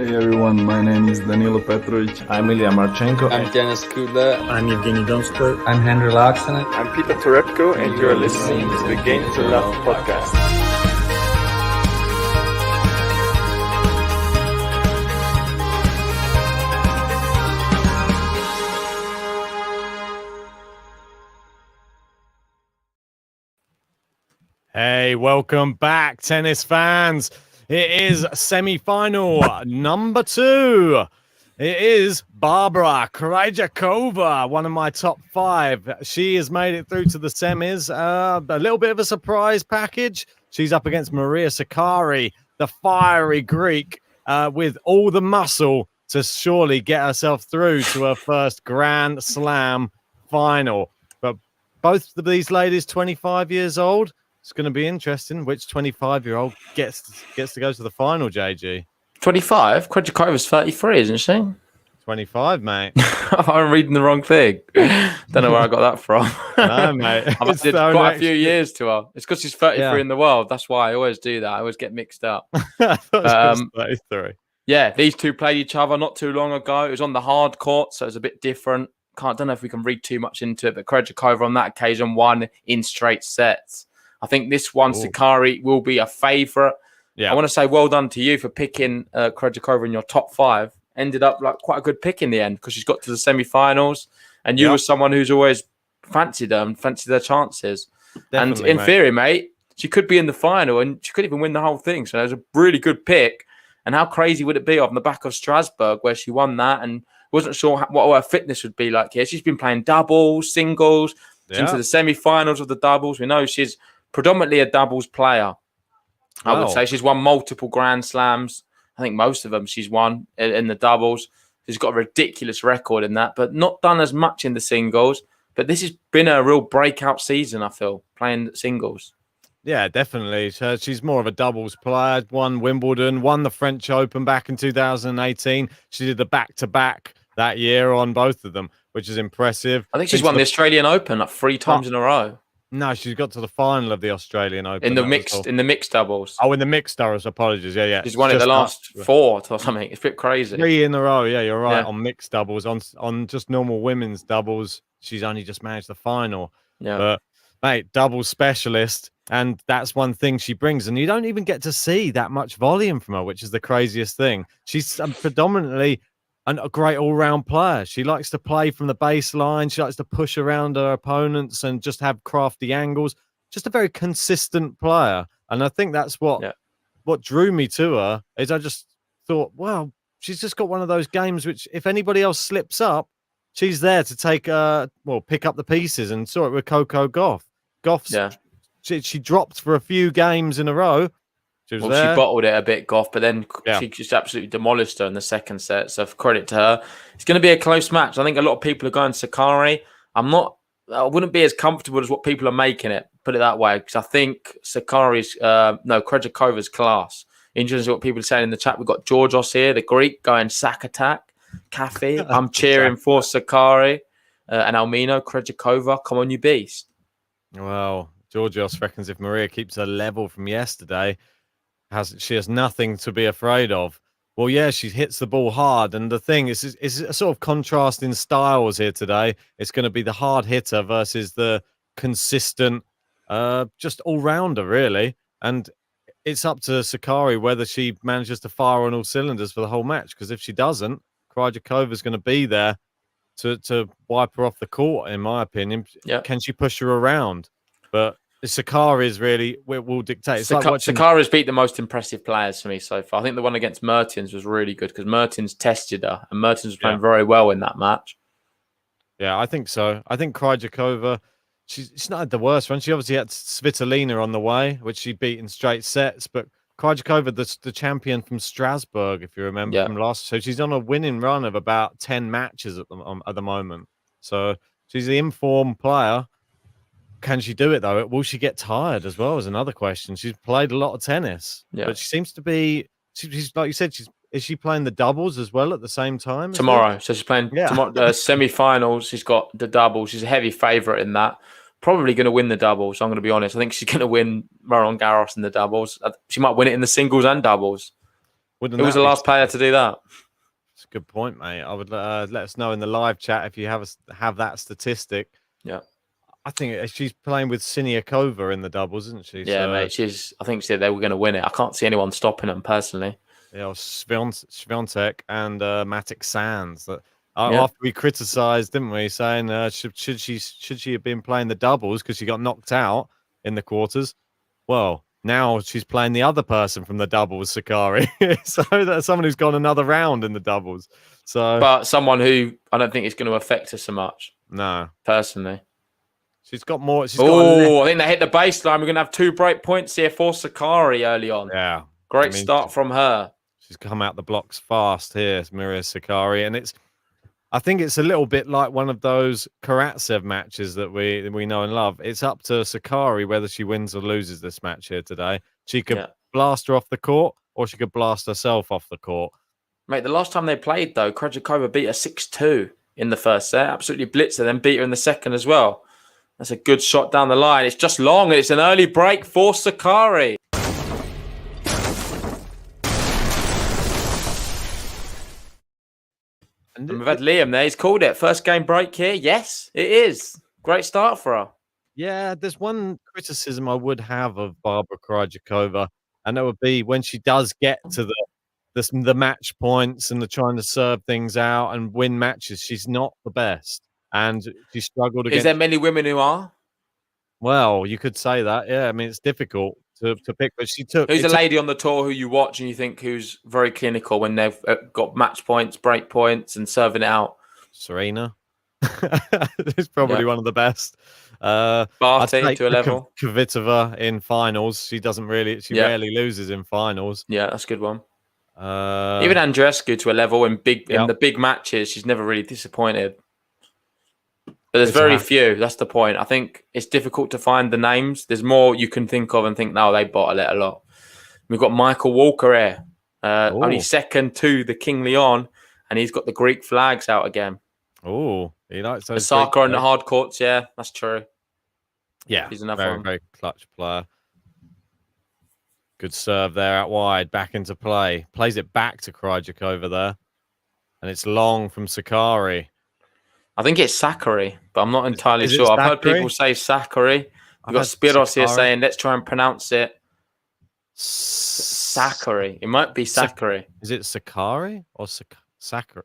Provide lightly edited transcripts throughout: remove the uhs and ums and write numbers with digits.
Hey everyone, my name is Danilo Petrovic. I'm Ilya Marchenko. I'm Denis Kudla. I'm Evgeny Donskoy. I'm Henry Laaksonen. I'm Peter Torebko, and you're listening to the Game to Love podcast. Hey, welcome back, tennis fans. It is semi-final number 2. It is Barbora Krejcikova, one of my top 5. She has made it through to the semis. A little bit of a surprise package. She's up against Maria Sakkari, the fiery Greek, with all the muscle to surely get herself through to her first Grand Slam final. But both of these ladies, 25 years old. It's going to be interesting which 25-year-old gets to go to the final, JG. 25? Krejcikova's 33, isn't she? 25, mate. I'm reading the wrong thing. Don't know where I got that from. No, mate. I've did quite a few years to her. It's because she's 33 in the world. That's why I always do that. I always get mixed up. 33. Yeah, these two played each other not too long ago. It was on the hard court, so it was a bit different. Don't know if we can read too much into it, but Krejcikova on that occasion won in straight sets. I think this one, Sakkari, will be a favourite. Yeah. I want to say well done to you for picking Krejcikova in your top 5. Ended up like quite a good pick in the end because she's got to the semi-finals. And you were someone who's always fancied them, fancied their chances. Definitely, and in theory, mate, she could be in the final and she could even win the whole thing. So it was a really good pick. And how crazy would it be on the back of Strasbourg where she won that and wasn't sure what her fitness would be like here. She's been playing doubles, singles, into the semi-finals of the doubles. We know she's predominantly a doubles player. I would say she's won multiple Grand Slams. I think most of them she's won in the doubles. She's got a ridiculous record in that, but not done as much in the singles. But this has been a real breakout season, I feel, playing singles. Yeah, definitely. She's more of a doubles player. Won Wimbledon, won the French Open back in 2018. She did the back-to-back that year on both of them, which is impressive. I think she's won the Australian Open like 3 times in a row. No, she's got to the final of the Australian Open. In the mixed doubles. Oh, in the mixed doubles, apologies. Yeah. She's won it the last 4 or something. It's a bit crazy. 3 in a row. Yeah, you're right. Yeah. On mixed doubles. On just normal women's doubles, she's only just managed the final. Yeah. But, mate, doubles specialist. And that's one thing she brings. And you don't even get to see that much volume from her, which is the craziest thing. She's predominantly a great all-round player. She likes to play from the baseline. She likes to push around her opponents and just have crafty angles. Just a very consistent player. And I think that's what drew me to her is I just thought, wow, she's just got one of those games which if anybody else slips up, she's there to take pick up the pieces, and saw it with Coco Gauff. She dropped for a few games in a row. She bottled it a bit, Gauff, but then she just absolutely demolished her in the second set. So credit to her. It's going to be a close match. I think a lot of people are going Sakkari. I wouldn't be as comfortable as what people are making it, put it that way, because I think Krejcikova's class. Interesting what people are saying in the chat. We've got Georgios here, the Greek, going sack attack, Cafe. I'm cheering for Sakkari and Almino. Krejcikova, come on, you beast. Well, Georgios reckons if Maria keeps her level from yesterday, she has nothing to be afraid of. Well, yeah, she hits the ball hard. And the thing is a sort of contrast in styles here today. It's going to be the hard hitter versus the consistent, just all-rounder, really. And it's up to Sakkari whether she manages to fire on all cylinders for the whole match. Because if she doesn't, Krejcikova is going to be there to wipe her off the court, in my opinion. Yep. Can she push her around? But Sakkari is really will dictate. Sakkari's beat the most impressive players for me so far. I think the one against Mertens was really good because Mertens tested her, and Mertens was playing very well in that match. Yeah, I think so. I think Krejcikova, she's not had the worst one. She obviously had Svitolina on the way, which she beat in straight sets. But Krejcikova, the champion from Strasbourg, if you remember from last, so she's on a winning run of about 10 matches at the moment. So she's the informed player. Can she do it, though? Will she get tired as well is another question. She's played a lot of tennis, but she seems to be, she's like you said, is she playing the doubles as well at the same time? Tomorrow. So she's playing tomorrow, semi-finals. She's got the doubles. She's a heavy favourite in that. Probably going to win the doubles, I'm going to be honest. I think she's going to win Roland Garros in the doubles. She might win it in the singles and doubles. Who was the last player to do that? That's a good point, mate. I would let us know in the live chat if you have that statistic. Yeah. I think she's playing with Krejcikova in the doubles, isn't she? Yeah, mate. I think they were going to win it. I can't see anyone stopping them personally. Yeah, Swiatek and Matic Sands. After we criticised, didn't we, saying should she have been playing the doubles because she got knocked out in the quarters? Well, now she's playing the other person from the doubles, Sakkari. So that's someone who's gone another round in the doubles. But someone who I don't think is going to affect her so much. No, personally. She's got more. I think they hit the baseline. We're going to have 2 break points here for Sakkari early on. Yeah. Great start from her. She's come out the blocks fast here, Maria Sakkari. And I think it's a little bit like one of those Karatsev matches that we know and love. It's up to Sakkari whether she wins or loses this match here today. She could blast her off the court or she could blast herself off the court. Mate, the last time they played, though, Krejcikova beat her 6-2 in the first set. Absolutely blitzed her, then beat her in the second as well. That's a good shot down the line. It's just long, and it's an early break for Sakkari. And we've had Liam there. He's called it. First game break here. Yes, it is. Great start for her. Yeah, there's one criticism I would have of Barbora Krejcikova, and that would be when she does get to the match points and the trying to serve things out and win matches. She's not the best. And she struggled against... Is there many women who are? Well, you could say that. Yeah, I mean, it's difficult to pick, but she took... Who's a lady on the tour who you watch and you think who's very clinical when they've got match points, break points, and serving it out? Serena. It's probably one of the best. Barty to a level. Kvitova in finals. She rarely loses in finals. Yeah, that's a good one. Even Andreescu to a level in the big matches, she's never really disappointed. But there's very few. That's the point. I think it's difficult to find the names. There's more you can think of and think, no, they bottle it a lot. We've got Michael Walker here, only second to the King Leon, and he's got the Greek flags out again. Oh, he likes those. Osaka on the hard courts. Yeah, that's true. Yeah, he's another one. Very clutch player. Good serve there out wide, back into play. Plays it back to Krejcikova there, and it's long from Sakkari. I think it's Sakkari, but I'm not entirely sure. I've heard people say Sakkari. We've got Spiros here saying, let's try and pronounce it. Sakkari. It might be Sakkari. Is it Sakkari or Sakkari?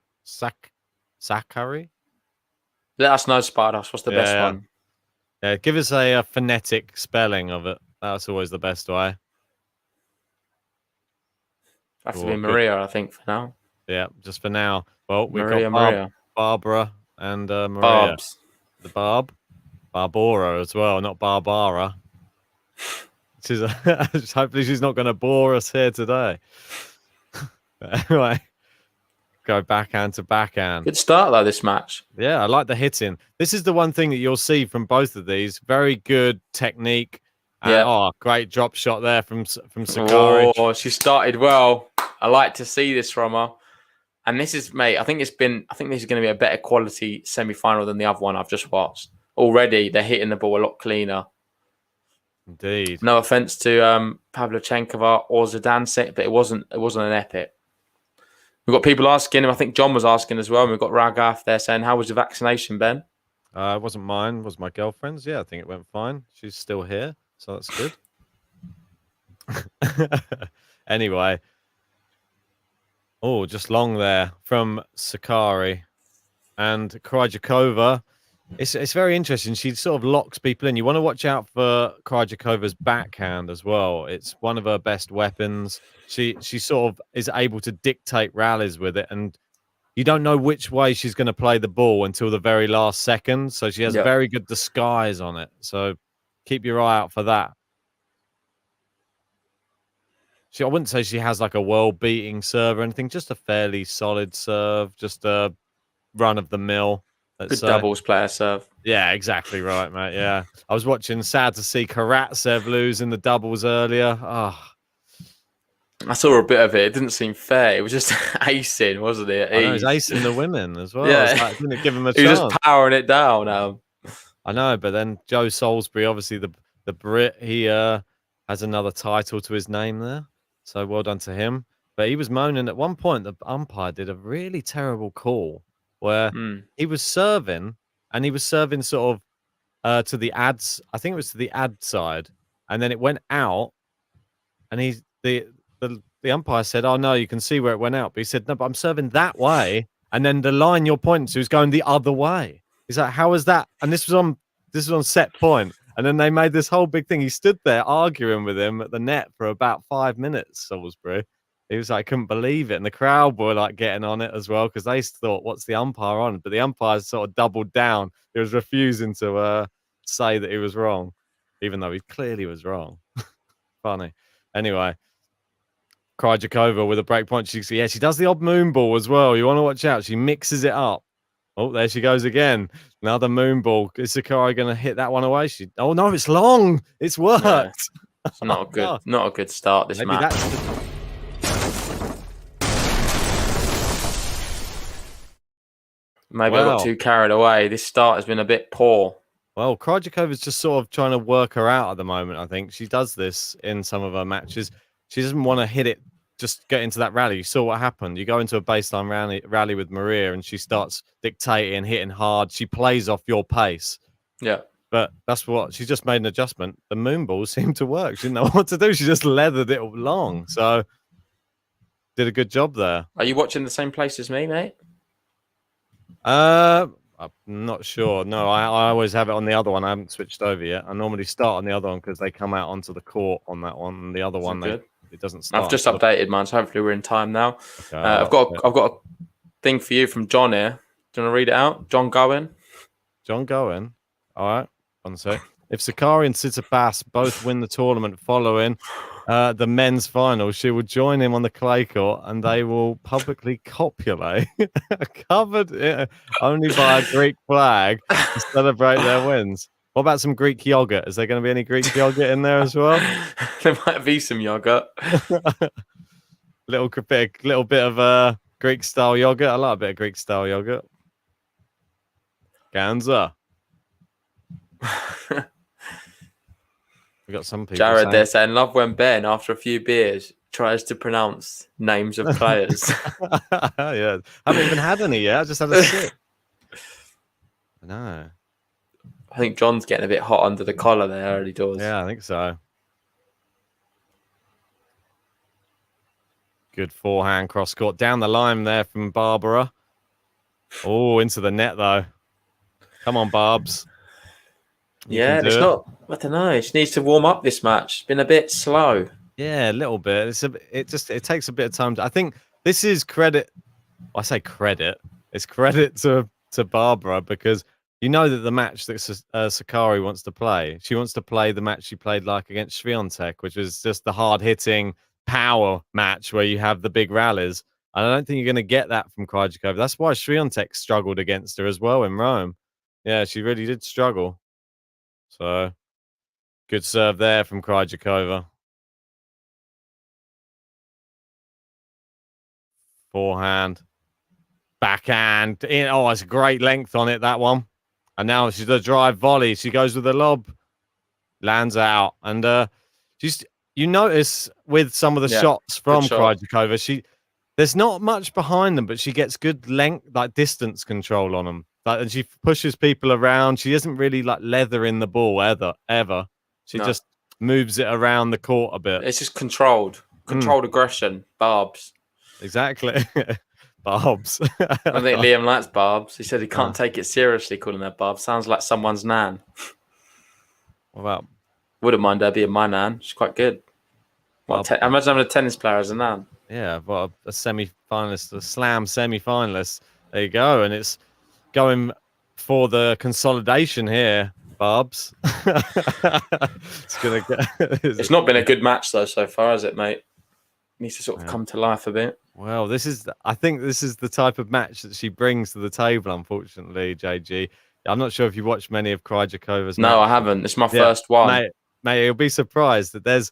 Let us know, Spardos. What's the best one? Yeah, give us a phonetic spelling of it. That's always the best way. Has to be Maria, I think, for now. Yeah, just for now. Well, we've Maria, got Barbora and Maria. Barbs. The Barbora as well, not Barbara. Hopefully she's not going to bore us here today. Anyway, go backhand to backhand. Good start, though, this match. Yeah, I like the hitting. This is the one thing that you'll see from both of these. Very good technique. Great drop shot there from Sakkari. Oh, she started well. I like to see this from her. And this is, mate, I think this is going to be a better quality semi-final than the other one I've just watched. Already, they're hitting the ball a lot cleaner. Indeed. No offense to Pavlyuchenkova or Zidansek, but it wasn't an epic. We've got people asking him. I think John was asking as well. And we've got Ragaf there saying, how was your vaccination, Ben? It wasn't mine. It was my girlfriend's. Yeah, I think it went fine. She's still here, so that's good. Anyway. Oh, just long there from Sakkari and Krejcikova. It's very interesting. She sort of locks people in. You want to watch out for Krejcikova's backhand as well. It's one of her best weapons. She sort of is able to dictate rallies with it, and you don't know which way she's going to play the ball until the very last second. So she has very good disguise on it. So keep your eye out for that. I wouldn't say she has like a world-beating serve or anything. Just a fairly solid serve. Just a run-of-the-mill. Good doubles player serve. Yeah, exactly right, mate. Yeah. I was watching, sad to see Karatsev lose in the doubles earlier. Oh. I saw a bit of it. It didn't seem fair. It was just acing, wasn't it? I know, it was acing the women as well. Yeah. Didn't give him a chance. He was just powering it down. I know, but then Joe Salisbury, obviously the Brit, he has another title to his name there. So well done to him. But he was moaning at one point. The umpire did a really terrible call where he was serving, and he was serving sort of to the ads. I think it was to the ad side, and then it went out. And the umpire said, "Oh no, you can see where it went out." But he said, "No, but I'm serving that way." And then the line you're pointing to is going the other way. He's like, "How is that?" And this was on set point. And then they made this whole big thing. He stood there arguing with him at the net for about 5 minutes, Salisbury. He was like, couldn't believe it. And the crowd were like getting on it as well because they thought, what's the umpire on? But the umpire sort of doubled down. He was refusing to say that he was wrong, even though he clearly was wrong. Funny. Anyway, Krejcikova with a break point. She does the odd moon ball as well. You want to watch out. She mixes it up. Oh, there she goes again. Another moon ball. Is Sakkari going to hit that one away? Oh no, it's long. It's worked. Yeah. It's not a good start this match. Maybe I got too carried away. This start has been a bit poor. Well, Krejcikova's just sort of trying to work her out at the moment, I think. She does this in some of her matches. She doesn't want to hit it, just get into that rally. You saw what happened. You go into a baseline rally with Maria and she starts dictating, hitting hard. She plays off your pace. Yeah. But that's what she just made an adjustment. The moon ball seemed to work. She didn't know what to do. She just leathered it long. So did a good job there. Are you watching the same place as me, mate? I'm not sure. No, I always have it on the other one. I haven't switched over yet. I normally start on the other one because they come out onto the court on that one. And the other one, it doesn't start. I've just updated mine, so hopefully we're in time now. Okay, I've got a thing for you from John here. Do you want to read it out? John Gowen. John Gowen. All right. One sec. If Sakkari and Tsitsipas both win the tournament following the men's final, she will join him on the clay court and they will publicly copulate, covered only by a Greek flag, to celebrate their wins. What about some Greek yogurt? Is there going to be any Greek yogurt in there as well? There might be some yogurt. little bit of Greek style yogurt. I like a bit of Greek style yogurt. Ganza. We got some people. Jared there saying, "Love when Ben, after a few beers, tries to pronounce names of players." Yeah, I haven't even had any yet. I just had a sip. No, I think John's getting a bit hot under the collar there early doors. Yeah, I think so. Good forehand cross court down the line there from Barbora. Oh, into the net though. Come on, Barbs. Yeah, it's not. I don't know. She needs to warm up this match. It's been a bit slow. Yeah, a little bit. It takes a bit of time. I think this is credit. I say credit. It's credit to Barbora because you know that the match that Sakkari wants to play, she wants to play the match she played like against Swiatek, which was just the hard hitting power match where you have the big rallies. And I don't think you're going to get that from Krejcikova. That's why Swiatek struggled against her as well in Rome. Yeah, she really did struggle. So, good serve there from Krejcikova. Forehand. Backhand. Oh, it's a great length on it, that one. And now she's the drive volley. She goes with the lob. Lands out. And you notice with some of the shots from Krejcikova, there's not much behind them, but she gets good length, like distance control on them. And she pushes people around. She isn't really like leathering the ball ever. She just moves it around the court a bit. It's just controlled aggression. Barbs. Exactly. Barbs. I think Liam likes Barbs. He said he can't take it seriously calling her Barbs. Sounds like someone's nan. What about? Wouldn't mind her being my nan. She's quite good. Imagine having a tennis player as a nan. Yeah, well, a semi-finalist, a slam semi-finalist. There you go. And it's going for the consolidation here, Barbs. It's not been a good match though so far, has it, mate? Needs to sort of come to life a bit. Well, I think this is the type of match that she brings to the table, unfortunately, JG. I'm not sure if you watched many of Krejcikova's No, I haven't. It's my first one. Mate, you'll be surprised that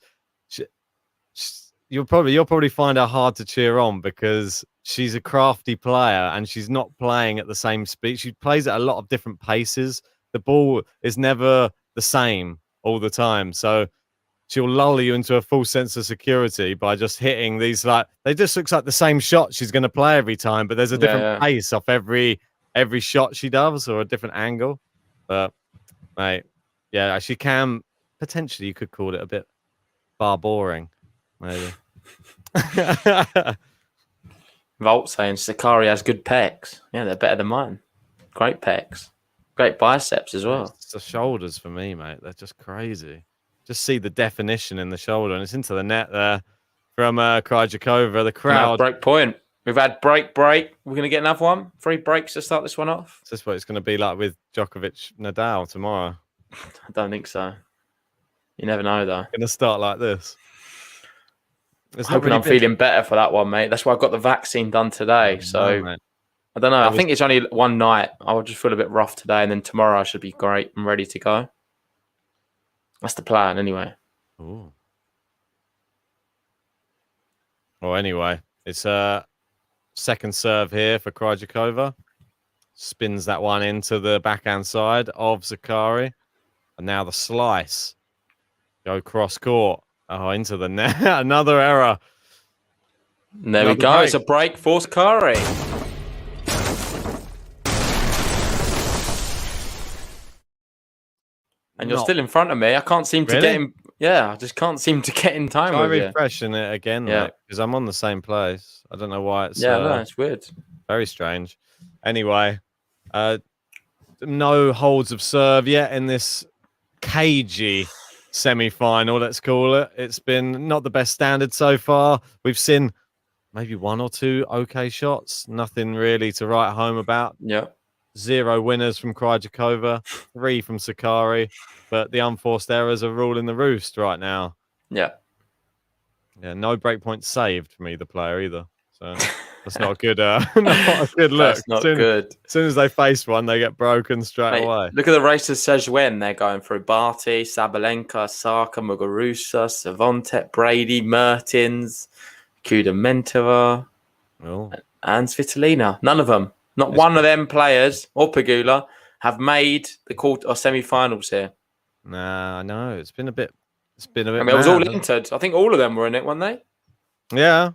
you'll probably find her hard to cheer on because she's a crafty player and she's not playing at the same speed. She plays at a lot of different paces. The ball is never the same all the time. So she'll lull you into a full sense of security by just hitting these they just looks like the same shot she's going to play every time, but there's a different pace off every shot she does or a different angle. But mate, yeah, she can potentially, you could call it a bit barboring, maybe. Volt saying Sakkari has good pecs. Yeah, they're better than mine. Great pecs. Great biceps as well. It's the shoulders for me, mate. They're just crazy. Just see the definition in the shoulder, and it's into the net there from Krejcikova. The crowd. Break point. We've had break. We're going to get another one. 3 breaks to start this one off. Is this what it's going to be like with Djokovic Nadal tomorrow? I don't think so. You never know, though. Going to start like this. Hoping I'm feeling better for that one, mate. That's why I got the vaccine done today. So I don't know. I think it's only one night. I'll just feel a bit rough today, and then tomorrow I should be great and ready to go. That's the plan, anyway. Ooh. Well, anyway, it's second serve here for Krejcikova. Spins that one into the backhand side of Sakkari. And now the slice. Go cross court. Oh, into the net. Another error. And there we go. Break. It's a break for Sakkari. And you're still in front of me. I can't seem to get him. Yeah, I just can't seem to get in time with you. Try refreshing it again, because I'm on the same place. I don't know why it's... Yeah, no, it's weird. Very strange. Anyway, no holds of serve yet in this cagey semi-final, let's call it. It's been not the best standard so far. We've seen maybe 1 or 2 okay shots. Nothing really to write home about. Yeah. 0 winners from Krejcikova, 3 from Sakkari, but the unforced errors are ruling the roost right now. Yeah. Yeah, no breakpoint saved from either player either. So that's not a good, not a good look. That's not good. As soon as they face one, they get broken straight away. Look at the race to Sejwen. They're going through Barty, Sabalenka, Saka, Muguruza, Savontet, Brady, Mertens, Kudermentova, and Svitolina. None of them. Not one of them players or Pegula have made the quarter or semi-finals here. Nah, no, it's been a bit. I mean, it was all entered. I think all of them were in it, weren't they? Yeah.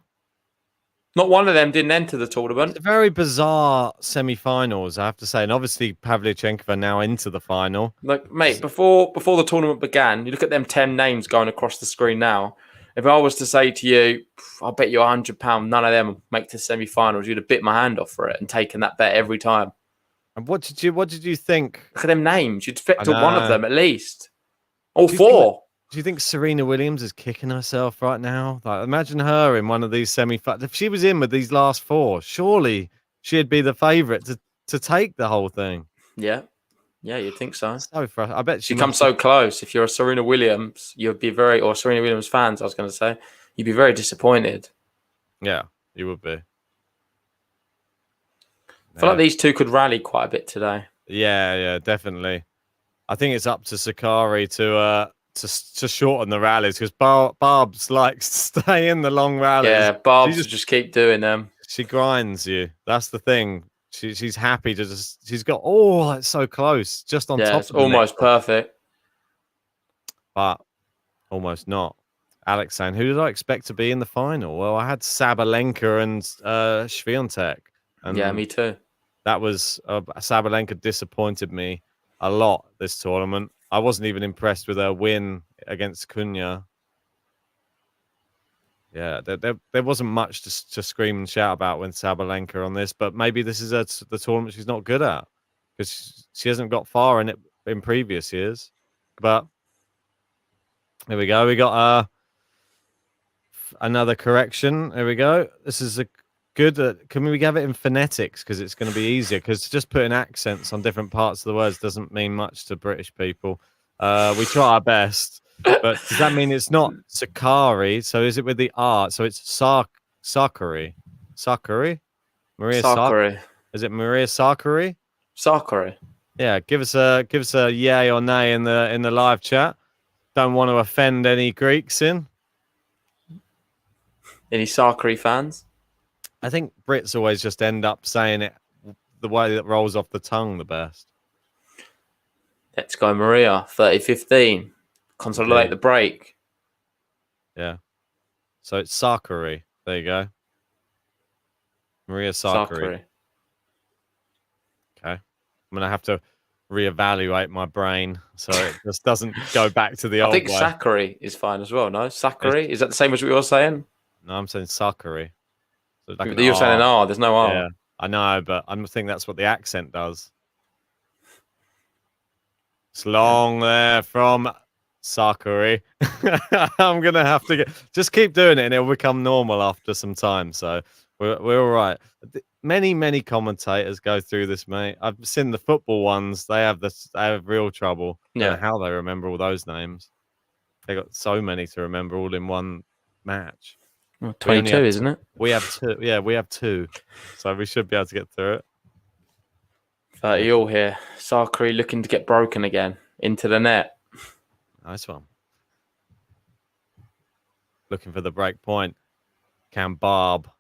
Not one of them didn't enter the tournament. It's very bizarre semi-finals, I have to say, and obviously Pavlyuchenkova now into the final. Like, mate, before the tournament began, you look at them 10 names going across the screen now. If I was to say to you, I'll bet you £100, none of them make the semi-finals, you'd have bit my hand off for it and taken that bet every time. And what did you think? Look at them names. You'd fit to one of them at least. All 4. Do you think Serena Williams is kicking herself right now? Like, imagine her in one of these semi-finals. If she was in with these last 4, surely she'd be the favourite to take the whole thing. Yeah. Yeah, you'd think so. I bet she comes so close. If you're a Serena Williams, you'd be or Serena Williams fans, I was going to say, you'd be very disappointed. Yeah, you would be. I feel like these two could rally quite a bit today. Yeah, definitely. I think it's up to Sakkari to shorten the rallies because Barb's likes to stay in the long rallies. Yeah, Barb's just keep doing them. She grinds you. That's the thing. She's happy to just. She's got it's so close, just on top. It's almost perfect, but almost not. Alex saying, "Who did I expect to be in the final?" Well, I had Sabalenka and Swiatek. Yeah, me too. That was Sabalenka disappointed me a lot this tournament. I wasn't even impressed with her win against Cunha. Yeah, there wasn't much to scream and shout about with Sabalenka on this, but maybe this is the tournament she's not good at because she hasn't got far in it in previous years. But there we go. We got another correction. There we go. This is a good. Can we have it in phonetics because it's going to be easier? Because just putting accents on different parts of the words doesn't mean much to British people. We try our best. But does that mean it's not Sakkari? So is it with the R? So it's Sakkari. Sakkari? Maria Sakkari. Is it Maria Sakkari? Sakkari. Yeah, give us a yay or nay in the live chat. Don't want to offend any Greeks in. Any Sakkari fans? I think Brits always just end up saying it the way that rolls off the tongue the best. Let's go, Maria. 30-15. Consolidate the break. Yeah. So it's Sakkari. There you go. Maria Sakkari. Okay. I'm going to have to reevaluate my brain so it just doesn't go back to the old way. I think Sakkari is fine as well, no? Sakkari? Is that the same as what you're saying? No, I'm saying Sakkari. So like you're saying an R, there's no R. Yeah, I know, but I'm thinking that's what the accent does. It's long there from Sakkari. I'm going to have to just keep doing it and it'll become normal after some time. So we're all right. Many commentators go through this, mate. I've seen the football ones. They have real trouble. I don't know how they remember all those names. They got so many to remember all in one match. Well, 22, isn't it? We have two. Yeah, we have two. So we should be able to get through it. 30 all here. Sakkari looking to get broken again into the net. Nice one. Looking for the break point. Can Barb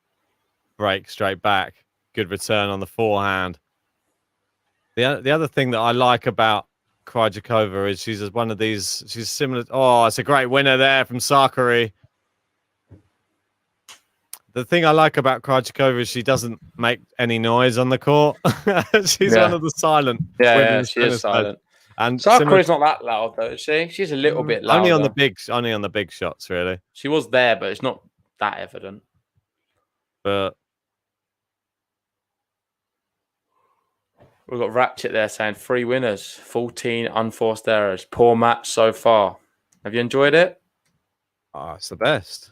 break straight back? Good return on the forehand. The other thing that I like about Krejcikova is she's one of these. She's similar. Oh, it's a great winner there from Sakkari. The thing I like about Krejcikova is she doesn't make any noise on the court. She's one of the silent. Yeah, she is silent. And Sakkari's not that loud though, is she? She's a little bit loud. Only on the big shots, really. She was there, but it's not that evident. But we've got Ratchet there saying 3 winners, 14 unforced errors. Poor match so far. Have you enjoyed it? Oh, it's the best.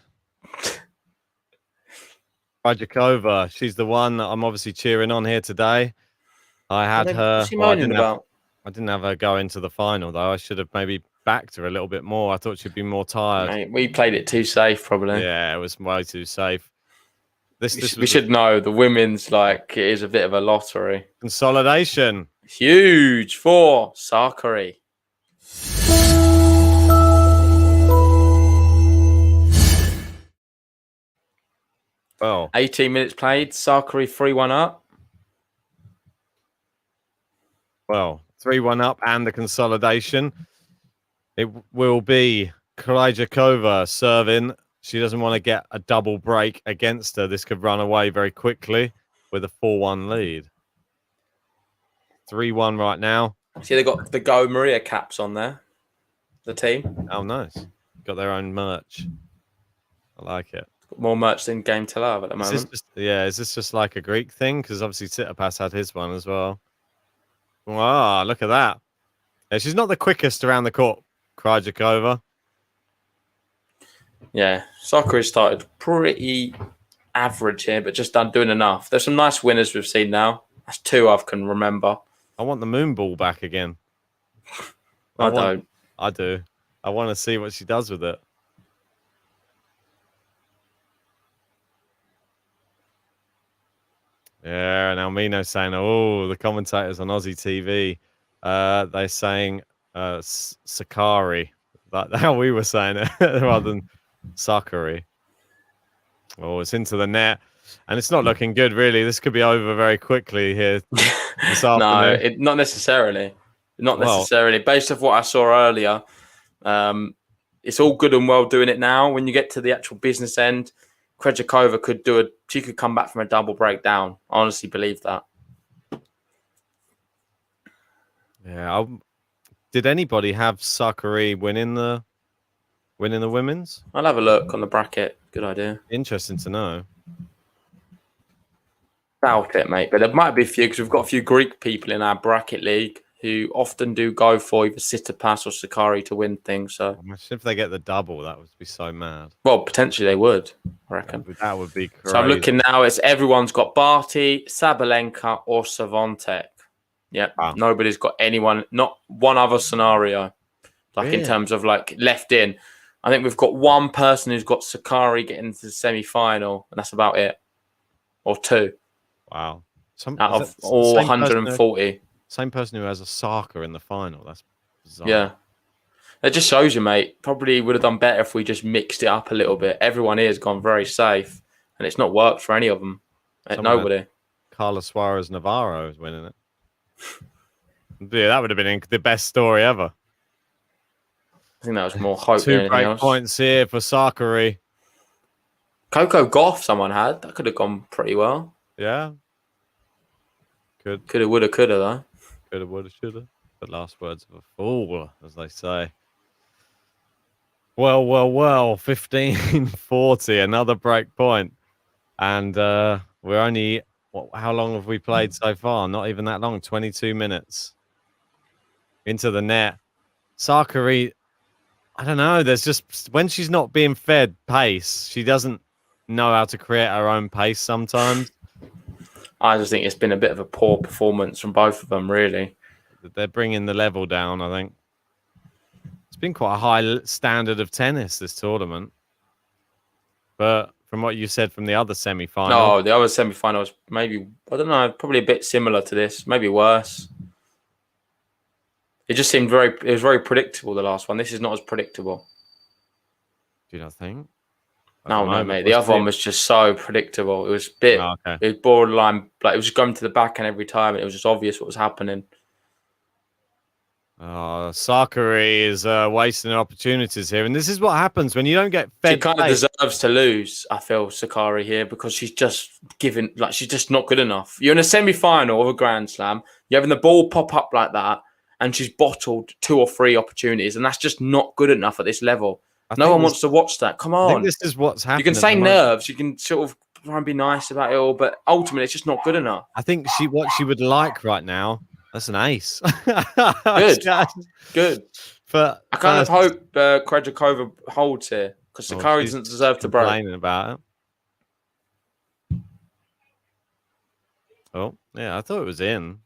Krejcikova, she's the one that I'm obviously cheering on here today. I had her. What's she moaning about? I didn't have her go into the final though. I should have maybe backed her a little bit more. I thought she'd be more tired. Mate, we played it too safe, probably. Yeah, it was way too safe. We should know the women's it is a bit of a lottery. Consolidation. Huge for Sakkari. Well, 18 minutes played. Sakkari 3-1 up. Well, 3-1 up and the consolidation. It will be Krejcikova serving. She doesn't want to get a double break against her. This could run away very quickly with a 4-1 lead. 3-1 right now. See, they got the Go Maria caps on there. The team. Oh, nice. Got their own merch. I like it. Got more merch than Game to Love at the moment. Is this just like a Greek thing? Because obviously Tsitsipas had his one as well. Wow, look at that. Yeah, she's not the quickest around the court, Krejcikova. Yeah, Sakkari started pretty average here, but just doing enough. There's some nice winners we've seen now. That's 2 I can remember. I want the moon ball back again. I don't. I do. I want to see what she does with it. Yeah, and Almino's saying, oh, the commentators on Aussie TV, they're saying Sakkari. Like how we were saying it, rather than Sakkari. Oh, it's into the net. And it's not looking good, really. This could be over very quickly here this afternoon. No, not necessarily. Not necessarily. Based off what I saw earlier, it's all good and well doing it now. When you get to the actual business end, Krejcikova could come back from a double breakdown. I honestly believe that. Yeah. Did anybody have Sakkari winning the women's? I'll have a look on the bracket. Good idea. Interesting to know. Doubt it, mate. But there might be a few because we've got a few Greek people in our bracket league who often do go for either Tsitsipas or Sakkari to win things. So if they get the double, that would be so mad. Well, potentially they would, I reckon. That would be crazy. So I'm looking now. It's everyone's got Barty, Sabalenka, or Swiatek. Yeah, wow. Nobody's got anyone. Not one other scenario. In terms of left in. I think we've got one person who's got Sakkari getting to the semi-final, and that's about it. Or 2. Wow. Out of all 140. Same person who has a Saka in the final. That's bizarre. Yeah. It just shows you, mate. Probably would have done better if we just mixed it up a little bit. Everyone here has gone very safe, and it's not worked for any of them. Nobody. Carlos Suarez Navarro is winning it. Yeah, that would have been the best story ever. think that was more hope than 2 anything break else. points here for Sakkari. Coco Gauff, someone had. That could have gone pretty well. Yeah. Coulda, woulda, coulda, though. Coulda, woulda, shoulda. The last words of a fool, as they say. Well, 15-40, another break point. And we're only, how long have we played so far? Not even that long, 22 minutes. Into the net. Sakkari, I don't know, there's just, when she's not being fed pace, she doesn't know how to create her own pace sometimes. I just think it's been a bit of a poor performance from both of them, really. They're bringing the level down, I think. It's been quite a high standard of tennis, this tournament. But from what you said from the other semi-final... No, the other semi-final was maybe, I don't know, probably a bit similar to this, maybe worse. It just seemed it was very predictable, the last one. This is not as predictable. Do you not think? No, mate. The other one was just so predictable. It was it was borderline, like it was just going to the backhand every time, and it was just obvious what was happening. Sakkari is wasting opportunities here, and this is what happens when you don't get fed. She kind of deserves to lose, I feel, Sakkari here, because she's just she's just not good enough. You're in a semi-final of a Grand Slam, you're having the ball pop up like that, and she's bottled 2 or 3 opportunities, and that's just not good enough at this level. No one wants to watch that. Come on. I think this is what's happening. You can say nerves. You can sort of try and be nice about it all, but ultimately, it's just not good enough. I think what she would like right now, that's an ace. Good. But I kind of hope Krejcikova holds here, because Sakkari doesn't deserve to break. Complaining about it. Oh, yeah, I thought it was in.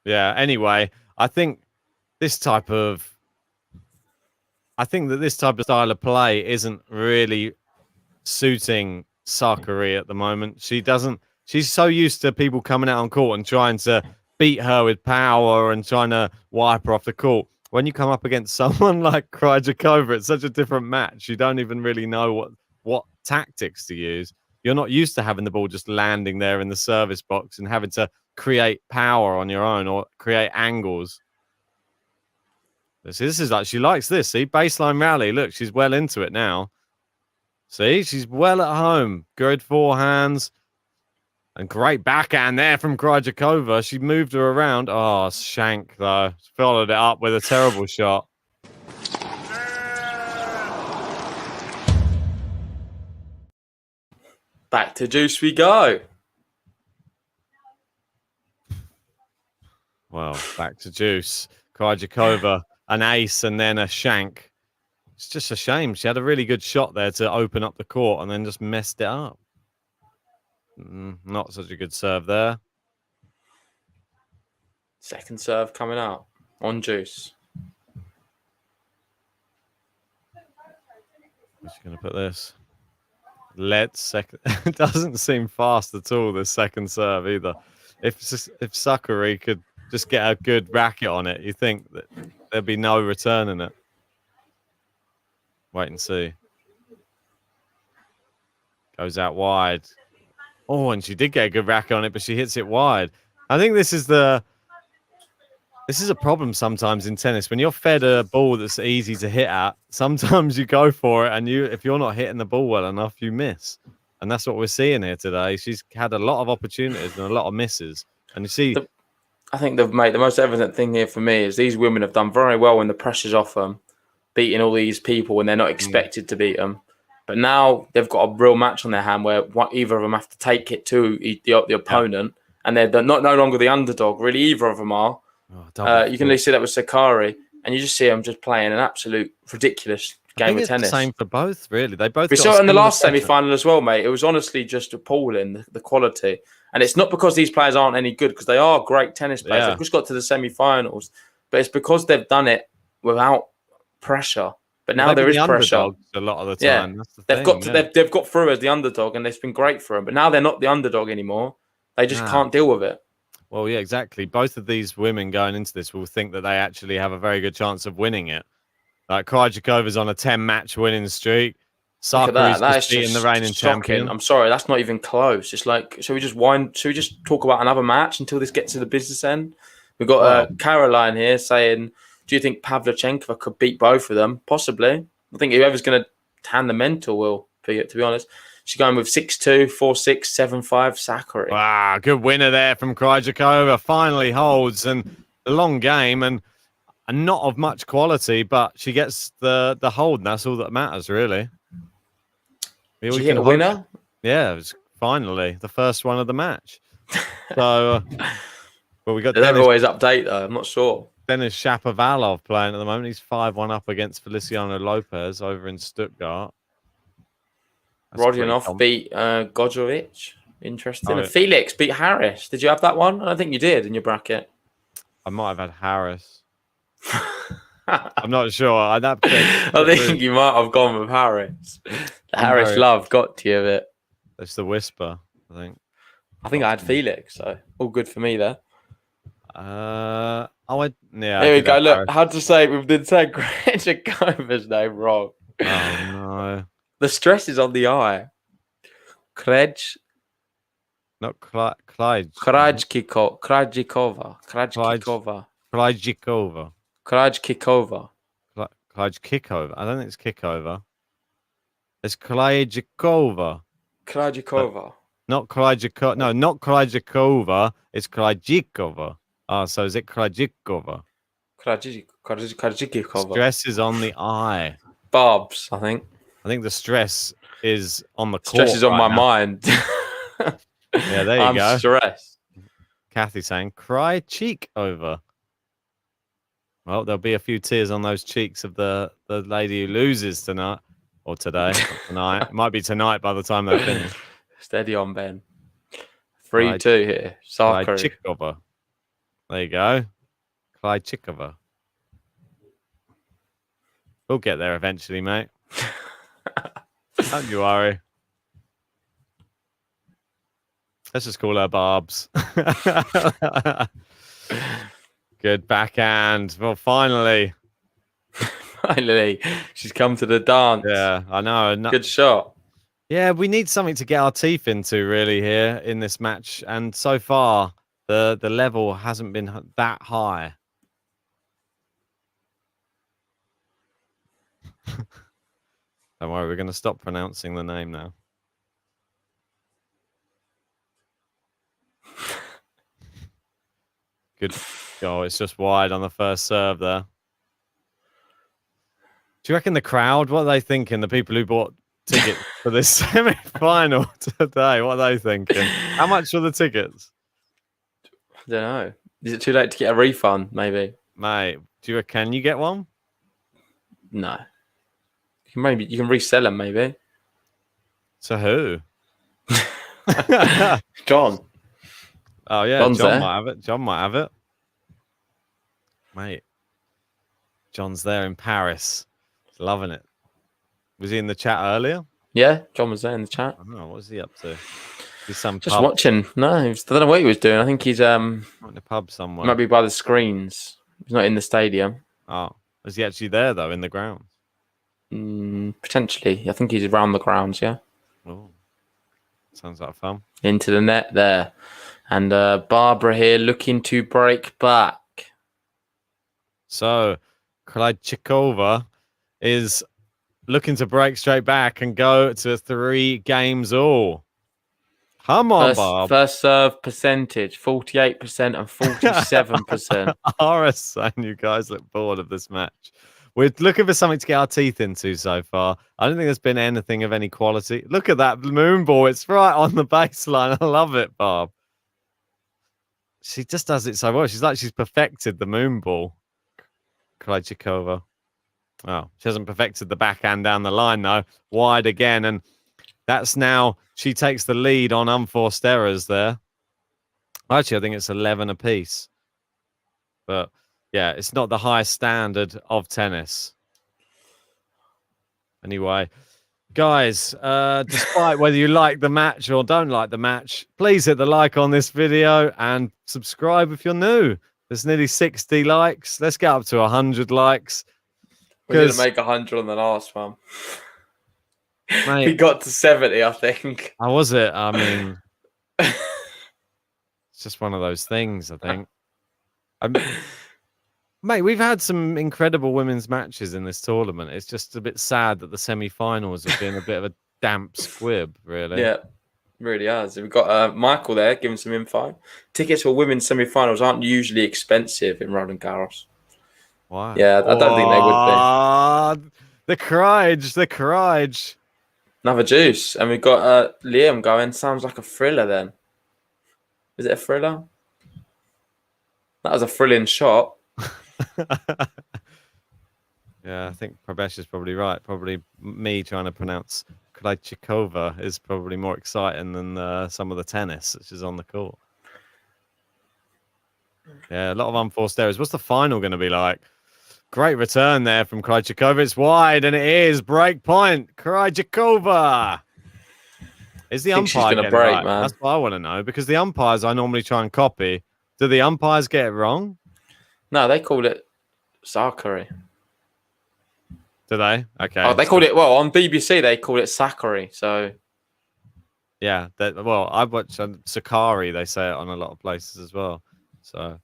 Yeah, anyway, I think that this type of style of play isn't really suiting Sakkari at the moment. She's so used to people coming out on court and trying to beat her with power and trying to wipe her off the court. When you come up against someone like Krejcikova, it's such a different match. You don't even really know what tactics to use. You're not used to having the ball just landing there in the service box and having to create power on your own or create angles. This is like, she likes this. See, baseline rally. Look, she's well into it now. See, she's well at home. Good forehands. And great backhand there from Krejcikova. She moved her around. Oh, shank, though. She followed it up with a terrible shot. Back to deuce we go. Well, back to deuce. Krejcikova, an ace and then a shank. It's just a shame. She had a really good shot there to open up the court and then just messed it up. Not such a good serve there. Second serve coming out on deuce. Where's she going to put this? Second. It doesn't seem fast at all, this second serve either. If Sakkari could just get a good racket on it, you think that there'd be no return in it. Wait and see. Goes out wide. Oh, and she did get a good racket on it, but she hits it wide. I think this is a problem sometimes in tennis. When you're fed a ball that's easy to hit at, sometimes you go for it, and if you're not hitting the ball well enough, you miss. And that's what we're seeing here today. She's had a lot of opportunities and a lot of misses. And you see... I think the most evident thing here for me is these women have done very well when the pressure's off them, beating all these people when they're not expected to beat them. But now they've got a real match on their hand where either of them have to take it to the opponent, and they're no longer the underdog. Really, either of them are. You can really see that with Sakkari, and you just see them just playing an absolute ridiculous game of tennis. It's the same for both, really. They both. We saw it in the last semi-final as well, mate. It was honestly just appalling, the quality. And it's not because these players aren't any good, because they are great tennis players. They've just got to the semi-finals, but it's because they've done it without pressure. But now there is pressure a lot of the time. Yeah. They've got through as the underdog, and it's been great for them. But now they're not the underdog anymore. They just can't deal with it. Well, yeah, exactly. Both of these women going into this will think that they actually have a very good chance of winning it. Like Krejcikova's on a 10-match winning streak. Sakkari's just beating the reigning champion. I'm sorry, that's not even close. It's like, should we just talk about another match until this gets to the business end? We've got Caroline here saying, do you think Pavlyuchenkova could beat both of them? Possibly. I think whoever's going to hand the mental will, to be honest. She's going with 6-2, 4-6, 7-5, Sakkari. Wow, good winner there from Krejcikova. Finally holds, and a long game and not of much quality, but she gets the hold, and that's all that matters, really. Did she hit a winner? Yeah, it was finally the first one of the match. So, well, we got. They don't always update though. I'm not sure. Denis Shapovalov playing at the moment. He's 5-1 up against Feliciano Lopez over in Stuttgart. Rodionov beat Godjovic. Interesting. And Felix beat Harris. Did you have that one? I think you did in your bracket. I might have had Harris. I'm not sure. I think you might have gone with Harris. The Harris love got to you a bit. That's the whisper, I think. I think I had Felix, so all good for me there. Yeah. Here we go. Look, how to say we've been saying Krejcikova's name wrong. Oh no. The stress is on the I. Not Krejcikova. Krejcikova. I don't think it's kickover. It's Krejcikova. Not Krejcikova. No, not Krejcikova. It's Krejcikova. So is it Krejcikova? Krejcikova. Stress is on the I. Barbs, I think. I think the stress is on the court. Stress is on my mind. Yeah, there you go. I'm stressed. Kathy saying, cry cheek over. Well, there'll be a few tears on those cheeks of the lady who loses tonight. Or today. Not tonight. It might be tonight by the time they finish. Steady on, Ben. 3-2 here. Sakkari. Krejcikova. There you go. Krejcikova. We'll get there eventually, mate. Don't you worry. Let's just call her Barbs. Good backhand. Well, finally. Finally. She's come to the dance. Yeah, I know. Good shot. Yeah, we need something to get our teeth into, really, here in this match. And so far, the level hasn't been that high. Don't worry, we're going to stop pronouncing the name now. Good. Oh, it's just wide on the first serve there. Do you reckon the crowd, what are they thinking? The people who bought tickets for this semi-final today, what are they thinking? How much are the tickets? I don't know. Is it too late to get a refund, maybe? Mate, can you get one? No. You can resell them, maybe. To who? John. Oh, yeah, John might have it. John might have it. Mate, John's there in Paris. He's loving it. Was he in the chat earlier? Yeah, John was there in the chat. I don't know. What was he up to? He's just watching. No, I don't know what he was doing. I think he's in a pub somewhere. Might be by the screens. He's not in the stadium. Oh, is he actually there though in the grounds? Potentially. I think he's around the grounds. Yeah. Oh, sounds like fun. Into the net there, and Barbora here looking to break back. So, Krejcikova is looking to break straight back and go to 3 games all. Come on, Bob. First serve percentage, 48% and 47%. RS, you guys look bored of this match. We're looking for something to get our teeth into so far. I don't think there's been anything of any quality. Look at that moon ball. It's right on the baseline. I love it, Barb. She just does it so well. She's perfected the moon ball. Krejcikova. Oh, she hasn't perfected the backhand down the line, though. Wide again. And that's now, she takes the lead on unforced errors there. Actually, I think it's 11 apiece. But, yeah, it's not the highest standard of tennis. Anyway, guys, despite whether you like the match or don't like the match, please hit the like on this video and subscribe if you're new. There's nearly 60 likes. Let's get up to 100 likes. We didn't make 100 on the last one. Mate, we got to 70, I think. How was it? I mean, it's just one of those things, I think. Mate, we've had some incredible women's matches in this tournament. It's just a bit sad that the semi-finals have been a bit of a damp squib, really. Yeah, really has. We've got Michael there giving some info. Tickets for women's semi-finals aren't usually expensive in Roland Garros. Wow. Yeah, I don't think they would be. The courage. Another juice. And we've got Liam going. Sounds like a thriller then. Is it a thriller? That was a thrilling shot. Yeah, I think Prabesh is probably right. Probably me trying to pronounce Krejcikova is probably more exciting than some of the tennis which is on the court. Yeah, a lot of unforced errors. What's the final going to be like? Great return there from Krejcikova. It's wide, and it is break point. Krejcikova. Is the umpire going to break, right? Man? That's what I want to know, because the umpires I normally try and copy. Do the umpires get it wrong? No, they called it Sakkari. Do they? Okay. Oh, they called it, well, on BBC, they called it Sakkari. So, yeah. Well, I watch Sakkari. They say it on a lot of places as well. So,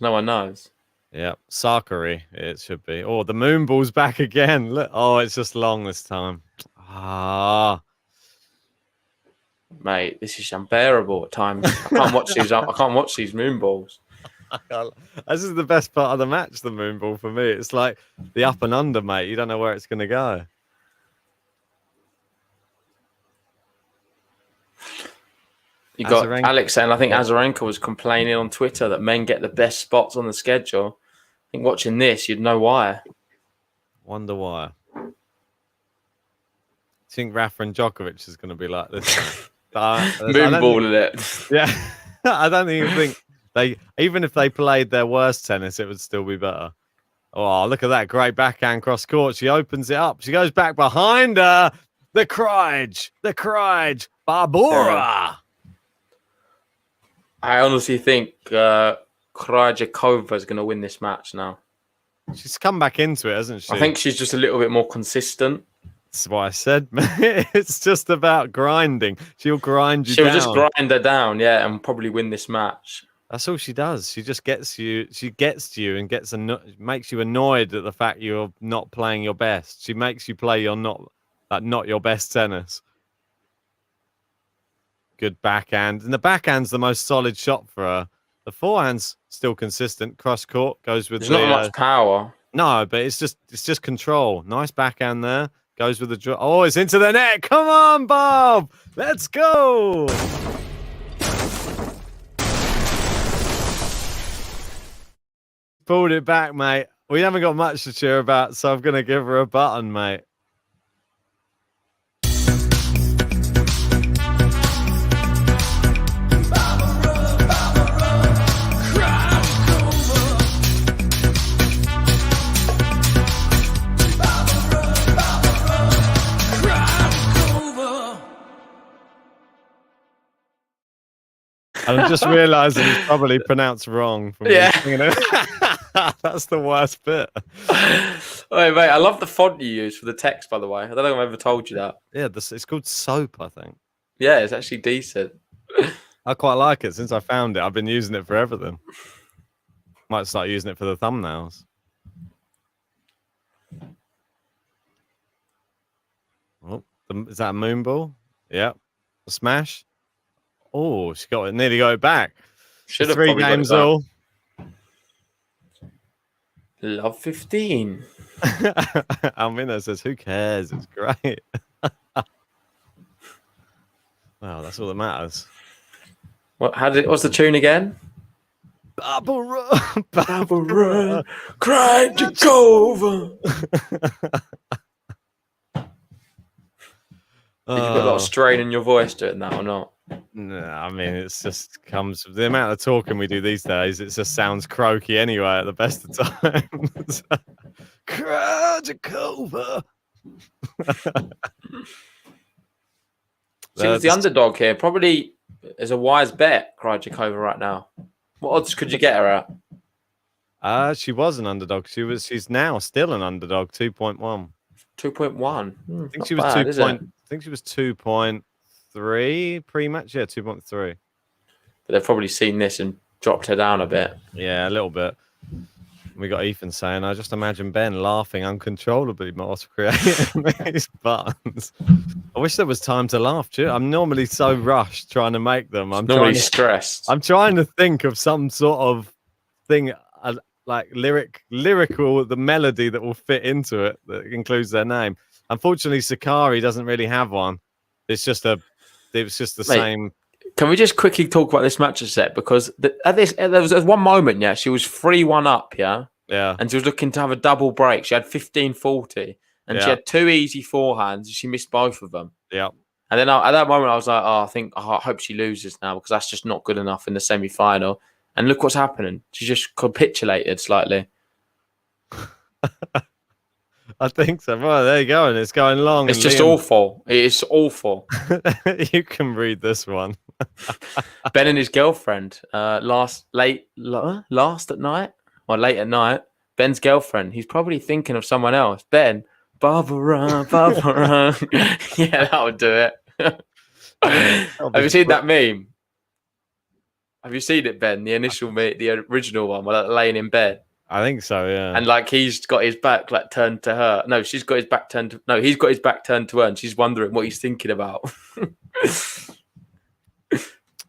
no one knows. Yeah, Sakkari it should be. Oh, the moon ball's back again. Look. Oh, it's just long this time. Mate, this is unbearable at times. I can't watch these. I can't watch these moon balls. This is the best part of the match, the moon ball for me. It's like the up and under, mate. You don't know where it's going to go. You got Alex saying, I think Azarenka was complaining on Twitter that men get the best spots on the schedule. I think watching this, you'd know why. Wonder why. I think Rafa and Djokovic is going to be like this. Moonballing it. Yeah. I don't even think even if they played their worst tennis, it would still be better. Oh, look at that great backhand cross court. She opens it up. She goes back behind her. The Krejcikova. Barbora. I honestly think Krejcikova is going to win this match now. She's come back into it, hasn't she? I think she's just a little bit more consistent. That's what I said. It's just about grinding. She'll grind you down. She'll just grind her down, yeah, and probably win this match. That's all she does. She just gets you. She gets to you and makes you annoyed at the fact you're not playing your best. She makes you play your not your best tennis. Good backhand, and the backhand's the most solid shot for her. The forehand's still consistent. Cross court goes with. There's not much power. No, but it's just control. Nice backhand there. Goes with the draw. Oh, it's into the net. Come on, Bob. Let's go. Pulled it back, mate. We haven't got much to cheer about, so I'm going to give her a button, mate. I'm just realising it's probably pronounced wrong. Yeah. That's the worst bit. Wait, mate, I love the font you use for the text, by the way. I don't know if I've ever told you that. Yeah, it's called Soap, I think. Yeah, it's actually decent. I quite like it. Since I found it, I've been using it for everything. Might start using it for the thumbnails. Oh, is that a moon ball? Yeah. A smash. Oh, she got it. Nearly got it back. Should have 3 games all. Love 15. Almina says, "Who cares? It's great." Wow, that's all that matters. What's the tune again? Barbora, Krejcikova. Did you put a lot of strain in your voice doing that or not? No, I mean, it's just comes with the amount of talking we do these days. It just sounds croaky anyway at the best of times. Krejcikova. She was the underdog here. Probably is a wise bet, Krejcikova, right now. What odds could you get her at? She was an underdog. She's now still an underdog, 2.1. 2.1. I think she was 2. I think she was 2.3 pre-match. Yeah, 2.3. But they've probably seen this and dropped her down a bit. Yeah, a little bit. We got Ethan saying, I just imagine Ben laughing uncontrollably more to create these buttons. I wish there was time to laugh, too. I'm normally so rushed trying to make them. I'm normally stressed. I'm trying to think of some sort of thing like lyrical, the melody that will fit into it that includes their name. Unfortunately, Sakkari doesn't really have one. It was just the same. Can we just quickly talk about this match a sec? Because there was one moment, yeah, she was 3-1 up, yeah? Yeah. And she was looking to have a double break. She had 15-40, and she had 2 easy forehands, and she missed both of them. Yeah. And then at that moment, I was like, I hope she loses now, because that's just not good enough in the semi-final. And look what's happening. She just capitulated slightly. I think so. Well, there you go. And it's going long. It's just awful. It is awful. You can read this one. Ben and his girlfriend, last at night, or late at night, Ben's girlfriend, he's probably thinking of someone else. Ben, Barbora. Yeah, that would do it. Have you seen that meme? Have you seen it, Ben? The original one, where laying in bed. I think so, yeah. And like he's got his back like turned to her. No, she's got his back turned to. No, he's got his back turned to her, and she's wondering what he's thinking about.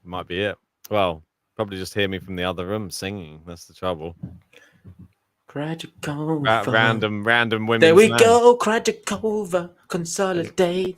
Might be it. Well, probably just hear me from the other room singing. That's the trouble. Krejcikova. Random women. There we go, Krejcikova. Consolidate.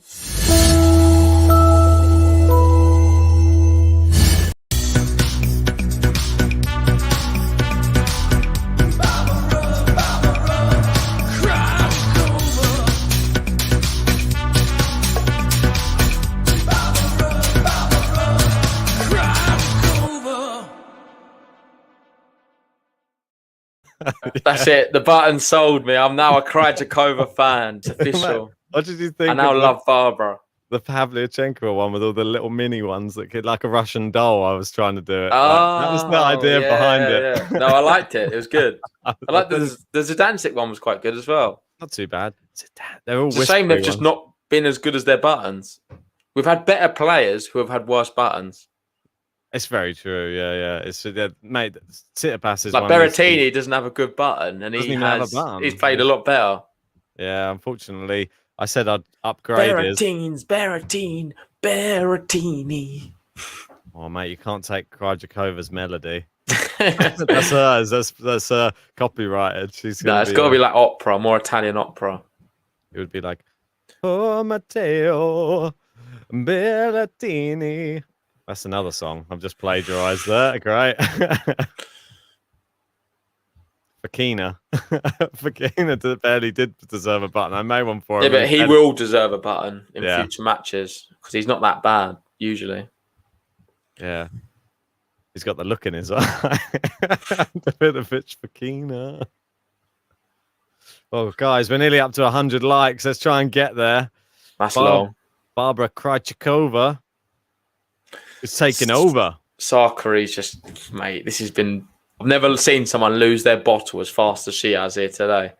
That's it. The button sold me. I'm now a Krejcikova fan. It's official. What did you think? I now love Barbora. The Pavlyuchenko one with all the little mini ones that could, like a Russian doll. I was trying to do it. That was the idea behind it. Yeah. No, I liked it. It was good. I like the Zidancic one was quite good as well. Not too bad. They're all. It's a shame they've just not been as good as their buttons. We've had better players who have had worse buttons. It's very true. Yeah. It's mate. Tsitsipas is like Berrettini doesn't have a good button, and he's played a lot better. Yeah, unfortunately, I said I'd upgrade. Berrettini. Oh mate, you can't take Krejcikova's melody. That's hers. That's copyrighted. It's got to be like opera, more Italian opera. It would be like, oh Matteo Berrettini. That's another song. I've just plagiarized that. Great. Fakina barely did deserve a button. I made one for him. Yeah, but he will deserve a button in future matches because he's not that bad usually. Yeah. He's got the look in his eye. Davidovich Fakina. Oh, guys, we're nearly up to 100 likes. Let's try and get there. That's long. Barbora Krejcikova. It's taken over. Sakkari's just, mate, this has been... I've never seen someone lose their bottle as fast as she has here today.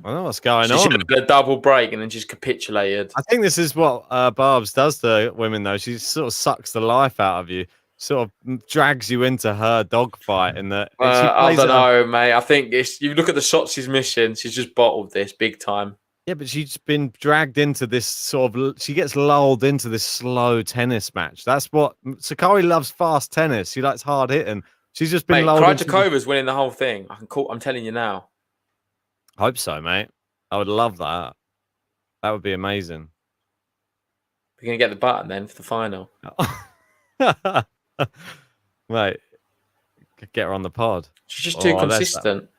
I know what's going on. She had a double break and then just capitulated. I think this is what Barbs does to women, though. She sort of sucks the life out of you. Sort of drags you into her dogfight. I don't know, mate. I think you look at the shots she's missing. She's just bottled this big time. Yeah, but she's been dragged into this sort of... She gets lulled into this slow tennis match. That's what... Sakkari loves fast tennis. She likes hard hitting. She's just been lulled into... Krejcikova's winning the whole thing. I'm telling you now. I hope so, mate. I would love that. That would be amazing. We're going to get the button then for the final. Mate, get her on the pod. She's just too consistent.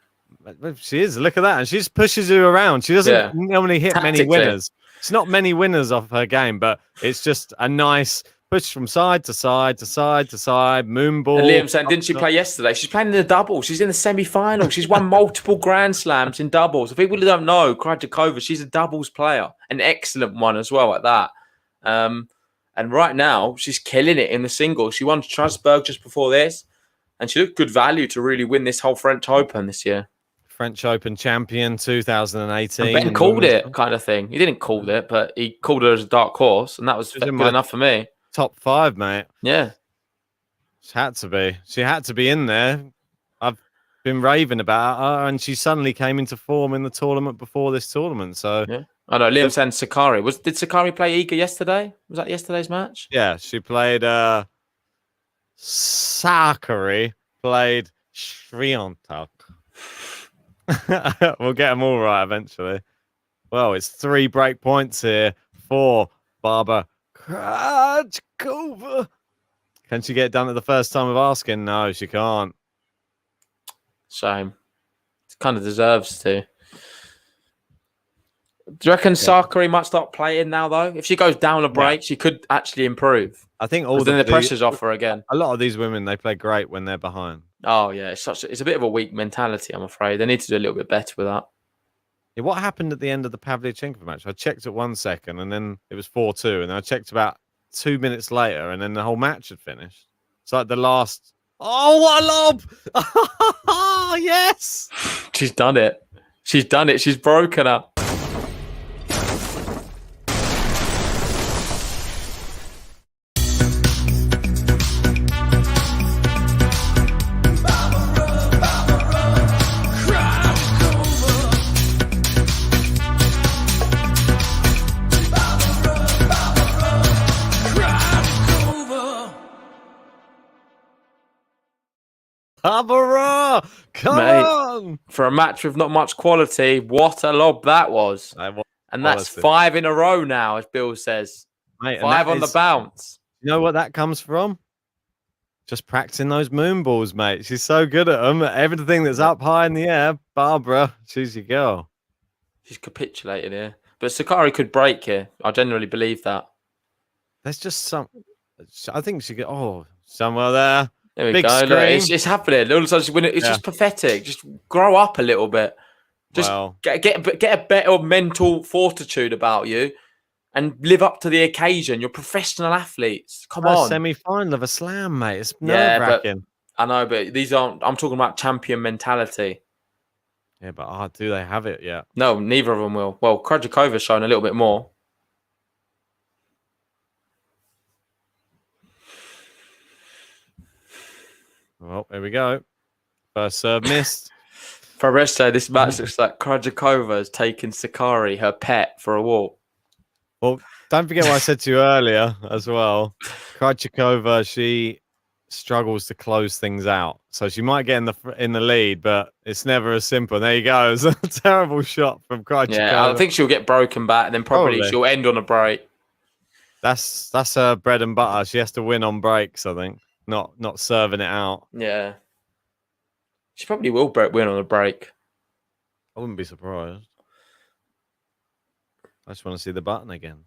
She is. Look at that. And she just pushes you around. She doesn't normally hit many winners. It's not many winners off her game, but it's just a nice push from side to side to side to side. Moonball. And Liam saying, didn't she play yesterday? She's playing in the doubles. She's in the semi-final. She's won multiple Grand Slams in doubles. For people who don't know, Krejcikova, she's a doubles player. An excellent one as well at that. And right now, she's killing it in the singles. She won Strasbourg just before this. And she looked good value to really win this whole French Open this year. French Open champion 2018. And Ben called it kind of thing. He didn't call it, but he called her as a dark horse. And that was good enough for me. Top 5, mate. Yeah. She had to be. She had to be in there. I've been raving about her, and she suddenly came into form in the tournament before this tournament. So yeah, I know. Liam saying Sakkari did Sakkari play Iga yesterday? Was that yesterday's match? Yeah, she played. Sakkari played Shriontak. We'll get them all right eventually. Well, it's 3 break points here for Barbora Krejcikova. Can she get it done at the first time of asking? No, she can't. Shame. It kind of deserves to. Do you reckon Sakkari might start playing now, though? If she goes down a break, she could actually improve. I think then the pressure's off her again. A lot of these women, they play great when they're behind. Oh, yeah. It's a bit of a weak mentality, I'm afraid. They need to do a little bit better with that. Yeah, what happened at the end of the Pavlyuchenkova match? I checked at 1 second, and then it was 4-2, and then I checked about 2 minutes later, and then the whole match had finished. It's like the last... Oh, what a lob! Oh, yes! She's done it. She's done it. She's broken her. Barbora, come on! For a match with not much quality, what a lob that was. And that's 5 in a row now, as Bill says. Mate, 5 on the bounce. You know what that comes from? Just practicing those moon balls, mate. She's so good at them. Everything that's up high in the air, Barbora, she's your girl. She's capitulated here. But Sakkari could break here. I genuinely believe that. There's just some... I think she could... Oh, somewhere there. There we go. Look, it's happening. All of a sudden, it's just pathetic. Just grow up a little bit. Just get a better mental fortitude about you and live up to the occasion. You're professional athletes. Come on. Semi-final of a slam, mate. It's nerve-wracking. I know, but these aren't... I'm talking about champion mentality. Yeah, but do they have it yet? No, neither of them will. Well, Krejcikova's shown a little bit more. Well, there we go. First serve missed. For Resto, this match looks like Krejcikova has taken Sakkari, her pet, for a walk. Well, don't forget what I said to you earlier as well. Krejcikova, she struggles to close things out. So she might get in the lead, but it's never as simple. There you go. It's a terrible shot from Krejcikova. Yeah, I think she'll get broken back, and then probably she'll end on a break. That's her bread and butter. She has to win on breaks, I think. Not serving it out. Yeah. She probably will win on a break. I wouldn't be surprised. I just want to see the button again.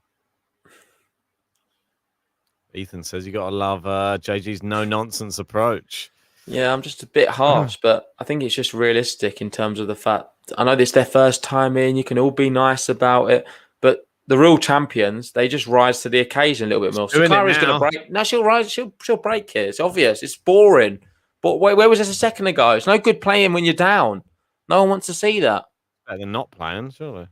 Ethan says you got to love JG's no-nonsense approach. Yeah, I'm just a bit harsh, but I think it's just realistic in terms of the fact... I know this is their first time in. You can all be nice about it, but the real champions, they just rise to the occasion a little bit more. Sakkari's going to break. No, she'll rise. She'll break here. It's obvious. It's boring. But where was this a second ago? It's no good playing when you're down. No one wants to see that. Better than not playing, surely.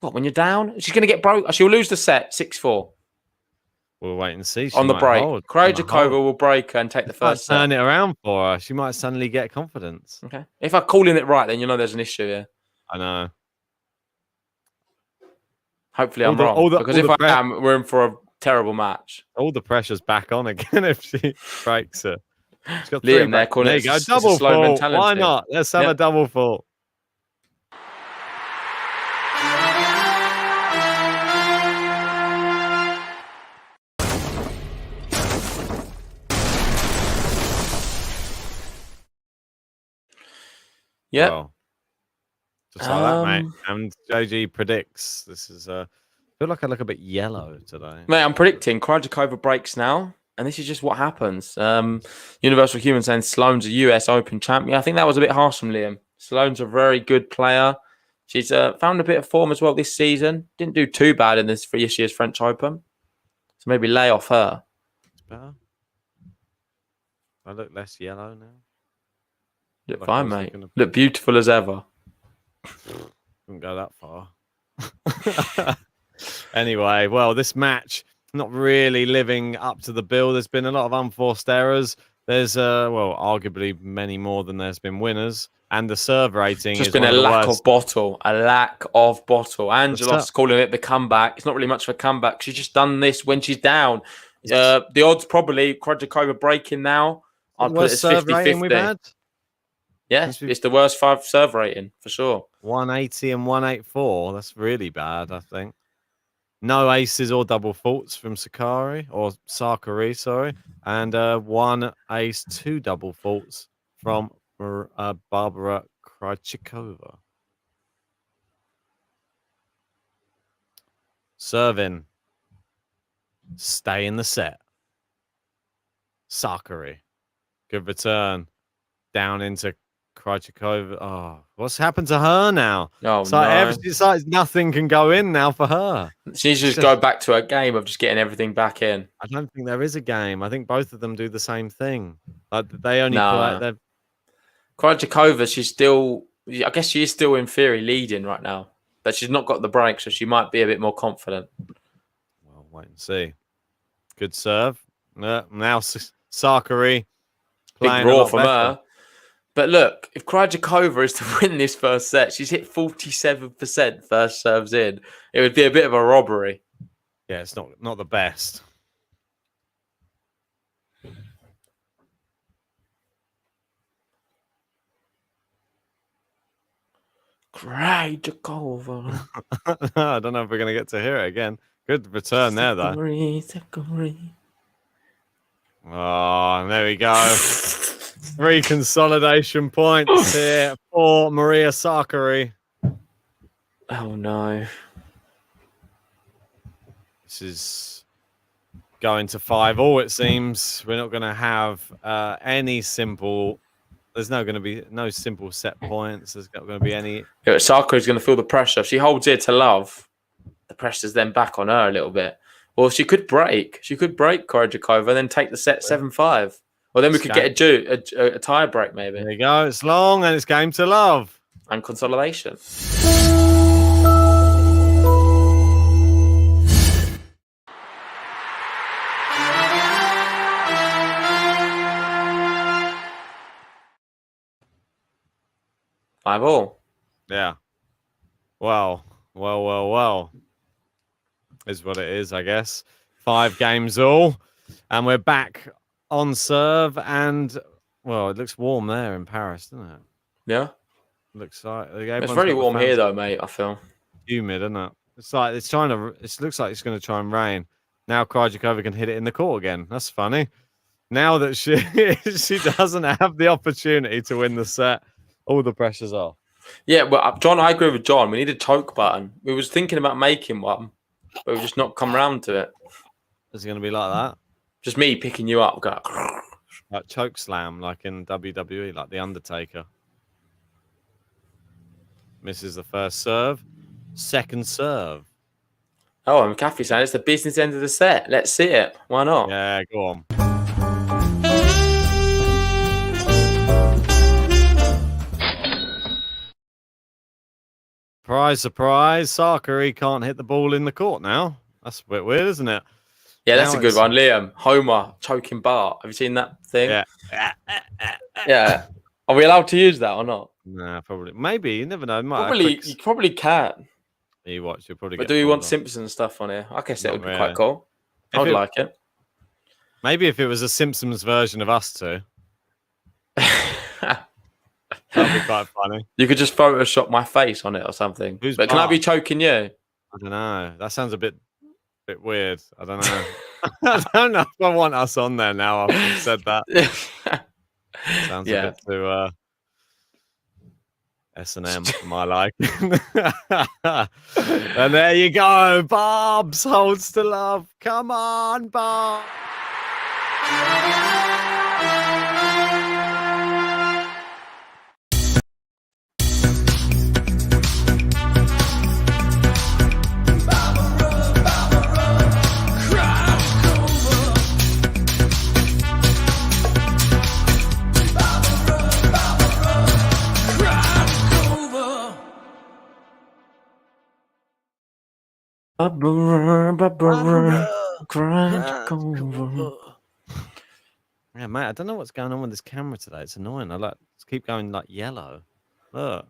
What, when you're down? She's going to get broke. She'll lose the set 6-4. We'll wait and see. On the break. Krejcikova will break her and take the first set. Turn it around for her. She might suddenly get confidence. Okay. If I'm calling it right, then you know there's an issue here. I know. Hopefully I'm wrong. Because if I am, we're in for a terrible match. All the pressure's back on again if she breaks it. She's got Liam there calling there it. You go. Double fault. Why not? Let's have a double fault. Yeah. Well, just like that, mate. And JG predicts this is I feel like I look a bit yellow today. Mate, I'm predicting Krejcikova breaks now, and this is just what happens. Universal Human saying Sloane's a US Open champion. I think that was a bit harsh from Liam. Sloane's a very good player. She's found a bit of form as well this season. Didn't do too bad in this year's French Open. So maybe lay off her. It's better. I look less yellow now. Look like fine, mate. Look beautiful as ever. Wouldn't go that far. Anyway, well, this match not really living up to the bill. There's been a lot of unforced errors. There's arguably many more than there's been winners, and the serve rating just is been one a of the lack worst. of bottle, a lack of bottle. Angelos calling it the comeback. It's not really much of a comeback. She's just done this when she's down. The odds probably Krejcikova breaking now. I'd put it as 50-50. Yeah, it's the worst 5 serve rating for sure. 180 and 184. That's really bad, I think. No aces or double faults from Sakkari, sorry. And 1 ace, 2 double faults from Barbora Krejcikova. Serving. Stay in the set. Sakkari. Good return. Down into Krejcikova. Oh, what's happened to her now? Oh, it's like nothing can go in now for her. She needs to just go back to her game of just getting everything back in. I don't think there is a game. I think both of them do the same thing. Like they only play. Krejcikova, she's still. I guess she is still in theory leading right now, but she's not got the break, so she might be a bit more confident. Well, wait and see. Good serve. Now Sakkari. Big raw from her. But look, if Krejcikova is to win this first set, she's hit 47% first serves in. It would be a bit of a robbery. Yeah, it's not the best. Krejcikova. I don't know if we're going to get to hear it again. Good return there, though. Sakkari. Oh, there we go. 3 consolidation points here for Maria Sakkari. Oh, no. This is going to 5-all, it seems. We're not going to have any simple... There's going to be no simple set points. There's not going to be any... Yeah, Sakkari's going to feel the pressure. If she holds it to love, the pressure's then back on her a little bit. Well, she could break. She could break Krejcikova and then take the set 7-5. Or then we could get a tie break, maybe. There you go. It's long and it's game to love. And consolidation. Five all. Yeah. Well. Is what it is, I guess. 5 games all. And we're back on serve, and well, it looks warm there in Paris, doesn't it? Yeah, looks like it's very warm here, though, mate. I feel humid, isn't it? It's like it's trying to. It looks like it's going to try and rain. Now Krejcikova can hit it in the court again. That's funny. Now that she doesn't have the opportunity to win the set, all the pressure's off. Yeah, well, John, I agree with John. We need a choke button. We was thinking about making one, but we've just not come around to it. Is it going to be like that? Just me picking you up, go like choke slam, like in WWE, like the Undertaker. Misses the first serve, second serve. Oh, and Kathy's saying it's the business end of the set. Let's see it. Why not? Yeah, go on. Surprise, surprise. Sakkari can't hit the ball in the court now. That's a bit weird, isn't it? Yeah, that's a good one. Liam, Homer, choking Bart. Have you seen that thing? Yeah. Yeah. Are we allowed to use that or not? Nah, probably. Maybe. You never know. You probably can. You watch. You'll probably but do we want Simpsons stuff on here? I guess it would be quite cool. I would like it. Maybe if it was a Simpsons version of us two. That'd be quite funny. You could just Photoshop my face on it or something. But can I be choking you? I don't know. That sounds a bit weird. I don't know. I don't know if I want us on there now after you've said that. Sounds a bit too S&M for my liking. And there you go. Barbs holds to love. Come on, Barb. Barbora, Krejcikova. Yeah, mate, I don't know what's going on with this camera today. It's annoying. I keep going like yellow. Look,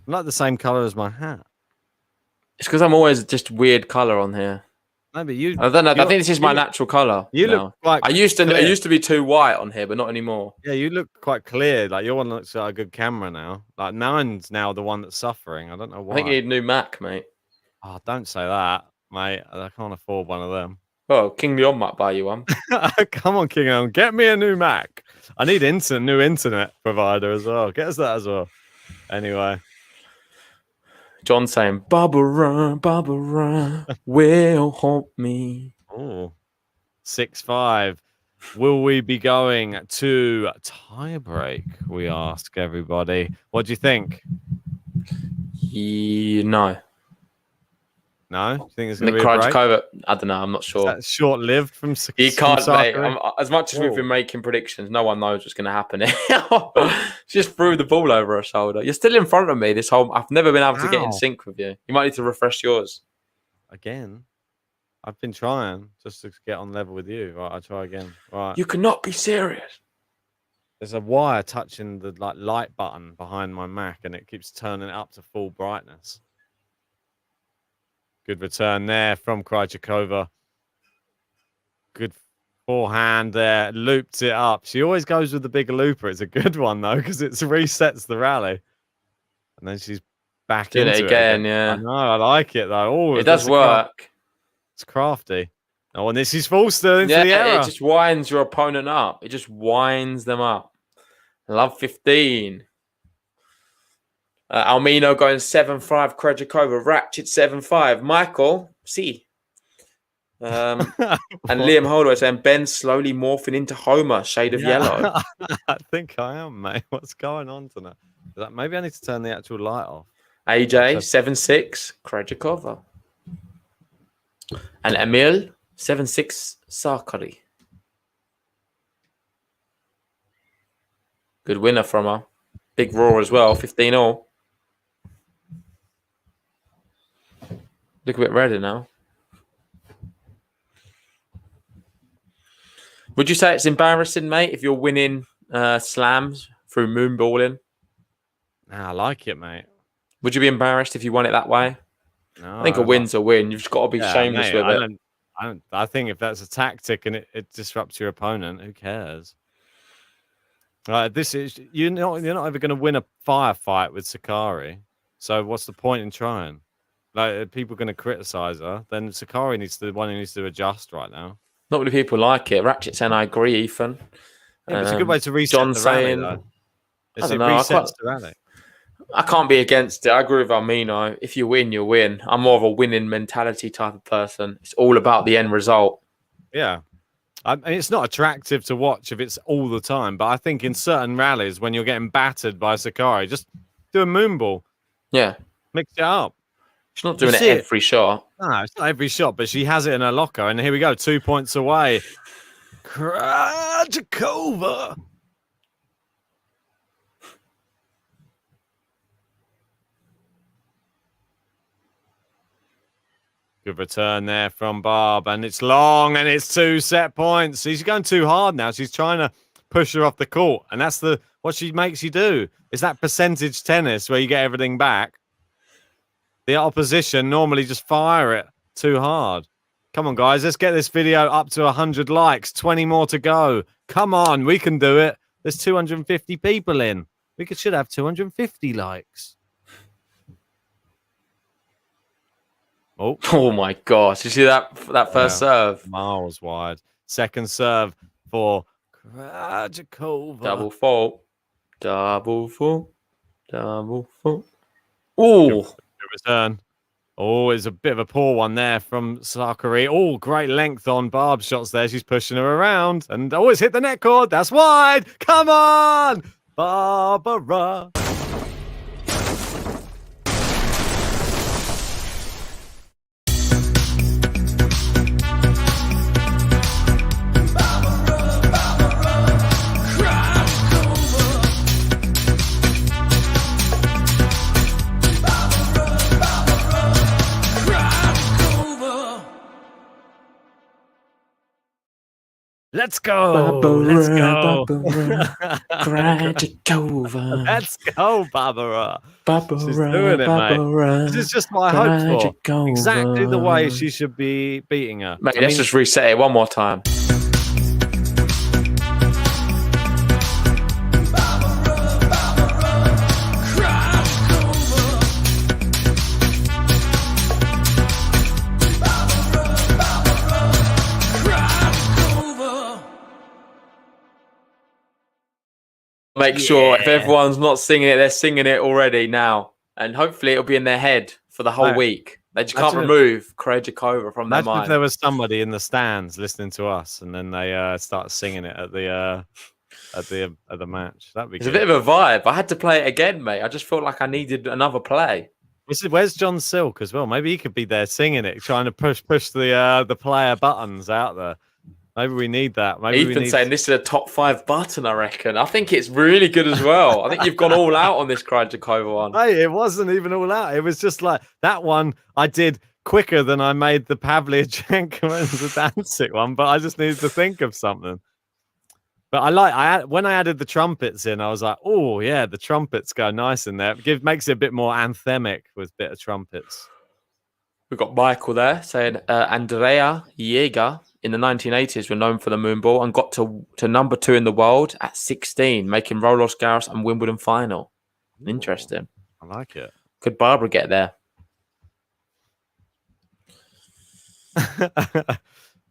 I'm like the same color as my hat. It's because I'm always just weird color on here. No, but I don't know. I think this is my natural color. You look like I used to be too white on here, but not anymore. Yeah, you look quite clear. Like your one looks like a good camera now. Like mine's now the one that's suffering. I don't know why. I think you need a new Mac, mate. Oh, don't say that, mate. I can't afford one of them. Well, King Leon might buy you one. Come on, King Leon, get me a new Mac. I need new internet provider as well. Get us that as well. Anyway. John saying, Barbora will haunt me. Oh, 6-5. Will we be going to tiebreak? We ask everybody. What do you think? No. No? Do you think it's going to be a break? Krejcikova, I don't know. I'm not sure. Is that short-lived from You can't, mate. Sakkari? As much as we've been making predictions, no one knows what's going to happen. She just threw the ball over her shoulder. You're still in front of me. I've never been able to get in sync with you. You might need to refresh yours. Again? I've been trying just to get on level with you. Right, I'll try again. Right. You cannot be serious. There's a wire touching the light button behind my Mac, and it keeps turning it up to full brightness. Good return there from Krejcikova. Good forehand there. Looped it up. She always goes with the bigger looper. It's a good one, though, because it resets the rally. And then she's back into it again. Yeah. I know. I like it, though. Oh, it does work. It's crafty. Oh, and this is full still into the error. It just winds your opponent up. It just winds them up. Love 15. Almino going 7-5. Krejcikova. Ratchet 7-5. Michael, see. And Liam Holloway saying Ben slowly morphing into Homer, shade of yellow. I think I am, mate. What's going on tonight? Maybe I need to turn the actual light off. AJ 7-6. Krejcikova. And Emil 7-6. Sakkari. Good winner from her. Big roar as well. 15-all. Look a bit redder now. Would you say it's embarrassing, mate, if you're winning slams through moonballing? Nah, I like it, mate. Would you be embarrassed if you won it that way? No, I think a win's a win. You've just got to be shameless with it. I think if that's a tactic and it disrupts your opponent, who cares? This is you're not ever going to win a firefight with Sakkari. So what's the point in trying? Like, if people are going to criticize her, then Sakkari needs to adjust right now. Not many people like it. Ratchet saying, I agree, Ethan. Yeah, it's a good way to reset John the saying, rally, though. It resets the rally. I can't be against it. I agree with Almino. If you win, you win. I'm more of a winning mentality type of person. It's all about the end result. Yeah. And it's not attractive to watch if it's all the time, but I think in certain rallies when you're getting battered by Sakkari, just do a moonball. Yeah. Mix it up. She's not doing it every shot. No, it's not every shot, but she has it in her locker. And here we go, 2 points away. Krejcikova. Good return there from Barb. And it's long, and it's 2 set points. She's going too hard now. She's trying to push her off the court. And that's what she makes you do. It's that percentage tennis where you get everything back. The opposition normally just fire it too hard. Come on, guys. Let's get this video up to 100 likes. 20 more to go. Come on. We can do it. There's 250 people in. We should have 250 likes. Oh my gosh. You see that first serve? Miles wide. Second serve for Krejcikova. Double fault. Double fault. Double fault. Ooh. Good return. Oh, it's a bit of a poor one there from Sakkari. Oh, great length on Barb's shots there. She's pushing her around. And it's hit the net cord. That's wide. Come on, Barbora. Let's go. Let's go. Krejcikova. Let's go, Barbora. Barbora, She's doing it, Barbora, mate. This is just what I hoped for. Krejcikova. Exactly the way she should be beating her. Mate, let's just reset it one more time. Make sure if everyone's not singing it, they're singing it already now. And hopefully it'll be in their head for the whole week. They just can't remove Krejcikova from their mind. Imagine if there was somebody in the stands listening to us and then they start singing it at the match. That'd be It's good. a bit of a vibe. I had to play it again, mate. I just felt like I needed another play. Where's John Silk as well? Maybe he could be there singing it, trying to push the player buttons out there. Maybe we need that. Maybe Ethan's saying this is a top 5 button, I reckon. I think it's really good as well. I think you've gone all out on this Krejcikova one. Hey, it wasn't even all out. It was just like that one I did quicker than I made the Pavlyuchenko and Zidancic one, but I just needed to think of something. But when I added the trumpets in, I was like, oh yeah, the trumpets go nice in there. Makes it a bit more anthemic with a bit of trumpets. We've got Michael there saying Andrea Jaeger in the 1980s were known for the moonball and got to number 2 in the world at 16, making Roland Garros and Wimbledon final. Interesting. I like it. Could Barbara get there?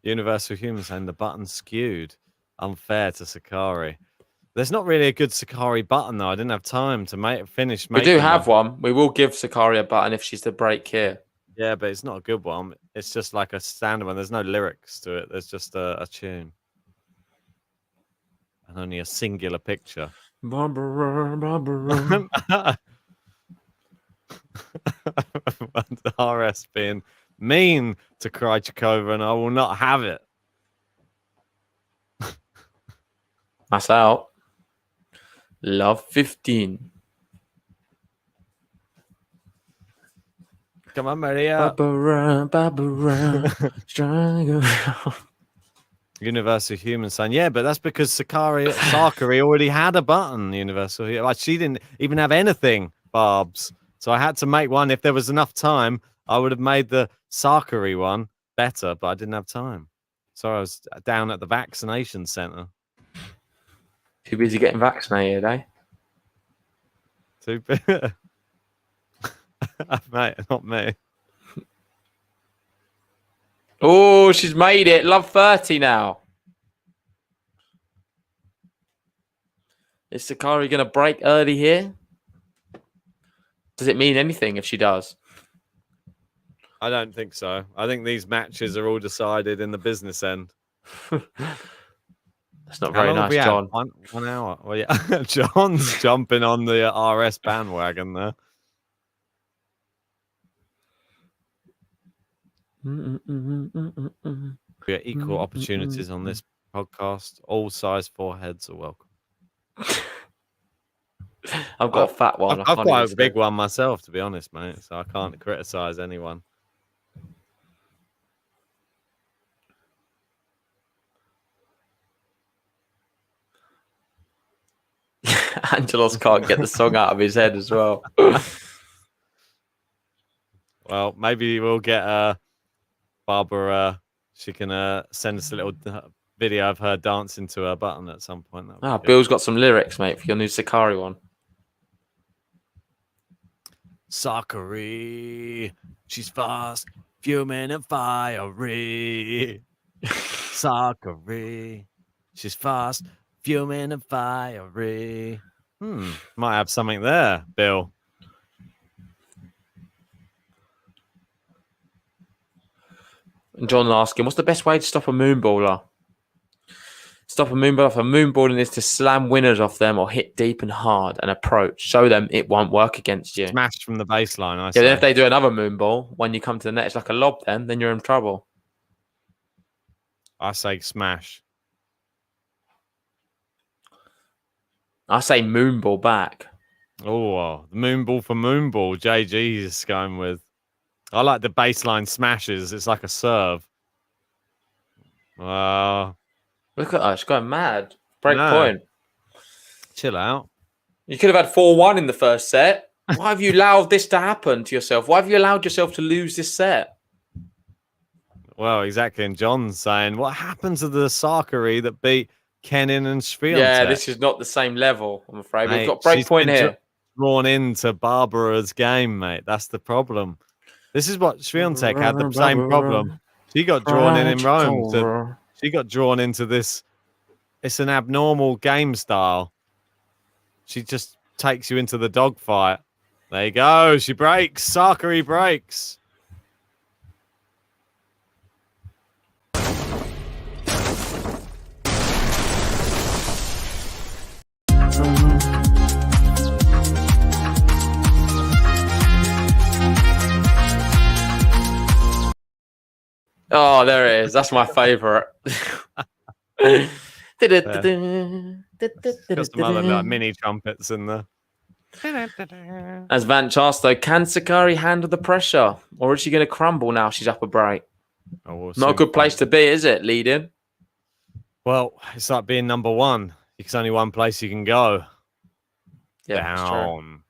Universal Human saying the button skewed. Unfair to Sakkari. There's not really a good Sakkari button though. I didn't have time to finish. We do have one. We will give Sakkari a button if she's the break here. Yeah, but it's not a good one. It's just like a standard one. There's no lyrics to it. There's just a tune. And only a singular picture. Barbara, Barbara. RS being mean to Krejcikova, and I will not have it. That's out. Love 15. Come on, Maria. Barbara. Universal Human saying, yeah, but that's because Sakkari already had a button. Universal Human. Like, she didn't even have anything, Barbs. So I had to make one. If there was enough time, I would have made the Sakkari one better, but I didn't have time. So I was down at the vaccination center. Too busy getting vaccinated, eh? Too busy. Mate, not me. Oh, she's made it. Love 30 now. Is Sakkari going to break early here? Does it mean anything if she does? I don't think so. I think these matches are all decided in the business end. That's not very nice, John. 1 hour. Well, yeah, John's jumping on the RS bandwagon there. We are equal opportunities on this podcast. All size foreheads are welcome. I've got a fat one. I've got a big one myself, to be honest, mate. So I can't criticize anyone. Angelos can't get the song out of his head as well. Well, maybe we'll get Barbara. She can send us a little video of her dancing to her button at some point. Bill's got some lyrics, mate, for your new Sakkari one. Sakkari, she's fast, fuming and fiery. Sakkari, she's fast, fuming and fiery. Might have something there, Bill. And John asking, what's the best way to stop a moonballer? Stop a moonballer off a moonballing is to slam winners off them or hit deep and hard and approach. Show them it won't work against you. Smash from the baseline, I say. Yeah, then if they do another moonball, when you come to the net, it's like a lob then you're in trouble. I say smash. I say moonball back. Oh, the moonball for moonball. JG is going with. I like the baseline smashes. It's like a serve. We've Look at her. She's going mad. Break No. point. Chill out. You could have had 4-1 in the first set. Why have you allowed this to happen to yourself? Why have you allowed yourself to lose this set? Well, exactly. And John's saying, what happened to the Sakkari that beat Kenin and Swiatek? Yeah, this is not the same level, I'm afraid. Mate, we've got break point here. Drawn into Barbora's game, mate. That's the problem. This is what Swiatek had the same problem. She got drawn in Rome. She got drawn into this. It's an abnormal game style. She just takes you into the dogfight. There you go. She breaks. Sakkari breaks. Oh, there it is. That's my favourite. Got some other like, mini trumpets in there. As Vance asked, though, can Sakkari handle the pressure? Or is she going to crumble now she's up a break? Oh, we'll Not a good place to be, is it, leading? Well, it's like being number one. There's only one place you can go. Yeah, down.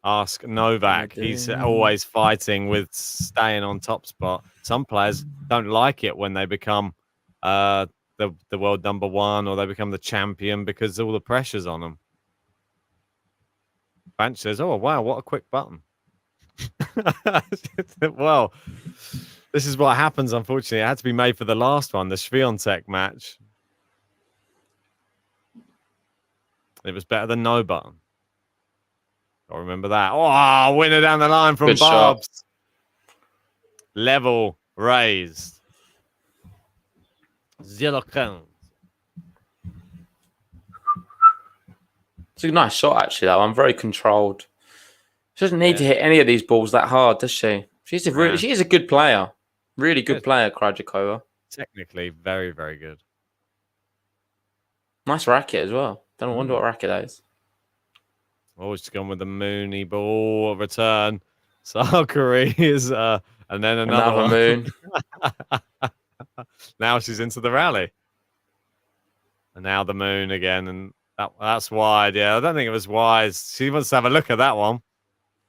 Ask Novak. He's always fighting with staying on top spot. Some players don't like it when they become the world number one or they become the champion because all the pressure's on them. Bench says, oh, wow, what a quick button. Well, this is what happens, unfortunately. It had to be made for the last one, the Swiatek match. It was better than no button. I remember that. Oh, winner down the line from Barbs. Level raised. 0-15. It's a nice shot, actually, that one. Very controlled. She doesn't need to hit any of these balls that hard, does she? She is a good player. Really good player, Krejcikova. Technically, very, very good. Nice racket as well. Don't wonder what racket that is. Oh, she's gone with the Mooney ball return. Sakkari is, and then another moon. Now she's into the rally. And now the moon again. And that's wide. Yeah, I don't think it was wise. She wants to have a look at that one.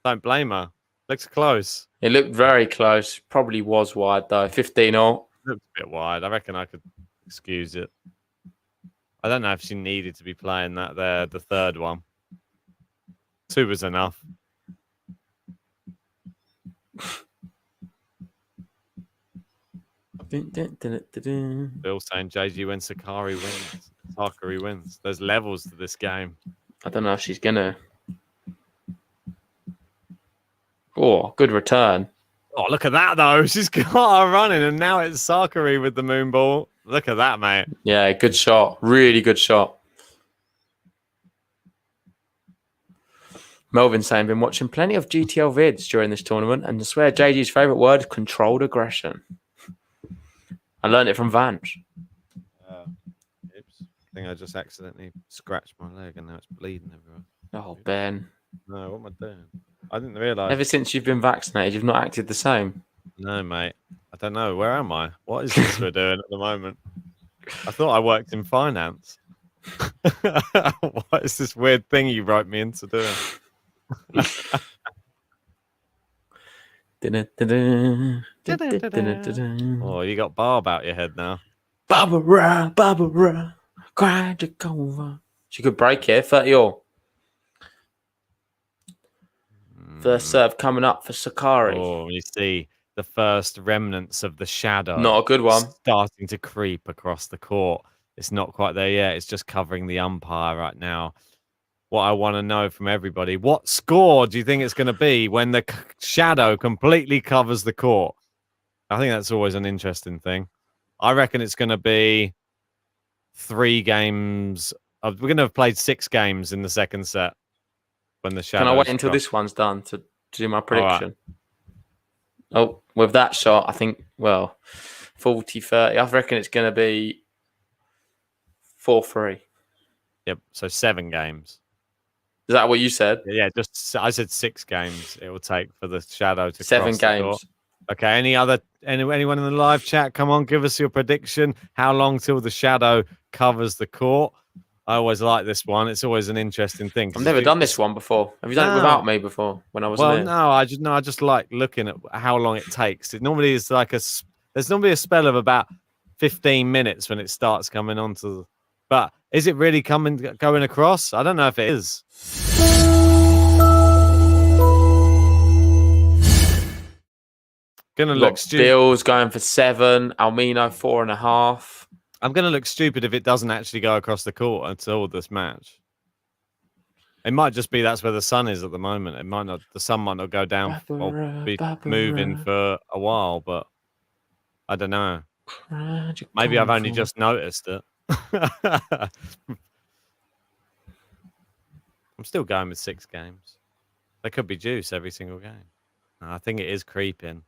Don't blame her. Looks close. It looked very close. Probably was wide, though. 15-all. Looked a bit wide. I reckon I could excuse it. I don't know if she needed to be playing that there, the third one. 2 was enough. Bill saying JG when Sakkari wins. Sakkari wins. There's levels to this game. I don't know if she's gonna. Oh, good return. Oh, look at that though. She's got her running, and now it's Sakkari with the moon ball. Look at that, mate. Yeah, good shot. Really good shot. Melvin saying, been watching plenty of GTL vids during this tournament, and I swear JG's favourite word is controlled aggression. I learned it from Vance. Oops. I think I just accidentally scratched my leg and now it's bleeding everywhere. Oh, Ben. No, what am I doing? I didn't realise. Ever since you've been vaccinated, you've not acted the same. No, mate. I don't know. Where am I? What is this we're doing at the moment? I thought I worked in finance. What is this weird thing you wrote me into doing? Oh, you got Barb out your head now. Barbora, Krejcikova. She could break here, 30-all. First serve coming up for Sakkari. Oh, you see the first remnants of the shadow. Not a good one. Starting to creep across the court. It's not quite there yet. It's just covering the umpire right now. What I want to know from everybody, what score do you think it's going to be when the shadow completely covers the court? I think that's always an interesting thing. I reckon it's going to be 3 games. We're going to have played 6 games in the second set when the shadow. Can I wait until this one's done to do my prediction? Right. Oh, with that shot, I think, 40-30. I reckon it's going to be 4-3. Yep, so 7 games. Is that what you said? Yeah, I said 6 games it will take for the shadow to 7 cross the games. court. Okay, any other Anyone in the live chat, come on, give us your prediction. How long till the shadow covers the court? I always like this one. It's always an interesting thing. I've never done this one before. Have you done it without me before when I was there? No, I just like looking at how long it takes. It normally is like there's normally a spell of about 15 minutes when it starts coming onto. But is it really going across? I don't know if it is. Gonna look stupid. Bill's going for 7. Almino 4.5. I'm gonna look stupid if it doesn't actually go across the court until this match. It might just be that's where the sun is at the moment. It might not. The sun might not go down or be moving for a while, but I don't know. Maybe I've only just noticed it. I'm still going with 6 games. There could be juice every single game. I think it is creeping.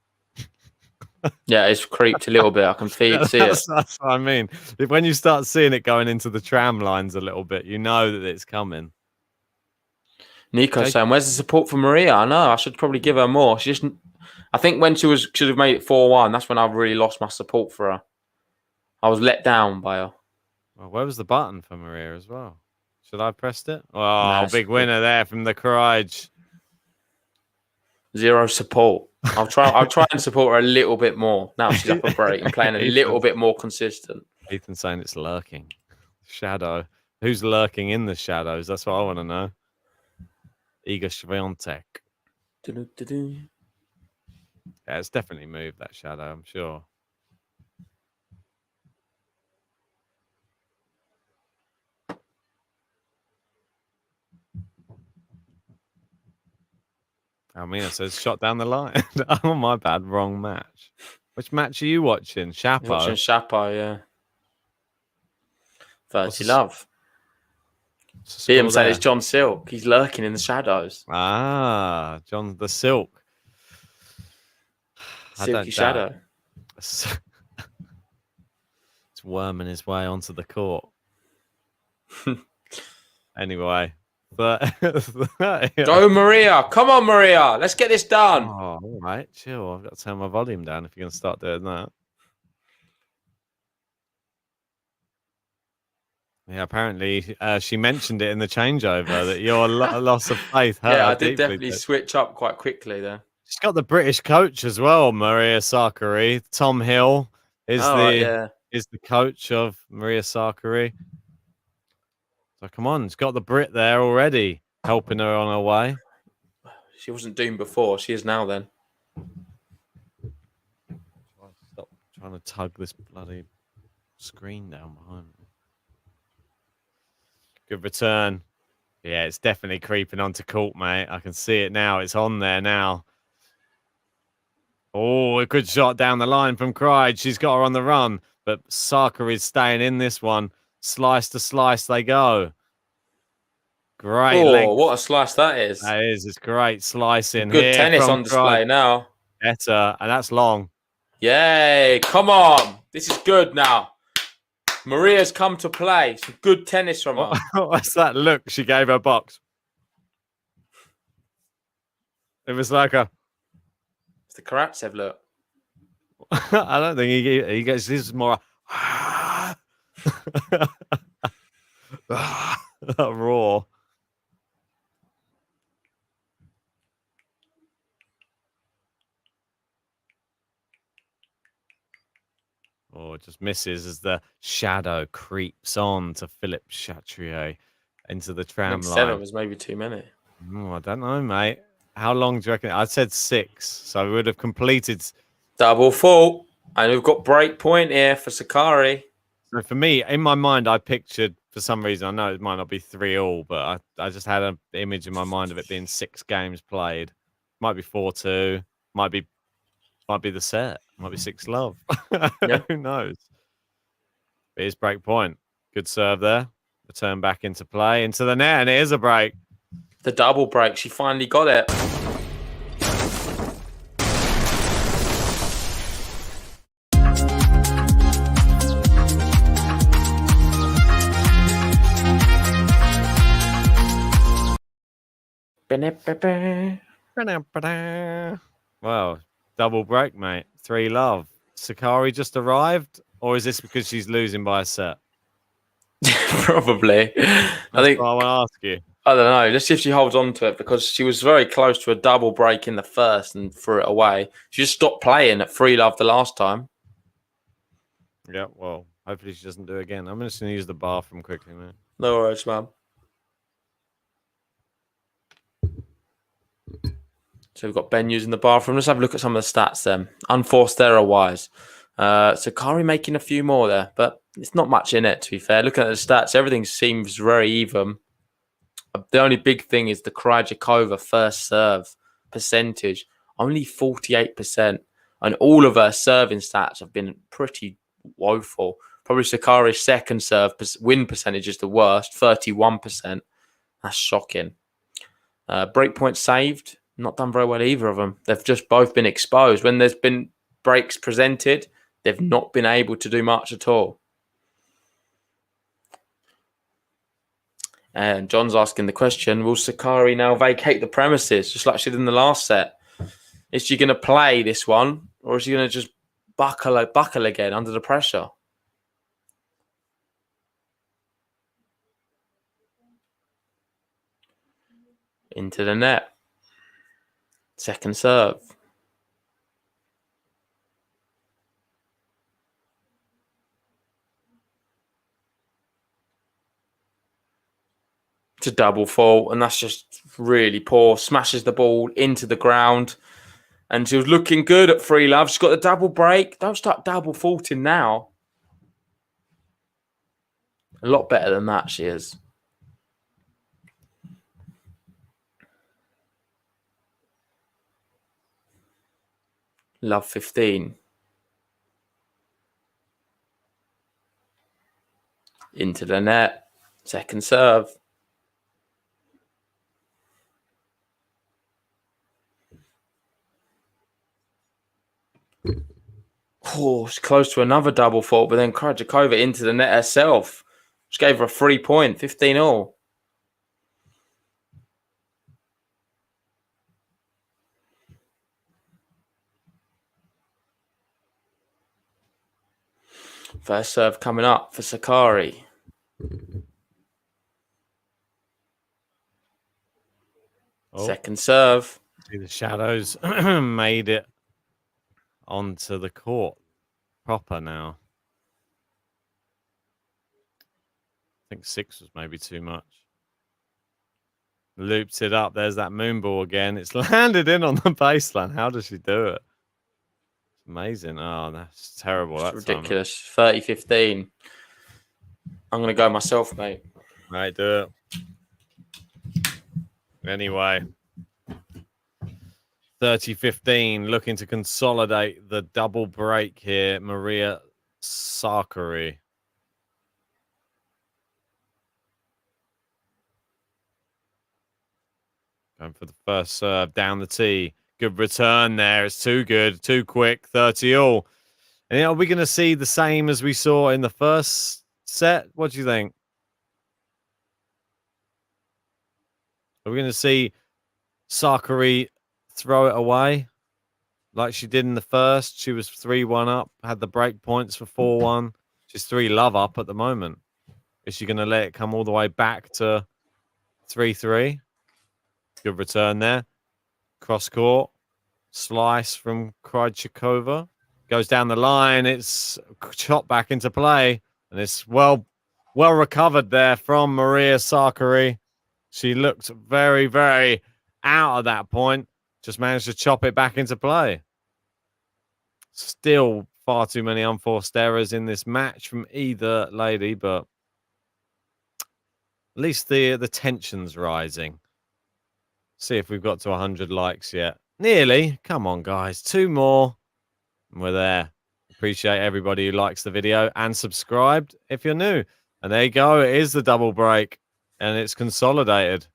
Yeah, it's creeped a little bit. I can see it. That's what I mean. When you start seeing it going into the tram lines a little bit, you know that it's coming. Nico saying, "Where's the support for Maria?" I know. I should probably give her more. I think when she should have made it 4-1. That's when I really lost my support for her. I was let down by her. Well, where was the button for Maria as well? Should I have pressed it? Oh, big winner there from the Krejcikova. 0 support. I'll try and support her a little bit more. Now she's up a break and playing a little bit more consistent. Ethan's saying it's lurking. Shadow. Who's lurking in the shadows? That's what I want to know. Iga Swiatek. Yeah, it's definitely moved, that shadow, I'm sure. Almina says, shot down the line. Oh, my bad. Wrong match. Which match are you watching? Chapo? Watching Chapo, yeah. 30 love. Liam said it's John Silk. He's lurking in the shadows. Ah, John the Silk. Silky shadow. It's worming his way onto the court. Anyway. But go Maria. Come on, Maria. Let's get this done. Oh, all right. Chill. I've got to turn my volume down if you're going to start doing that. Yeah, apparently she mentioned it in the changeover that your loss of faith hurt. Yeah, I did definitely switch up quite quickly there. She's got the British coach as well, Maria Sakkari. Tom Hill is the coach of Maria Sakkari. So come on, she's got the Brit there already, helping her on her way. She wasn't doomed before. She is now then. Stop trying to tug this bloody screen down behind me. Good return. Yeah, it's definitely creeping onto court, mate. I can see it now. It's on there now. Oh, a good shot down the line from Krejcikova. She's got her on the run, but Sakkari is staying in this one. Slice to slice they go. Great length. What a slice that is. That is. It's great slicing. Good tennis on display now. Better. And that's long. Yay. Come on. This is good now. Maria's come to play. Some good tennis from her. What's that look she gave her box? It was like a... It's the Karatsev look. I don't think he gets... This is more... that roar. Oh, it just misses as the shadow creeps on to Philippe Chatrier into the tram line. 7 was maybe too many. Oh, I don't know, mate. How long do you reckon? I said 6, so we would have completed... Double fault. And we've got break point here for Sakkari. So for me, in my mind, I pictured, for some reason, I know it might not be 3-3, but I just had an image in my mind of it being 6 games played. Might be 4-2. Might be the set. Might be 6-love. Yeah. Who knows? It is break point. Good serve there. Return back into play, into the net, and it is a break. The double break. She finally got it. Wow. Double break, mate. 3-love. Sakkari just arrived, or is this because she's losing by a set? Probably. I think what I want to ask you. I don't know. Let's see if she holds on to it, because she was very close to a double break in the first and threw it away. She just stopped playing at 3-love the last time. Yeah, well, hopefully she doesn't do it again. I'm just going to use the bathroom quickly, man. No worries, man. So we've got Ben using the bathroom. Let's have a look at some of the stats then. Unforced error-wise. Sakkari making a few more there, but it's not much in it, to be fair. Looking at the stats, everything seems very even. The only big thing is the Krejcikova first serve percentage, only 48%. And all of her serving stats have been pretty woeful. Probably Sakkari's second serve win percentage is the worst, 31%. That's shocking. Break points saved, not done very well, either of them. They've just both been exposed. When there's been breaks presented, they've not been able to do much at all. And John's asking the question, will Sakkari now vacate the premises, just like she did in the last set? Is she going to play this one, or is she going to just buckle again under the pressure? Into the net. Second serve. It's a double fault, and that's just really poor. Smashes the ball into the ground, and she was looking good at 3-love. She's got the double break. Don't start double faulting now. A lot better than that, she is. Love 15. Into the net. Second serve. Oh, she's close to another double fault, but then Krejcikova into the net herself. Just gave her a 3-point, 15-all. First serve coming up for Sakkari. Oh. Second serve. See, the shadows made it onto the court proper now. I think 6 was maybe too much. Loops it up. There's that moon ball again. It's landed in on the baseline. How does she do it? It's amazing. Oh, that's terrible. That's ridiculous. 30-15. I'm going to go myself, mate. Right, do it. Anyway. 30-15, looking to consolidate the double break here. Maria Sakkari. Going for the first serve down the tee. Good return there. It's too good, too quick. 30-all. And are we going to see the same as we saw in the first set? What do you think? Are we going to see Sakkari throw it away like she did in the first? She was 3-1 up, had the break points for 4-1. She's 3-love up at the moment. Is she going to let it come all the way back to 3-3? Good return there. Cross court. Slice from Krejcikova. Goes down the line. It's chopped back into play. And it's well recovered there from Maria Sakkari. She looked very, very out at that point. Just managed to chop it back into play. Still far too many unforced errors in this match from either lady, but at least the tension's rising. See if we've got to 100 likes yet. Nearly. Come on, guys. 2 more. And we're there. Appreciate everybody who likes the video and subscribed if you're new. And there you go. It is the double break. And it's consolidated.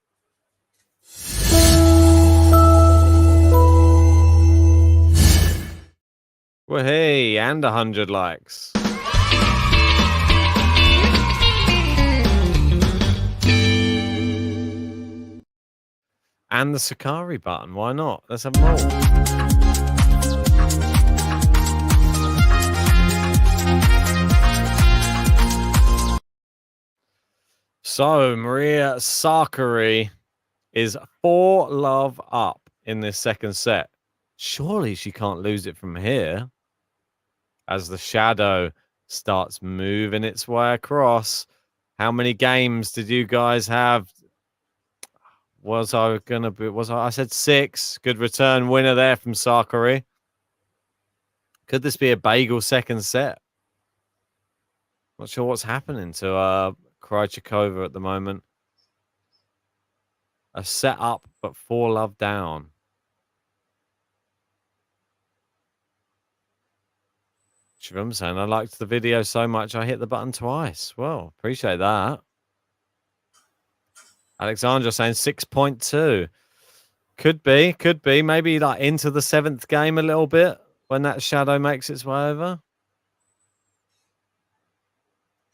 Well, hey, and 100 likes. And the Sakkari button. Why not? Let's have more. So Maria Sakkari is 4-love up in this second set. Surely she can't lose it from here. As the shadow starts moving its way across. How many games did you guys have? I said 6. Good return winner there from Sakkari. Could this be a bagel second set? Not sure what's happening to Krejcikova at the moment. A set up, but 4-love down. Shivram saying, I liked the video so much I hit the button twice. Well, appreciate that. Alexandra saying 6.2. Could be. Maybe like into the 7th game a little bit when that shadow makes its way over.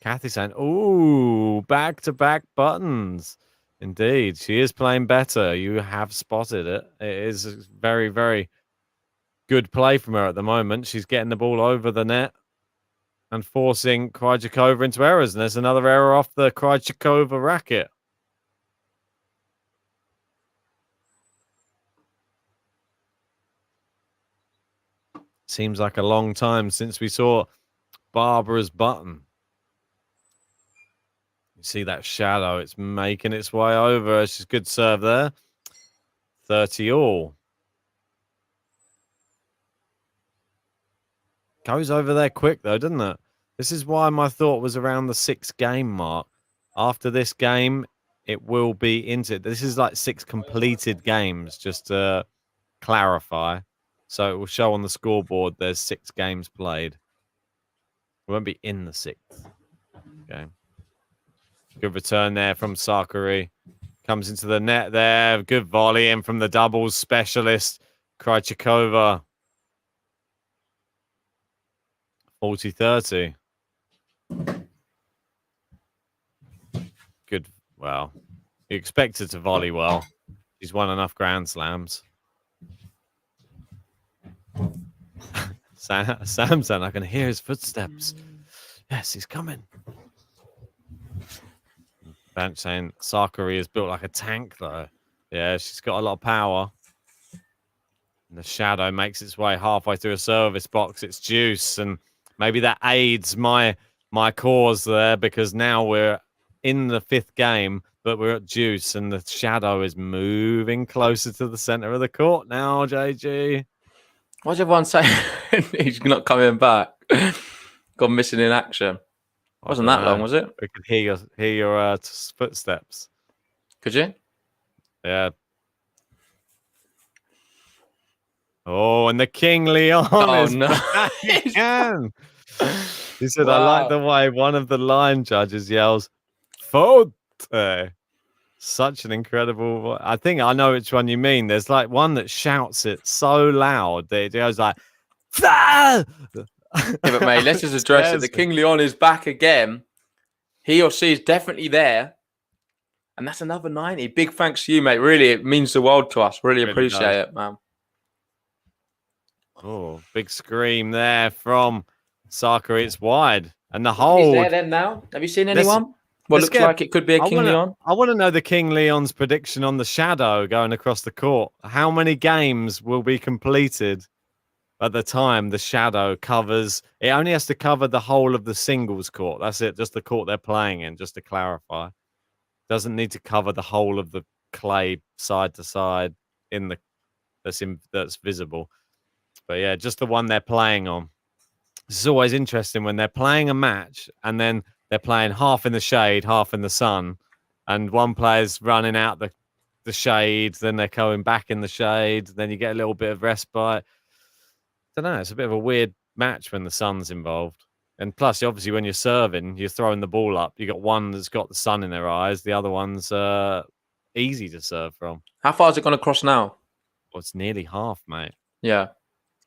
Kathy saying, ooh, back-to-back buttons. Indeed, she is playing better. You have spotted it. It is very, very good play from her at the moment. She's getting the ball over the net and forcing Krejcikova into errors. And there's another error off the Krejcikova racket. Seems like a long time since we saw Barbara's button. You see that shadow. It's making its way over. She's good serve there. 30 all. Goes over there quick, though, doesn't it? This is why my thought was around the 6 game mark. After this game, it will be into... This is like 6 completed games, just to clarify. So it will show on the scoreboard there's 6 games played. It won't be in the 6th game. Good return there from Sakkari. Comes into the net there. Good volley in from the doubles specialist, Krejcikova. 40-30. Good. Well, you expected to volley well. He's won enough Grand Slams. Sam's saying, I can hear his footsteps. Yes, he's coming. Bench saying Sakkari is built like a tank, though. Yeah, she's got a lot of power. And the shadow makes its way halfway through a service box. It's juice, and maybe that aids my cause there, because now we're in the 5th game, but we're at juice, and the shadow is moving closer to the center of the court now, JG. Why's everyone saying he's not coming back? Gone missing in action. Wasn't that long, was it? We could hear your footsteps. Could you? Yeah. Oh, and the King Leon is back again. He said, wow. I like the way one of the line judges yells, Faute. Such an incredible... I think I know which one you mean. There's like one that shouts it so loud that it goes like... Yeah, but mate, let's just address it. The King Leon is back again. He or she is definitely there. And that's another 90. Big thanks to you, mate. Really, it means the world to us. Really appreciate it, man. Oh, big scream there from Sakkari. It's wide. And the hold. He's there then now. Have you seen anyone? What looks like it could be a King Leon? I want to know the King Leon's prediction on the shadow going across the court. How many games will be completed at the time the shadow covers? It only has to cover the whole of the singles court. That's it. Just the court they're playing in, just to clarify. Doesn't need to cover the whole of the clay side to side in the that's visible. But yeah, just the one they're playing on. This is always interesting when they're playing a match and then they're playing half in the shade, half in the sun, and one player's running out the shade, then they're going back in the shade, then you get a little bit of respite. I don't know. It's a bit of a weird match when the sun's involved. And plus, obviously, when you're serving, you're throwing the ball up. You got one that's got the sun in their eyes. The other one's easy to serve from. How far is it going to cross now? Well, it's nearly half, mate. Yeah.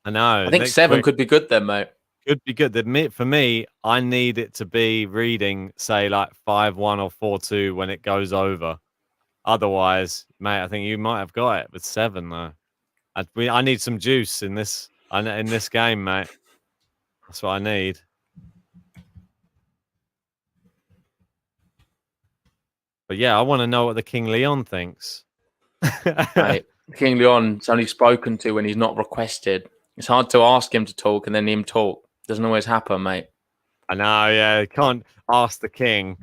I know. I think 7 could be good then, mate. Could be good. For me, I need it to be reading, say, like 5-1 or 4-2 when it goes over. Otherwise, mate, I think you might have got it with 7, though. I need some juice in this game, mate. That's what I need. But yeah, I want to know what the King Leon thinks. Right. King Leon's only spoken to when he's not requested. It's hard to ask him to talk and then him talk. Doesn't always happen, mate. I know, yeah. You can't ask the king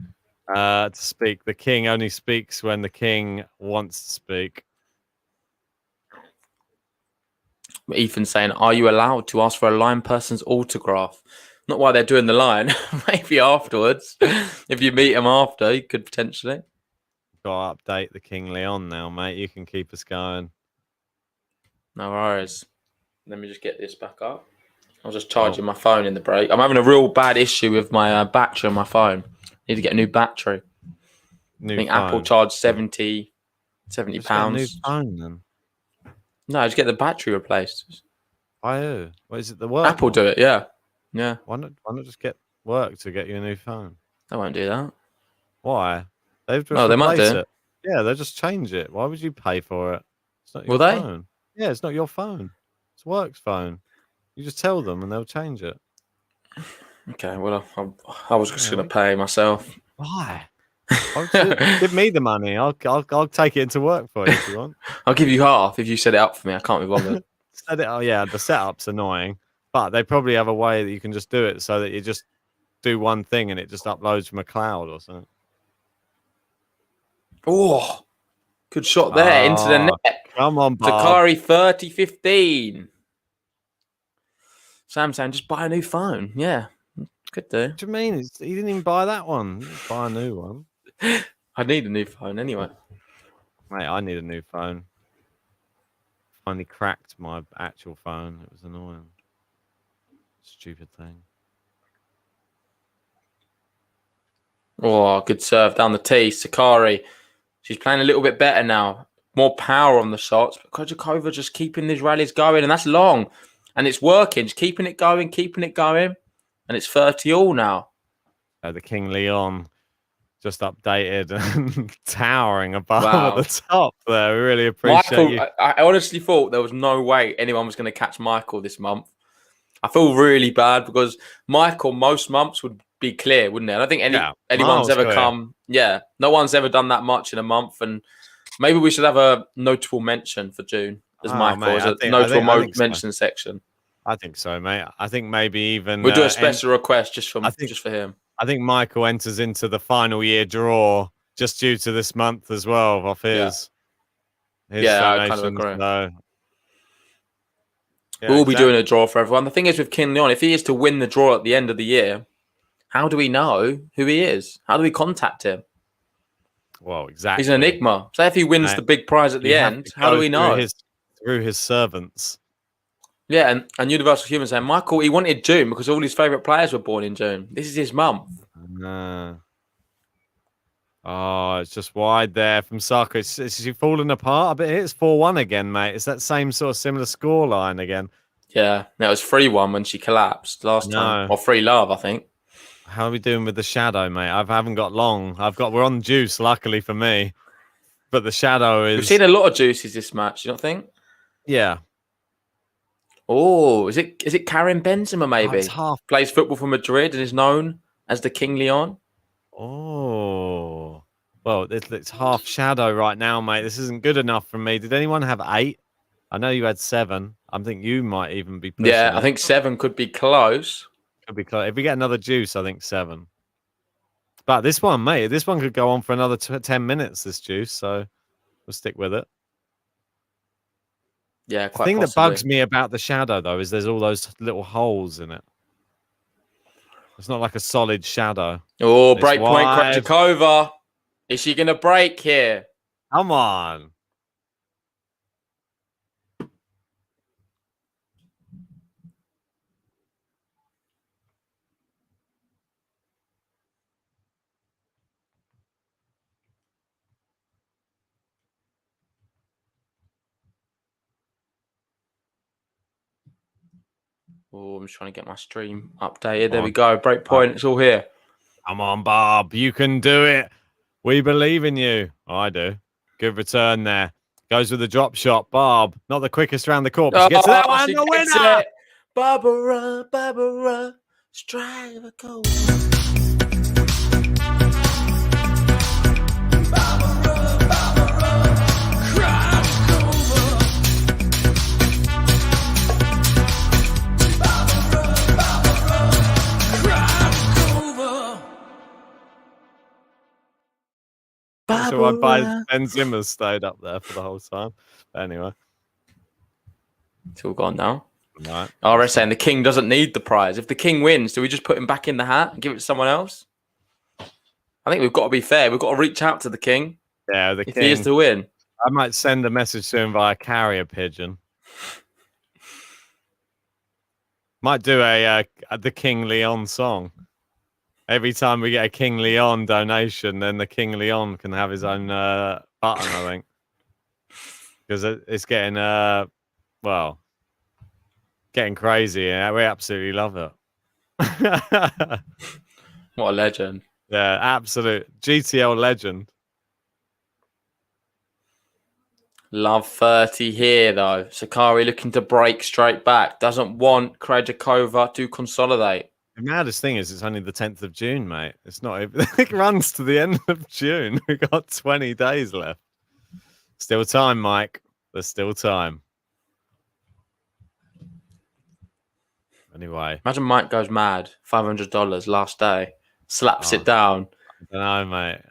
to speak. The king only speaks when the king wants to speak. Ethan's saying, are you allowed to ask for a line person's autograph? Not while they're doing the line. Maybe afterwards. If you meet him after, you could potentially. Got to update the King Leon now, mate. You can keep us going. No worries. Let me just get this back up. I was just charging my phone in the break. I'm having a real bad issue with my battery on my phone. Need to get a new battery. I think phone. Apple charged 70 pounds. New phone then? No, just get the battery replaced. By who? What is it? The work? Apple do it, yeah. Why not just get work to get you a new phone? They won't do that. Why? They've just they might do it. Yeah, they'll just change it. Why would you pay for it? It's not your phone. Yeah, it's not your phone. It's work's phone. You just tell them and they'll change it. Okay, well, I was just going to pay myself. Why? Give me the money. I'll take it into work for you if you want. I'll give you half if you set it up for me. I can't be bothered. The setup's annoying, but they probably have a way that you can just do it so that you just do one thing and it just uploads from a cloud or something. Oh, good shot there into the net. Come on, Bob. Sakkari 30-15. Sam saying, just buy a new phone. Yeah, could do. What do you mean? He didn't even buy that one. He didn't buy a new one. I need a new phone anyway. Mate, I need a new phone. Finally cracked my actual phone. It was annoying. Stupid thing. Oh, good serve down the tee. Sakkari. She's playing a little bit better now. More power on the shots. But Krejcikova just keeping these rallies going. And that's long. And it's working. Just keeping it going. And it's 30-all now. The King Leon just updated and towering above at the top there. We really appreciate you. I honestly thought there was no way anyone was going to catch Michael this month. I feel really bad because Michael most months would be clear, wouldn't it? I don't think anyone's ever come. Yeah, no one's ever done that much in a month. And maybe we should have a notable mention for June as Michael, as a notable mention section. I think so, mate. I think maybe even we'll do a special request just for him. I think Michael enters into the final year draw just due to this month as well off his. I kind of agree. So, we'll be doing a draw for everyone. The thing is with King Leon, if he is to win the draw at the end of the year, how do we know who he is? How do we contact him? Well, exactly. He's an enigma. Say if he wins the big prize at the end, how do we know? Through his servants. Yeah, and Universal Human saying, Michael, he wanted June because all his favourite players were born in June. This is his month. Oh, it's just wide there from Sakkari. It's falling apart a bit here. It's 4-1 again, mate. It's that same sort of similar scoreline again. Yeah, no, it was 3-1 when she collapsed last time. Or 3-love, I think. How are we doing with the shadow, mate? I haven't got long. We're on juice, luckily for me. But the shadow is... We've seen a lot of juices this match, you don't think? Yeah. Oh, is it Karim Benzema maybe? It's half. Plays football for Madrid and is known as the King Leon. Oh. Well, it's half shadow right now, mate. This isn't good enough for me. Did anyone have 8? I know you had 7. I think you might even be pushing I think 7 could be close. Could be close. If we get another juice, I think 7. But this one, mate, this one could go on for another 10 minutes, this juice. So we'll stick with it. Yeah, quite possibly. The thing that bugs me about the shadow, though, is there's all those little holes in it. It's not like a solid shadow. Oh, break point, Krejcikova. Is she going to break here? Come on. Oh, I'm just trying to get my stream updated. There we go. Break point. It's all here. Come on, Barb. You can do it. We believe in you. Oh, I do. Good return there. Goes with the drop shot. Barb, not the quickest round the court. But she gets to that one. The winner. Barbora. Strive a goal. That's why Ben Zimmer stayed up there for the whole time. But anyway. It's all gone now. Right. RS saying the king doesn't need the prize. If the king wins, do we just put him back in the hat and give it to someone else? I think we've got to be fair. We've got to reach out to the king. Yeah, the if king. He is to win. I might send a message to him via carrier pigeon. Might do the King Leon song. Every time we get a King Leon donation, then the King Leon can have his own button, I think. Because it's getting, getting crazy. And we absolutely love it. What a legend. Yeah, absolute GTL legend. Love 30 here, though. Sakkari looking to break straight back. Doesn't want Krejcikova to consolidate. The maddest thing is it's only the 10th of June, mate. It's not even... It runs to the end of June. We've got 20 days left. Still time, Mike. There's still time. Anyway. Imagine Mike goes mad. $500 last day. Slaps it down. I don't know, mate.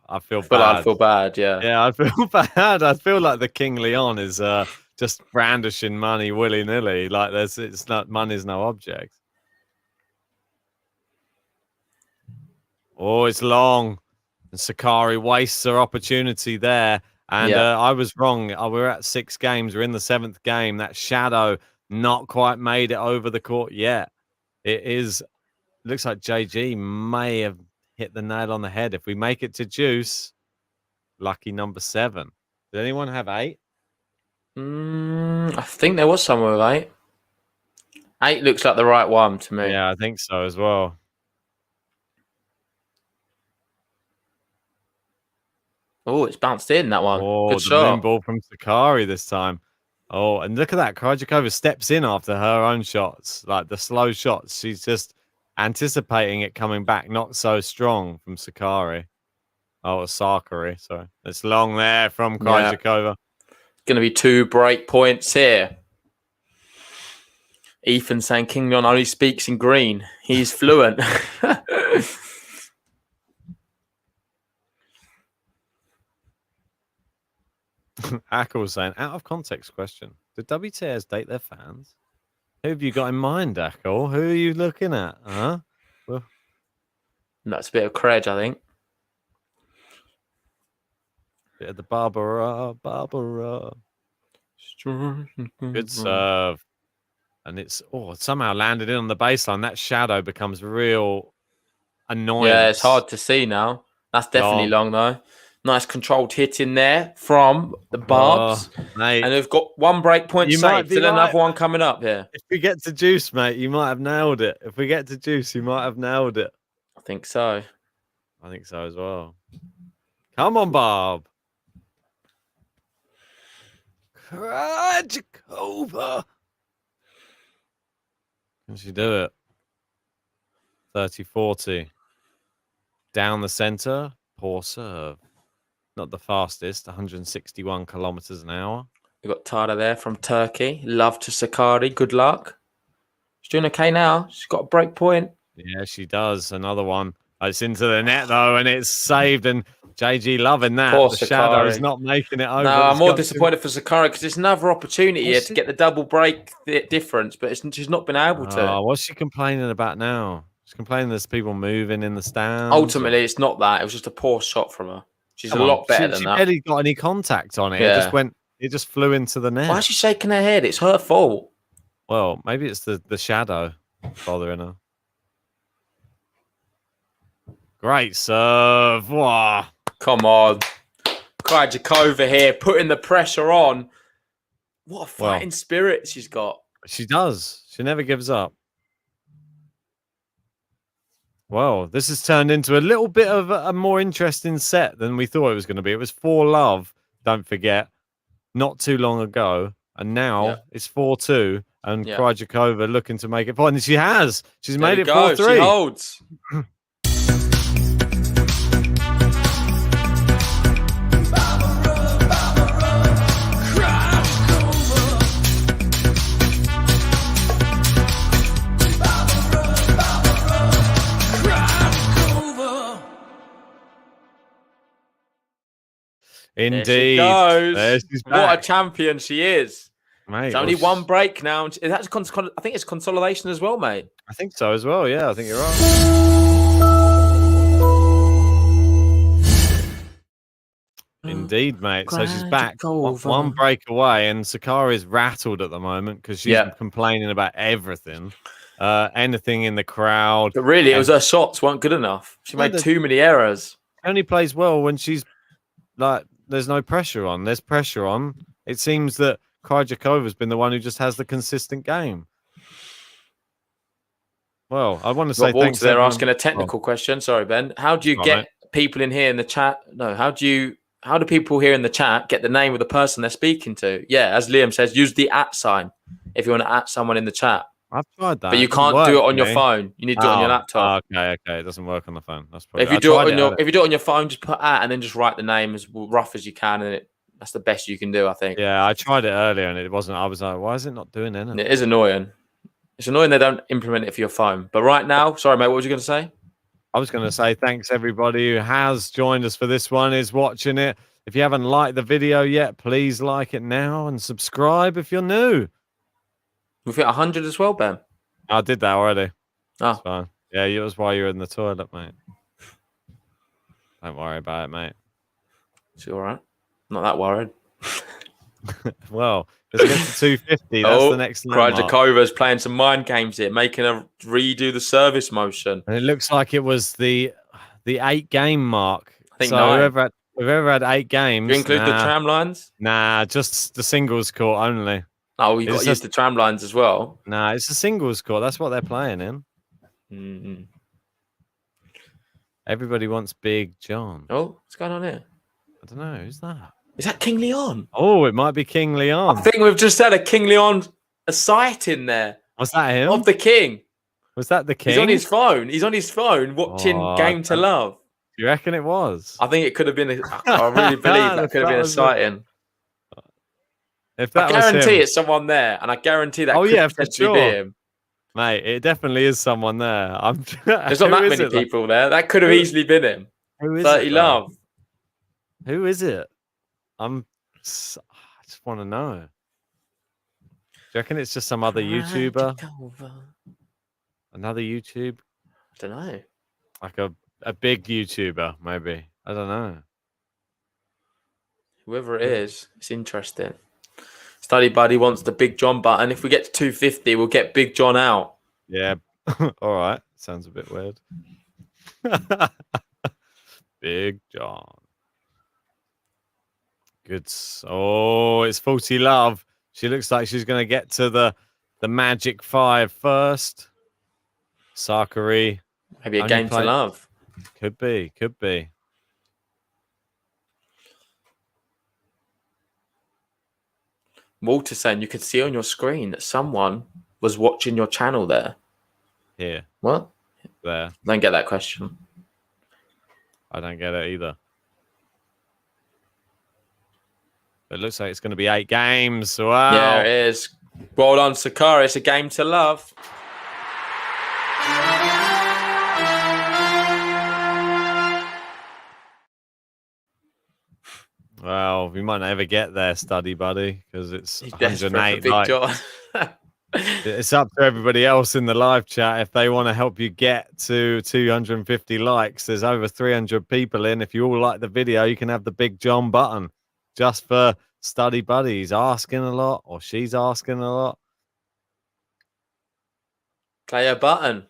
I feel bad. I'd feel bad, yeah. Yeah, I feel bad. I feel like the King Leon is just brandishing money willy-nilly. Like it's not money's no object. Oh, it's long. And Sakkari wastes her opportunity there. And I was wrong. We're at 6 games. We're in the 7th game. That shadow not quite made it over the court yet. Looks like JG may have hit the nail on the head. If we make it to juice, lucky number 7. Did anyone have 8? I think there was someone with 8. 8 looks like the right one to me. Yeah, I think so as well. Oh, it's bounced in, that one. Oh, good the shot. moon ball from Sakkari this time. Oh, and look at that. Krejcikova steps in after her own shots, like the slow shots. She's just anticipating it coming back, not so strong from Sakkari. Oh, Sakkari, sorry. It's long there from Krejcikova. Going to be 2 break points here. Ethan saying King Leon only speaks in green. He's fluent. Ackle saying, out of context question. Did WTS date their fans? Who have you got in mind, Ackle? Who are you looking at? Huh? Well, that's a bit of Crej, I think. Bit of the Barbora. Good serve. And it's somehow landed in on the baseline. That shadow becomes real annoying. Yeah, it's hard to see now. That's definitely long though. Nice controlled hit in there from the Barbs. Mate, and they've got 1 break point saved. Still another one coming up here. If we get to juice, mate, you might have nailed it. If we get to juice, you might have nailed it. I think so. I think so as well. Come on, Barb. Krejcikova. Can she do it? 30-40. Down the center. Poor serve. Not the fastest. 161 kilometers an hour. We've got Tada there from Turkey. Love to Sakkari. Good luck. She's doing okay now. She's got a break point. Yeah, she does. Another one. It's into the net, though, and it's saved. And JG loving that. Poor the Sakkari. shadow is not making it over. No, I'm more disappointed for Sakkari because it's another opportunity here to get the double break difference, but she's not been able to. What's she complaining about now? She's complaining there's people moving in the stands. Ultimately, it's not that. It was just a poor shot from her. She's a lot better than that. She barely got any contact on it. Yeah. It just flew into the net. Why is she shaking her head? It's her fault. Well, maybe it's the shadow bothering her. Great serve. Wow. Come on. Krejcikova here, putting the pressure on. What a fighting spirit she's got. She does. She never gives up. Well, this has turned into a little bit of a more interesting set than we thought it was going to be. It was 4-love, don't forget, not too long ago. And now it's 4-2. And Krejcikova looking to make it point. And she has. She's made it 4-3. She holds. Indeed. There she goes. There she's What a back. champion she is. Mate, It's only one break now. Is that I think it's consolidation as well, mate. I think so as well. Yeah, I think you're right. Indeed, mate. So she's back. One break away, and Sakkari's rattled at the moment because she's complaining about everything. Anything in the crowd. But really, it was her shots weren't good enough. She made too many errors. She only plays well when she's like, there's no pressure on. There's pressure on. It seems that Krejcikova's been the one who just has the consistent game. Well, I want to say thanks. They're asking a technical question. Sorry, Ben. How do you get people in here in the chat? No, how do people here in the chat get the name of the person they're speaking to? Yeah, as Liam says, use the @sign if you want to @ someone in the chat. I've tried that, but you can't do it on your phone. You need to do it on your laptop. Okay. It doesn't work on the phone. That's probably. If you do it on your phone, just put @ and then just write the name as rough as you can, and that's the best you can do, I think. Yeah, I tried it earlier and it wasn't. I was like, why is it not doing anything? It is annoying. It's annoying they don't implement it for your phone. But right now, sorry, mate, what was you going to say? I was going to say thanks everybody who has joined us for this one, is watching it. If you haven't liked the video yet, please like it now and subscribe if you're new. We've hit 100 as well, Ben. I did that already. Oh. That's fine. Yeah, it was while you were in the toilet, mate. Don't worry about it, mate. It's all right. Not that worried. Well, let's get to 250. That's the next landmark. Krejcikova's playing some mind games here, making her redo the service motion. And it looks like it was the 8-game mark. I think so whoever had 8 games. Do you include the tram lines? Nah, just the singles court only. Oh, you got to use the tram lines as well. Nah, it's a singles court. That's what they're playing in. Mm-hmm. Everybody wants Big John. Oh, what's going on here? I don't know. Who's that? Is that King Leon? Oh, it might be King Leon. I think we've just had a King Leon sighting there. Was that him? Of the King. Was that the King? He's on his phone. He's on his phone watching Game to Love. You reckon it was? I think it could have been. I really believe that could have been a sighting. If that I guarantee it's someone there, and I guarantee that could potentially be him. Mate, it definitely is someone there. There's not that many people there. That could have easily been him. Who is 30 Love. Who is it? I just want to know. Do you reckon it's just some other YouTuber? Another YouTube? I don't know. Like a big YouTuber, maybe. I don't know. Whoever it is, it's interesting. Study Buddy wants the Big John button. If we get to 250, we'll get Big John out. Yeah. All right. Sounds a bit weird. Big John. Good. Oh, it's 40 Love. She looks like she's going to get to the Magic 5 first. Sakkari. Maybe a Game to Love. Could be. Could be. Walter saying you could see on your screen that someone was watching your channel there. Here. What? There. Don't get that question. I don't get it either. It looks like it's going to be 8 games. Wow. Yeah, it is. Well done, Sakkari. It's a Game to Love. Well, we might not ever get there, Study Buddy, because it's 108. It's up to everybody else in the live chat if they want to help you get to 250 likes. There's over 300 people in. If you all like the video, you can have the Big John button just for Study Buddy. He's asking a lot, or she's asking a lot. Play a button.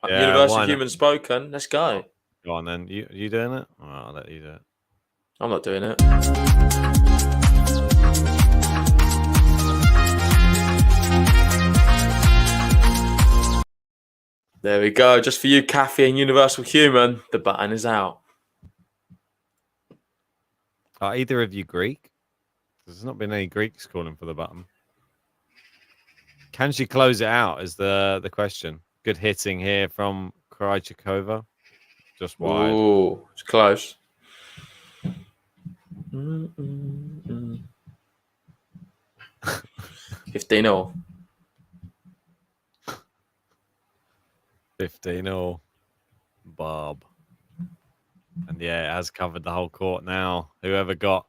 Yeah, Universal Human Spoken. Let's go. Go on then. You doing it? Oh, I'll let you do it. I'm not doing it. There we go. Just for you, Kathy and Universal Human, the button is out. Are either of you Greek? There's not been any Greeks calling for the button. Can she close it out is the question. Good hitting here from Krejcikova. Just wide. Ooh, it's close. 15-0. 15-0. Bob. And yeah, it has covered the whole court now. Whoever got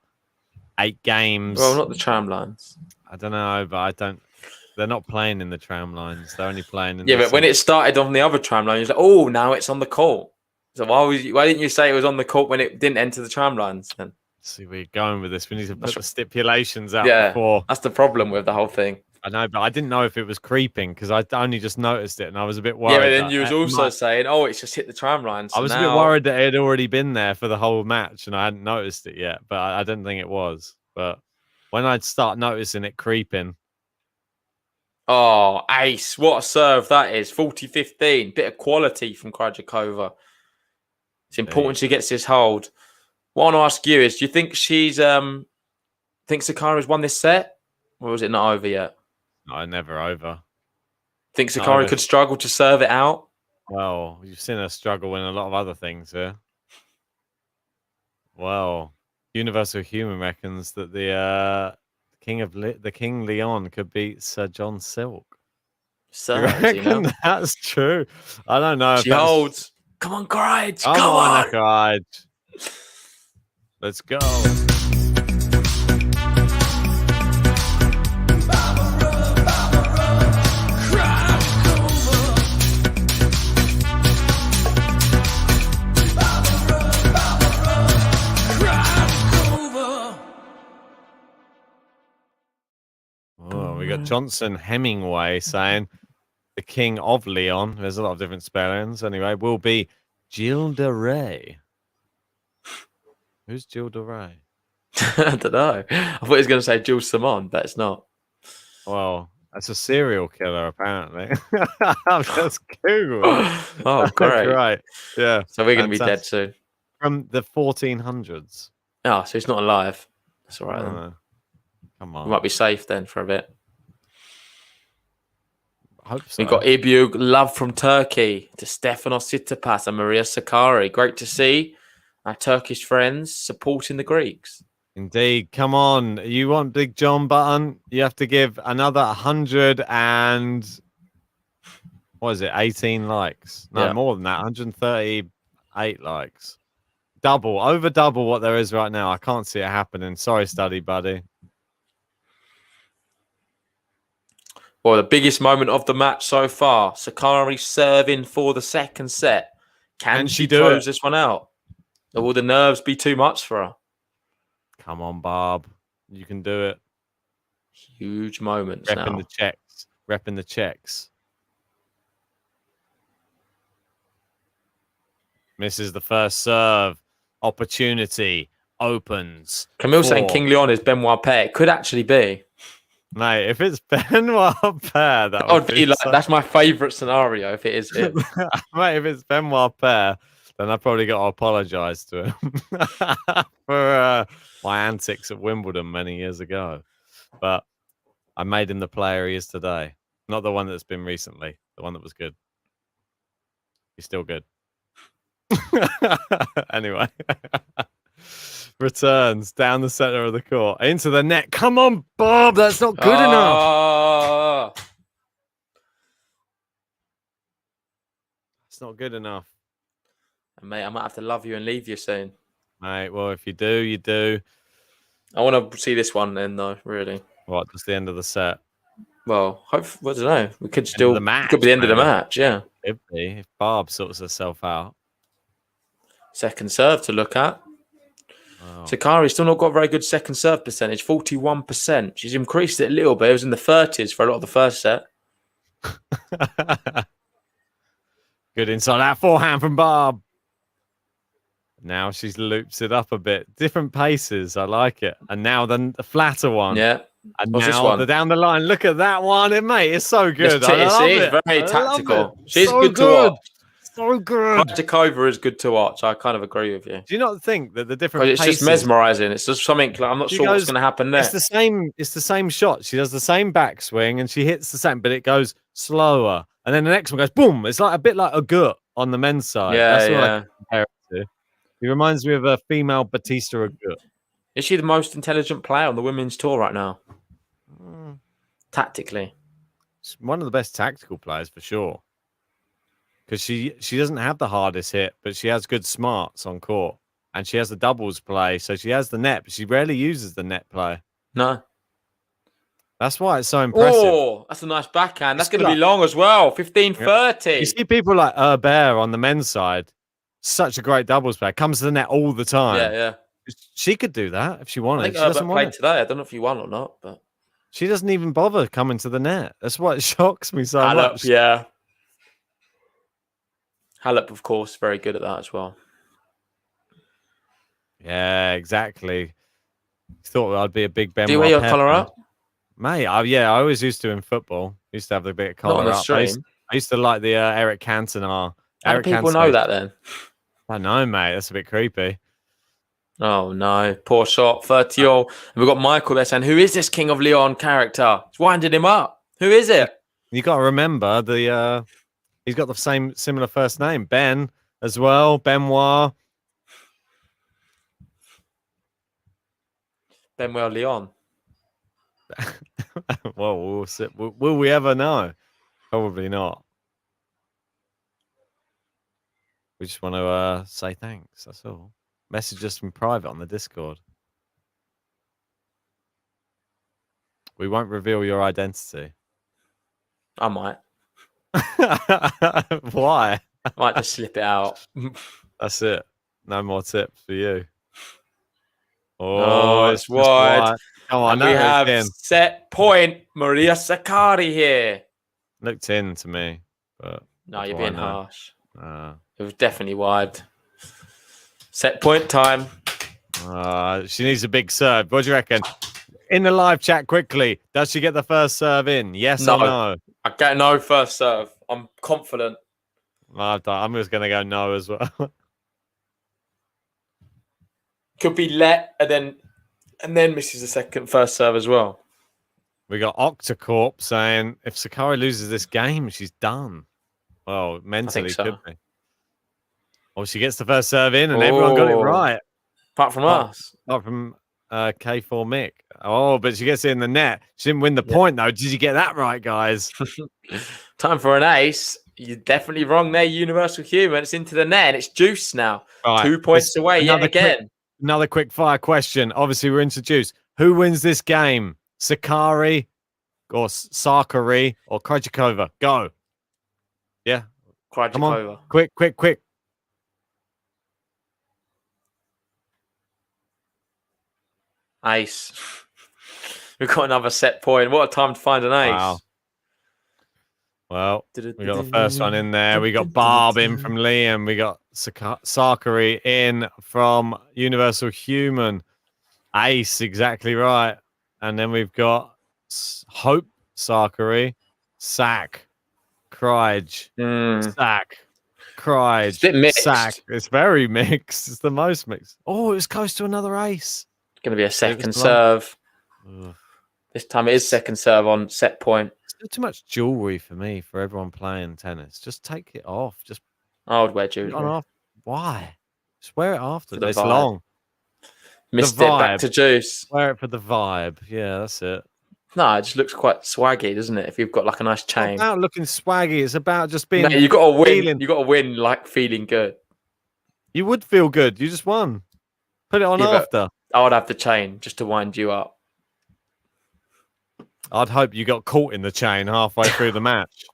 8 games. Well, not the tram lines. I don't know, but I don't. They're not playing in the tram lines. They're only playing in. Yeah, but when it started on the other tram line, you're like, oh, now it's on the court. So why didn't you say it was on the court when it didn't enter the tram lines? Then see where you're going with this. We need to put the stipulations out before. That's the problem with the whole thing. I know, but I didn't know if it was creeping because I only just noticed it and I was a bit worried. Yeah, but then you was also saying, oh, it's just hit the tram line. So I was a bit worried that it had already been there for the whole match and I hadn't noticed it yet, but I didn't think it was. But when I'd start noticing it creeping. Oh, ace. What a serve that is. 40-15. Bit of quality from Krejcikova. It's important she gets this hold. What I want to ask you is, do you think she's think Sakkari's won this set? Or is it not over yet? No, never over. Think Sakkari could struggle to serve it out? Well, you've seen her struggle in a lot of other things here. Well, Universal Human reckons that the King Leon could beat Sir John Silk. Sir, that's true. I don't know. She holds. Come on, Krejc. Come on, Krejc. Let's go. Oh, we got Johnson Hemingway saying the King of Leon. There's a lot of different spellings. Anyway, will be Gilles de Rais. Who's Gilles de Rais? I don't know. I thought he was going to say Jules Simon, but it's not. Well, that's a serial killer, apparently. I've just Googled. Oh, great. Right. Yeah. So we're going to be dead soon. From the 1400s. Oh, so he's not alive. That's all right then. Come on. We might be safe then for a bit. I hope so. We've got Ibug, love from Turkey to Stefanos Tsitsipas and Maria Sakkari. Great to see our Turkish friends supporting the Greeks. Indeed. Come on. You want Big John Button? You have to give another 100 and... What is it? 18 likes? No, more than that. 138 likes. Over double what there is right now. I can't see it happening. Sorry, Study Buddy. Well, the biggest moment of the match so far. Sakkari serving for the second set. Can she close this one out? Or will the nerves be too much for her? Come on, Barb. You can do it. Huge moments now. Repping the checks. Repping the checks. Misses the first serve. Opportunity opens. Camille saying King Leon is Benoit Paire. It could actually be. Mate, if it's Benoit Paire, that would be like, that's my favourite scenario if it is him. Mate, if it's Benoit Paire, then I probably got to apologise to him for my antics at Wimbledon many years ago. But I made him the player he is today. Not the one that's been recently. The one that was good. He's still good. Anyway. Returns down the center of the court into the net. Come on, Bob. That's not good enough. It's not good enough. Mate, I might have to love you and leave you soon. Mate, well, if you do, you do. I want to see this one then, though, really. What, just the end of the set? Well, I don't know. We could still... The match, could be the end of the match, yeah. Could be, if Barb sorts herself out. Second serve to look at. Wow. Sakkari's still not got a very good second serve percentage, 41%. She's increased it a little bit. It was in the 30s for a lot of the first set. Good inside that forehand from Barb. Now she's loops it up a bit. Different paces. I like it. And now the flatter one. Yeah. And now the down the line. Look at that one. Mate, it's so good. It's very tactical. She's so good to watch. So good. Krejcikova is good to watch. I kind of agree with you. Do you not think that the different it's paces... just mesmerizing. It's just something like, I'm not sure what's going to happen there. It's the same shot. She does the same backswing and she hits the same, but it goes slower. And then the next one goes boom. It's like a bit like a gut on the men's side. Yeah, that's what I compare it to. He reminds me of a female Batista Agut. Is she the most intelligent player on the women's tour right now? Tactically. She's one of the best tactical players for sure. Because she doesn't have the hardest hit, but she has good smarts on court. and she has the doubles play, so she has the net, but she rarely uses the net play. No. That's why it's so impressive. Oh, that's a nice backhand. That's going to be long as well. 15-30. You see people like Herbert on the men's side. Such a great doubles player. Comes to the net all the time. Yeah. She could do that if she wanted. I think she doesn't Herbert played today. I don't know if he won or not, but she doesn't even bother coming to the net. That's what shocks me so much. Yeah. Halep, of course, very good at that as well. Yeah, exactly. Thought I'd be a big Benoit. Do you wear your collar up? Mate, I always used to in football. Used to have the bit of collar up. I used to like the Eric Cantona. How do people know that then? I know, mate. That's a bit creepy. Oh, no. Poor shot. 30-all. And we've got Michael there saying, who is this King of Leon character? It's winding him up. Who is it? You got to remember he's got the similar first name. Ben as well. Benoit. Benoit Leon. Well, we'll see. Will we ever know? Probably not. We just want to say thanks. That's all. Message us from private on the Discord. We won't reveal your identity. I might. Why? I might just slip it out. That's it. No more tips for you. Oh, it's wide. Come on, and we have set point Maria Sakkari here. Looked in to me, but no, you're being harsh. It was definitely wide. Set point time. She needs a big serve. What do you reckon? In the live chat, quickly, does she get the first serve in? Yes or no? I get no first serve. I'm confident. I'm just going to go no as well. Could be let and then misses the first serve as well. We got Octacorp saying if Sakkari loses this game, she's done. Well, mentally could be. Oh, she gets the first serve in, and everyone got it right. Apart from us. Apart from K4 Mick. Oh, but she gets it in the net. She didn't win the point, though. Did you get that right, guys? Time for an ace. You're definitely wrong there, Universal Human. It's into the net, and it's juice now. Right. 2 points away yet again. Another quick fire question. Obviously, we're into juice. Who wins this game? Sakkari or Sakkari or Krejcikova? Go. Yeah. Krejcikova. Come on. Quick. Ace. We've got another set point. What a time to find an ace. Wow. Well, we got the first one in there. We got Barb in from Liam. We got Sakkari in from Universal Human. Ace, exactly right. And then we've got Hope Sakkari, Sack, Krejcikova, Sack, Krejcikova, it's a bit mixed. Sack. It's very mixed. It's the most mixed. Oh, it was close to another ace. It's going to be a second serve. This time it is second serve on set point. Still too much jewelry for me for everyone playing tennis. Just take it off. I would wear jewelry. Off. Why? Just wear it after. It's long. Missed it back to juice. Wear it for the vibe. Yeah, that's it. No, it just looks quite swaggy, doesn't it? If you've got like a nice chain. It's about looking swaggy. It's about just being. No, you got to win. You got to win like feeling good. You would feel good. You just won. Put it on after. I would have the chain just to wind you up. I'd hope you got caught in the chain halfway through the match.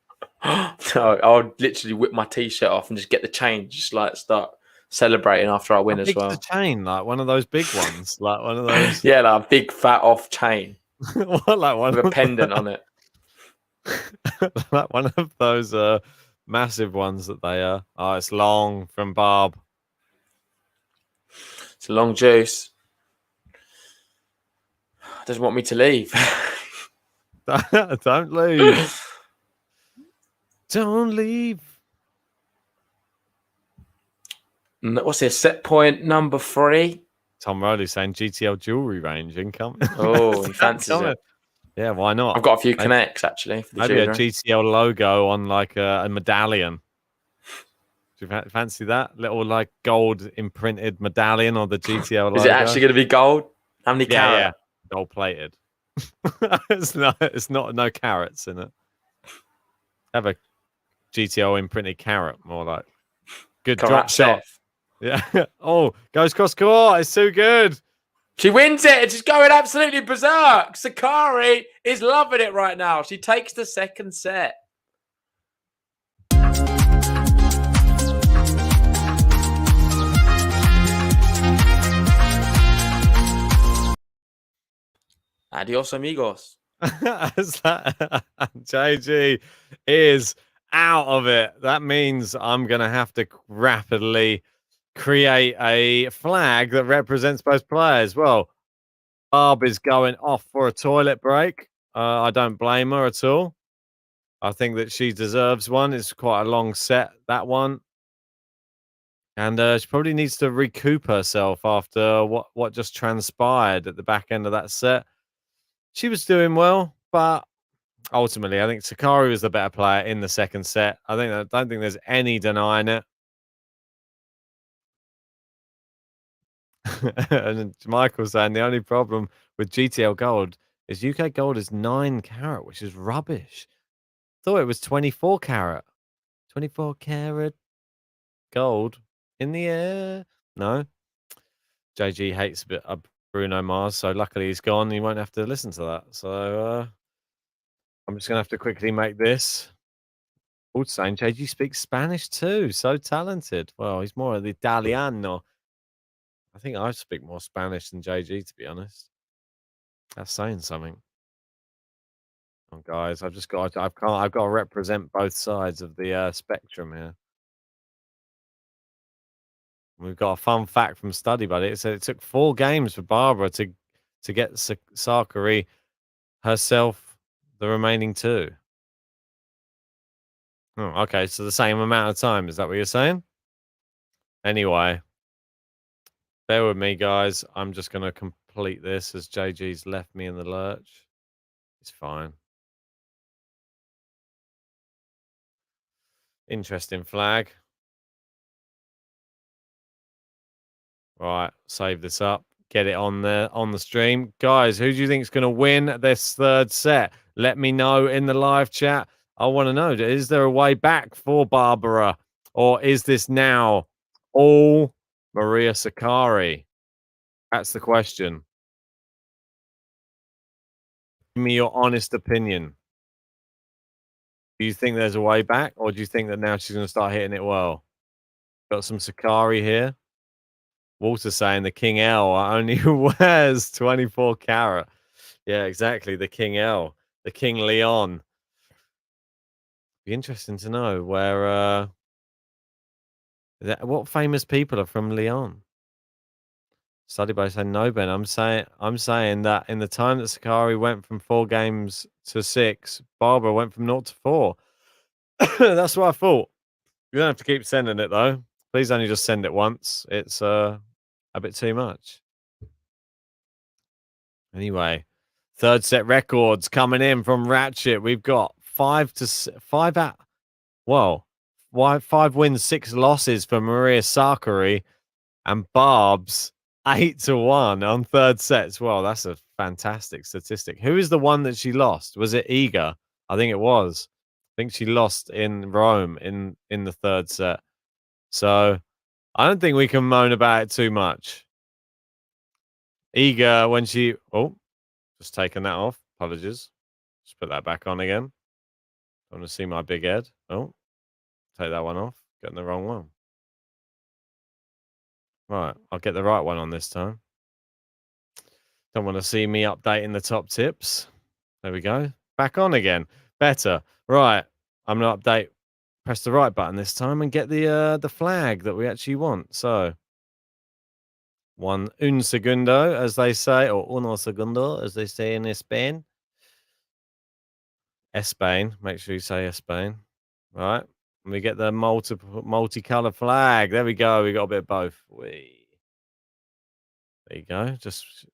No, I would literally whip my t-shirt off and just get the chain, just like start celebrating after I win as well. The chain, like one of those big ones, like one of those. Yeah, like a big fat off chain. What, like one with a pendant on it. Like one of those massive ones that they are. Oh, it's long from Barb. It's a long juice. Doesn't want me to leave. Don't leave. Don't leave. What's this? Set point number 3. Tom Rowley saying GTL jewelry range incoming. Oh, he fancies it. Yeah, why not? I've got a few connects actually. For the maybe jewelry. A GTL logo on like a medallion. Do you fancy that little like gold imprinted medallion on the GTL logo? Is it actually going to be gold? How many carats? Yeah, gold plated. it's not no carrots in it. Have a GTO imprinted carrot, more like good Karat drop shot. Yeah. Oh, goes cross court. It's too good. She wins it. She's going absolutely berserk. Sakkari is loving it right now. She takes the second set. Adios, amigos. JG is out of it. That means I'm going to have to rapidly create a flag that represents both players. Well, Barb is going off for a toilet break. I don't blame her at all. I think that she deserves one. It's quite a long set, that one. And she probably needs to recoup herself after what just transpired at the back end of that set. She was doing well, but ultimately, I think Sakkari was the better player in the second set. I don't think there's any denying it. And Michael's saying the only problem with GTL Gold is UK Gold is 9 carat, which is rubbish. Thought it was 24 carat. 24 carat gold in the air. No. JG hates a bit of Bruno Mars, so luckily he's gone. He won't have to listen to that. So I'm just going to have to quickly make this. Also saying JG speaks Spanish too. So talented. Well, he's more of the Italiano. I think I speak more Spanish than JG, to be honest. That's saying something. Oh, guys, I've got to represent both sides of the spectrum here. We've got a fun fact from Study Buddy. It said it took 4 games for Barbara to get Sakkari herself the remaining 2. Oh, okay, so the same amount of time. Is that what you're saying? Anyway, bear with me, guys. I'm just going to complete this as JG's left me in the lurch. It's fine. Interesting flag. Right, save this up. Get it on the stream. Guys, who do you think is going to win this third set? Let me know in the live chat. I want to know, is there a way back for Barbora? Or is this now all Maria Sakkari? That's the question. Give me your honest opinion. Do you think there's a way back? Or do you think that now she's going to start hitting it well? Got some Sakkari here. Walter saying the King L only wears 24 carat. Yeah, exactly. The King L, the King Leon. Be interesting to know where what famous people are from Leon. Study by saying no, Ben. I'm saying that in the time that Sakkari went from 4 games to 6, Barbara went from 0 to 4. That's what I thought. You don't have to keep sending it though. Please only just send it once. It's a bit too much. Anyway, third set records coming in from Ratchet. We've got 5 wins, 6 losses for Maria Sakkari, and Barb's 8-1 on third sets. Well, that's a fantastic statistic. Who is the one that she lost? Was it Iga? I think it was. I think she lost in Rome in the third set. So I don't think we can moan about it too much. Iga, when she... Oh, just taking that off. Apologies. Just put that back on again. I want to see my big head. Oh, take that one off. Getting the wrong one. Right, I'll get the right one on this time. Don't want to see me updating the top tips. There we go. Back on again. Better. Right, I'm going to update. Press the right button this time and get the flag that we actually want. So, un segundo, as they say, or uno segundo, as they say in Spain. Spain. Make sure you say Spain. Right. And we get the multicolored flag. There we go. We got a bit of both. There you go. Just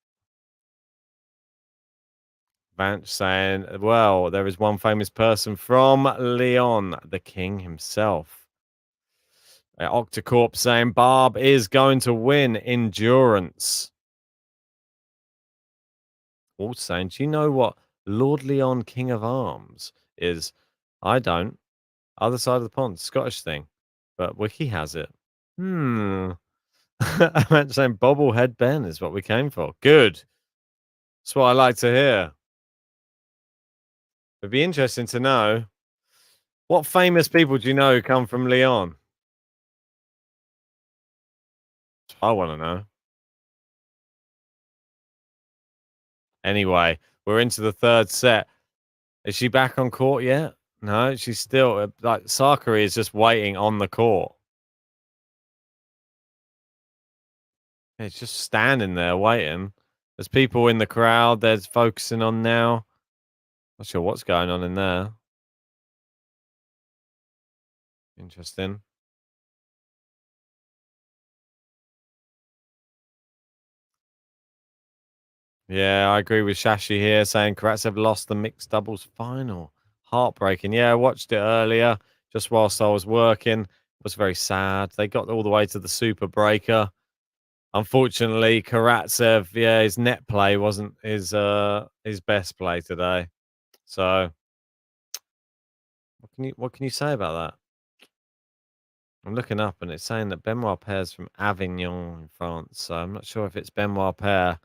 Vance saying, well, there is one famous person from Leon, the king himself. Octocorp saying Barb is going to win endurance. Also saying, do you know what Lord Leon King of Arms is? I don't. Other side of the pond, Scottish thing. But Wiki has it. I meant saying bobblehead Ben is what we came for. Good. That's what I like to hear. It'd be interesting to know what famous people do you know who come from Lyon? I want to know. Anyway, we're into the third set. Is she back on court yet? No, she's still like Sakkari is just waiting on the court. It's just standing there waiting. There's people in the crowd. There's focusing on now. Not sure what's going on in there. Interesting. Yeah, I agree with Shashi here saying Karatsev lost the mixed doubles final. Heartbreaking. Yeah, I watched it earlier just whilst I was working. It was very sad. They got all the way to the super breaker. Unfortunately, Karatsev, yeah, his net play wasn't his best play today. So what can you say about that? I'm looking up and it's saying that Benoit Paire's from Avignon in France. So I'm not sure if it's Benoit Paire.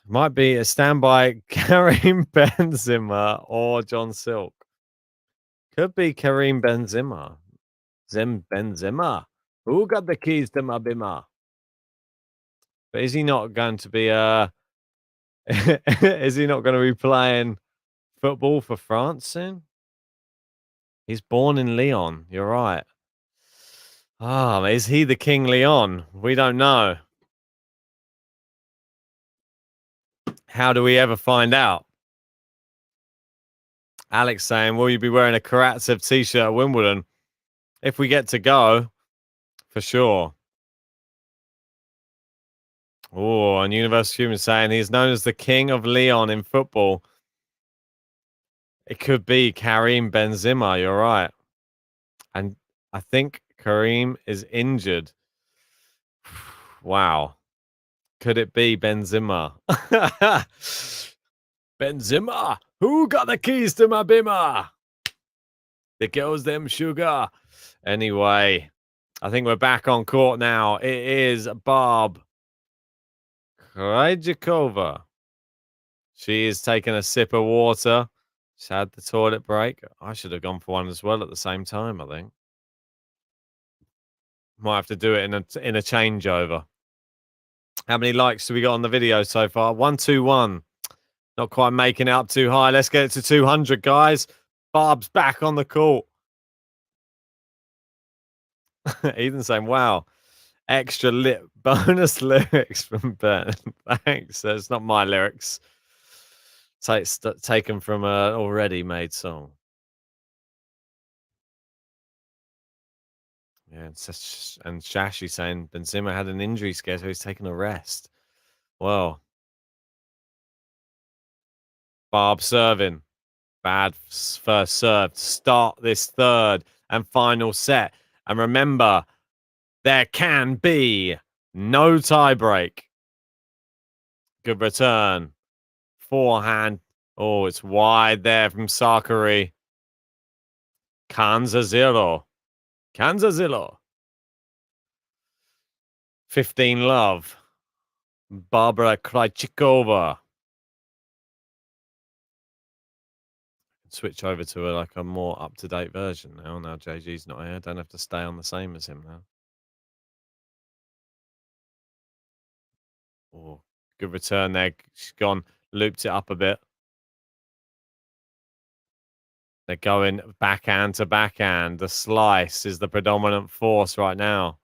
Might be a standby Karim Benzema or John Silk. Could be Karim Benzema. Benzema. Who got the keys to my bima? But is he not going to be is he not going to be playing football for France soon? He's born in Lyon. You're right. Ah, is he the King Leon? We don't know. How do we ever find out? Alex saying, will you be wearing a Karatsev t-shirt at Wimbledon? If we get to go, for sure. Oh, and Universal Human saying he's known as the King of Leon in football. It could be Karim Benzema. You're right. And I think Karim is injured. Wow. Could it be Benzema? Benzema, who got the keys to my bimmer? The girls them sugar. Anyway, I think we're back on court now. It is Barb Krejcikova. She is taking a sip of water. She's had the toilet break. I should have gone for one as well at the same time, I think. Might have to do it in a changeover. How many likes do we got on the video so far? 121. Not quite making it up too high. Let's get it to 200, guys. Barb's back on the court. Ethan saying, wow, extra bonus lyrics from Ben. Thanks. It's not my lyrics. It's taken from an already made song. Yeah, and Shashi saying Benzema had an injury scare, so he's taking a rest. Well, Barb serving. Bad first serve to start this third and final set. And remember, there can be no tiebreak. Good return. Forehand. Oh, it's wide there from Sakkari. Kansas 0. 15 love. Barbora Krejcikova. Switch over to a more up-to-date version now. Now JG's not here. Don't have to stay on the same as him now. Oh, good return there. She's gone, looped it up a bit. They're going backhand to backhand. The slice is the predominant force right now.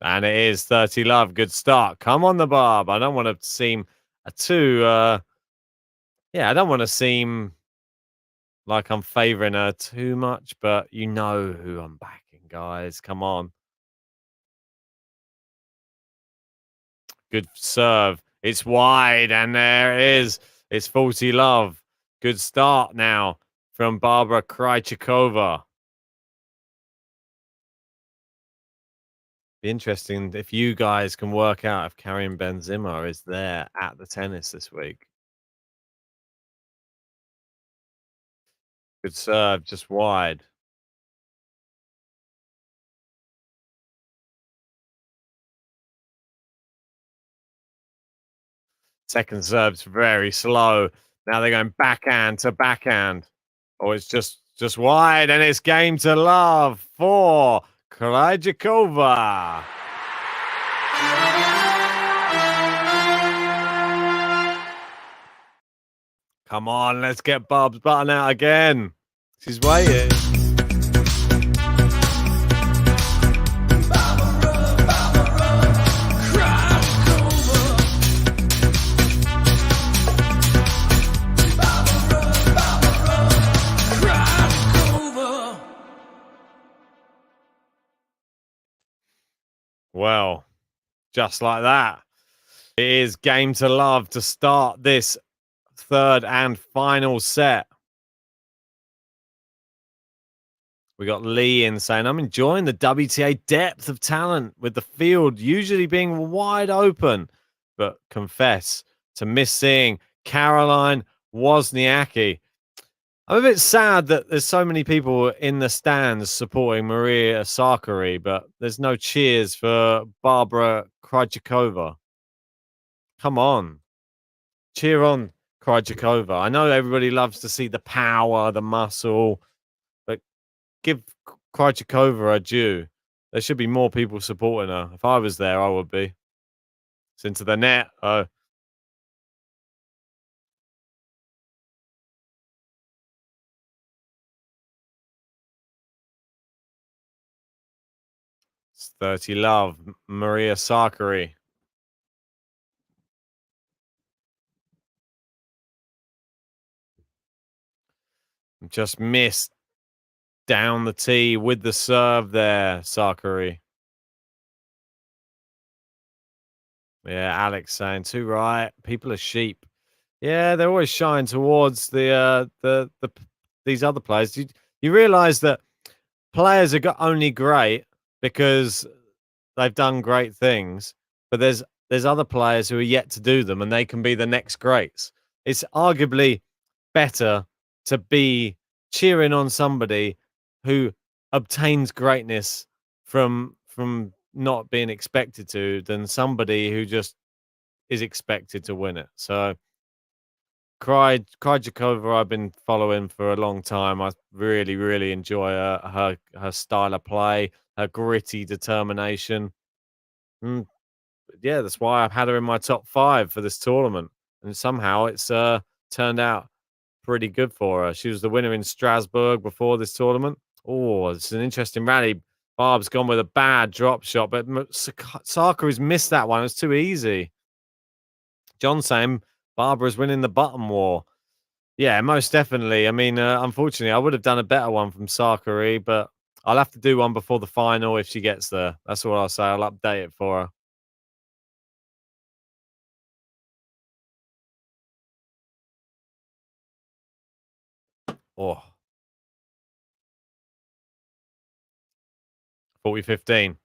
And it is 30 love. Good start. Come on, the Barb. I don't want to seem I don't want to seem like I'm favoring her too much, but you know who I'm backing, guys. Come on. Good serve. It's wide, and there it is. It's 40 love. Good start now from Barbora Krejcikova. Be interesting if you guys can work out if Karim Benzema is there at the tennis this week. Good serve, just wide. Second serve's very slow. Now they're going backhand to backhand. Oh, it's just wide, and it's game to love for Krejcikova. Come on, let's get Barb's button out again. She's waiting. Well, just like that, it is game to love to start this third and final set. We got Lee in saying, I'm enjoying the WTA depth of talent with the field usually being wide open, but confess to miss seeing Caroline Wozniacki. I'm a bit sad that there's so many people in the stands supporting Maria Sakkari, but there's no cheers for Barbora Krejcikova. Come on. Cheer on Krejcikova. I know everybody loves to see the power, the muscle, but give Krejcikova her due. There should be more people supporting her. If I was there, I would be. It's into the net. Oh. It's 30 love. Maria Sakkari. Just missed down the tee with the serve there, Sakkari. Yeah, Alex saying too right. People are sheep. Yeah, they're always shying towards the these other players. You realize that players are only great because they've done great things, but there's other players who are yet to do them, and they can be the next greats. It's arguably better to be cheering on somebody who obtains greatness from not being expected to than somebody who just is expected to win it. So Krejcikova, I've been following for a long time. I really, really enjoy her style of play, her gritty determination. Yeah, that's why I've had her in my top 5 for this tournament. And somehow it's turned out pretty good for her. She was the winner in Strasbourg before this tournament. Oh, it's an interesting rally. Barb's gone with a bad drop shot, but Sakkari's missed that one. It's too easy. John saying Barbara's winning the button war. Yeah, most definitely. I mean, unfortunately, I would have done a better one from Sakkari, but I'll have to do one before the final if she gets there. That's what I'll say. I'll update it for her. Oh. 40-15.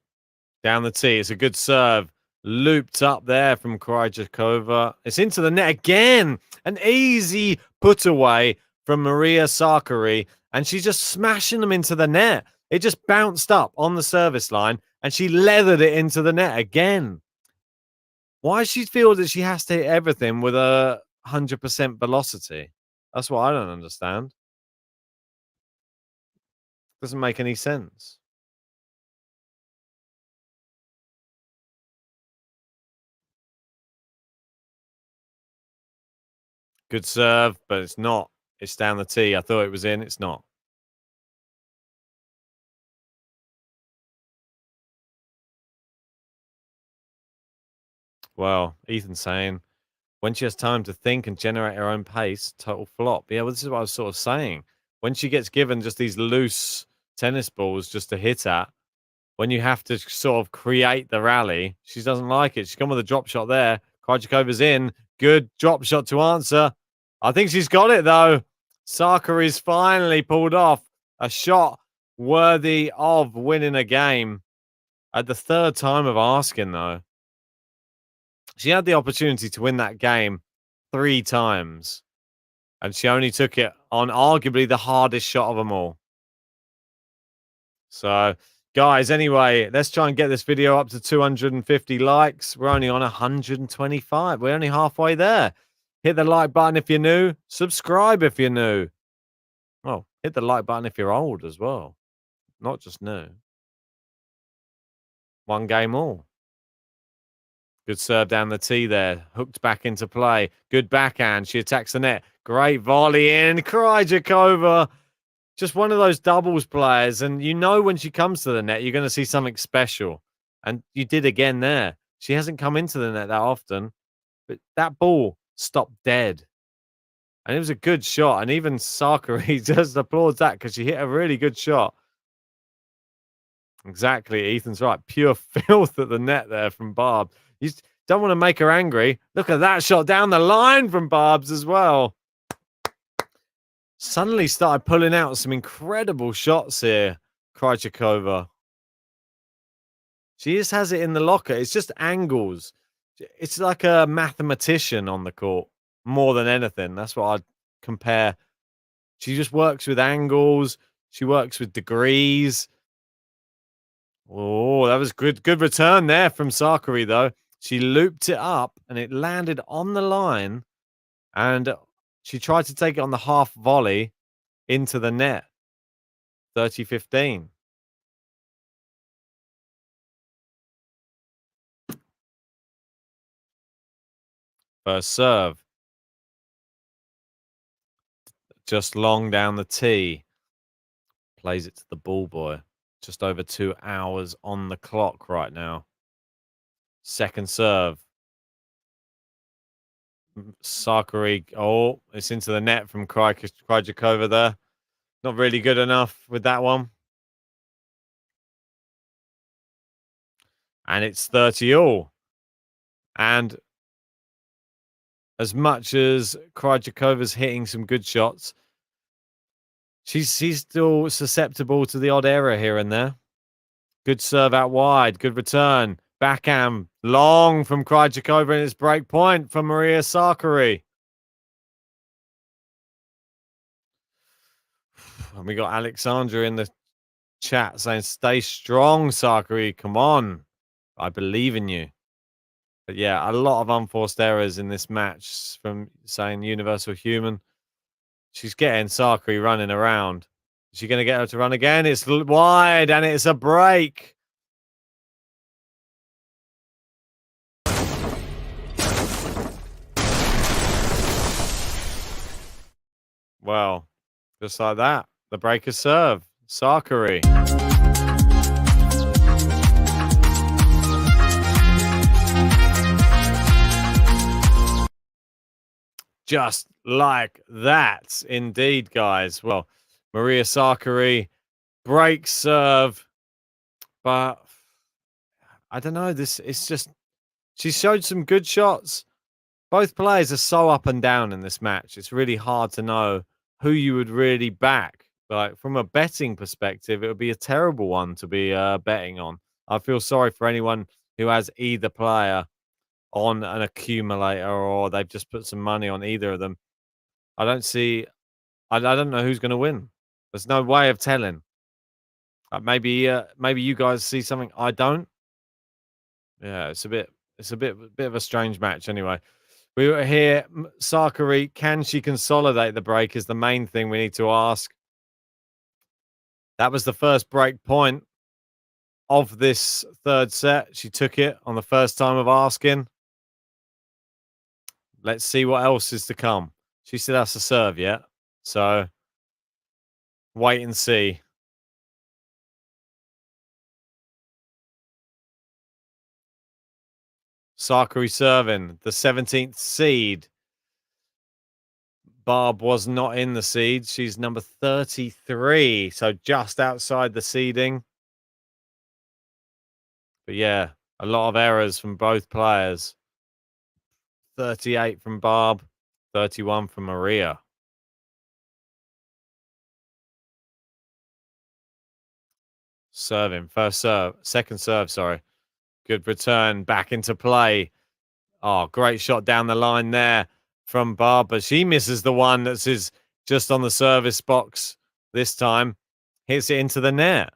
Down the tee. It's a good serve. Looped up there from Krejcikova. It's into the net again. An easy put away from Maria Sakkari. And she's just smashing them into the net. It just bounced up on the service line and she leathered it into the net again. Why does she feel that she has to hit everything with a 100% velocity? That's what I don't understand. Doesn't make any sense. Good serve, but it's not. It's down the tee. I thought it was in. It's not. Well, Ethan's saying when she has time to think and generate her own pace, total flop. Yeah, well, this is what I was sort of saying. When she gets given just these loose tennis balls just to hit at, when you have to sort of create the rally, she doesn't like it. She's gone with a drop shot there. Krejcikova's in. Good drop shot to answer. I think she's got it, though. Sakkari's finally pulled off a shot worthy of winning a game. At the third time of asking, though. She had the opportunity to win that game 3 times, and she only took it on arguably the hardest shot of them all. So, Guys, anyway, let's try and get this video up to 250 likes. We're only on 125. We're only halfway there. Hit the like button if you're new. Subscribe if you're new. Well, hit the like button if you're old as well. Not just new. One game all. Good serve down the tee there. Hooked back into play. Good backhand. She attacks the net. Great volley in. Krejcikova. Just one of those doubles players. And you know when she comes to the net, you're going to see something special. And you did again there. She hasn't come into the net that often. But that ball stopped dead. And it was a good shot. And even Sakkari just applauds that because she hit a really good shot. Exactly. Ethan's right. Pure filth at the net there from Barb. You don't want to make her angry. Look at that shot down the line from Barb's as well. Suddenly started pulling out some incredible shots here, Krejcikova. She just has it in the locker. It's just angles. It's like a mathematician on the court more than anything. That's what I'd compare. She just works with angles. She works with degrees. Oh, that was good. Good return there from Sakkari, though. She looped it up and it landed on the line. And she tried to take it on the half volley into the net. 30-15. First serve. Just long down the tee. Plays it to the ball boy. Just over 2 hours on the clock right now. Second serve. Sakkari. Oh, it's into the net from Krejcikova there. Not really good enough with that one. And it's 30-all. And as much as Krejcikova's hitting some good shots, she's still susceptible to the odd error here and there. Good serve out wide. Good return. Backhand long from Krejcikova, and it's break point for Maria Sakkari. And we got Alexandra in the chat saying, stay strong, Sakkari. Come on. I believe in you. But yeah, a lot of unforced errors in this match from saying Universal Human. She's getting Sakkari running around. Is she going to get her to run again? It's wide and it's a break. Well, just like that. The breaker serve. Sakkari. Just like that, indeed, guys. Well, Maria Sakkari break serve, but I don't know. It's just she showed some good shots. Both players are so up and down in this match. It's really hard to know who you would really back. Like from a betting perspective, it would be a terrible one to be betting on. I feel sorry for anyone who has either player on an accumulator or they've just put some money on either of them. I don't know who's going to win. There's no way of telling. Maybe you guys see something I don't. Yeah, it's a bit of a strange match anyway. We were here. Sakkari, can she consolidate the break is the main thing we need to ask. That was the first break point of this third set. She took it on the first time of asking. Let's see what else is to come. She still has to serve yet. So wait and see. Sakkari serving, the 17th seed. Barb was not in the seed. She's number 33, so just outside the seeding. But yeah, a lot of errors from both players. 38 from Barb, 31 from Maria. Serving, second serve, sorry. Good return back into play. Oh, great shot down the line there from Barb, but she misses the one that's just on the service box this time. Hits it into the net.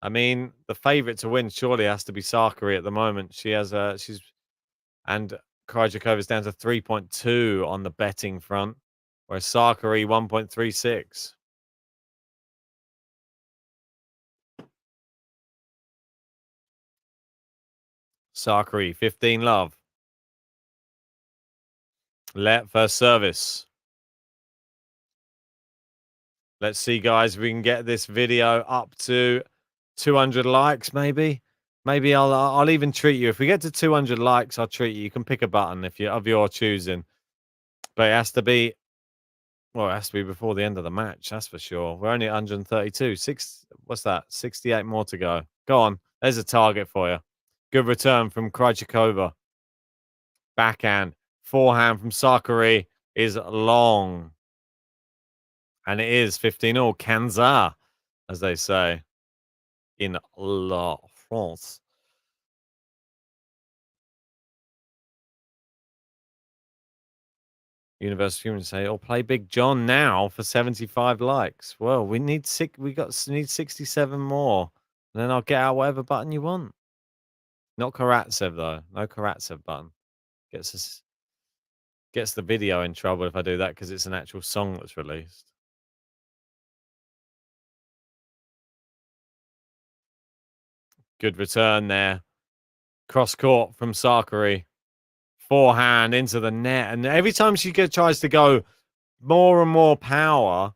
I mean, the favorite to win surely has to be Sakkari at the moment. She has and Krejcikova's down to 3.2 on the betting front, whereas Sakkari 1.36. Sakkari 15 love. Let first service. Let's see, guys, if we can get this video up to 200 likes, maybe. Maybe I'll even treat you. If we get to 200 likes, I'll treat you. You can pick a button if you're of your choosing. But it has to be, well, it has to be before the end of the match, that's for sure. We're only at 132. What's that? 68 more to go. Go on. There's a target for you. Good return from Krejcikova. Backhand. Forehand from Sakkari is long. And it is 15-all. Kanza, as they say in La France. Universal Humans say, "Oh, play Big John now for 75 likes." Well, we need 67 more. And then I'll get out whatever button you want. Not Karatsev though. No Karatsev button. Gets the video in trouble if I do that because it's an actual song that's released. Good return there. Cross court from Sakkari. Forehand into the net. And every time she tries to go more and more power,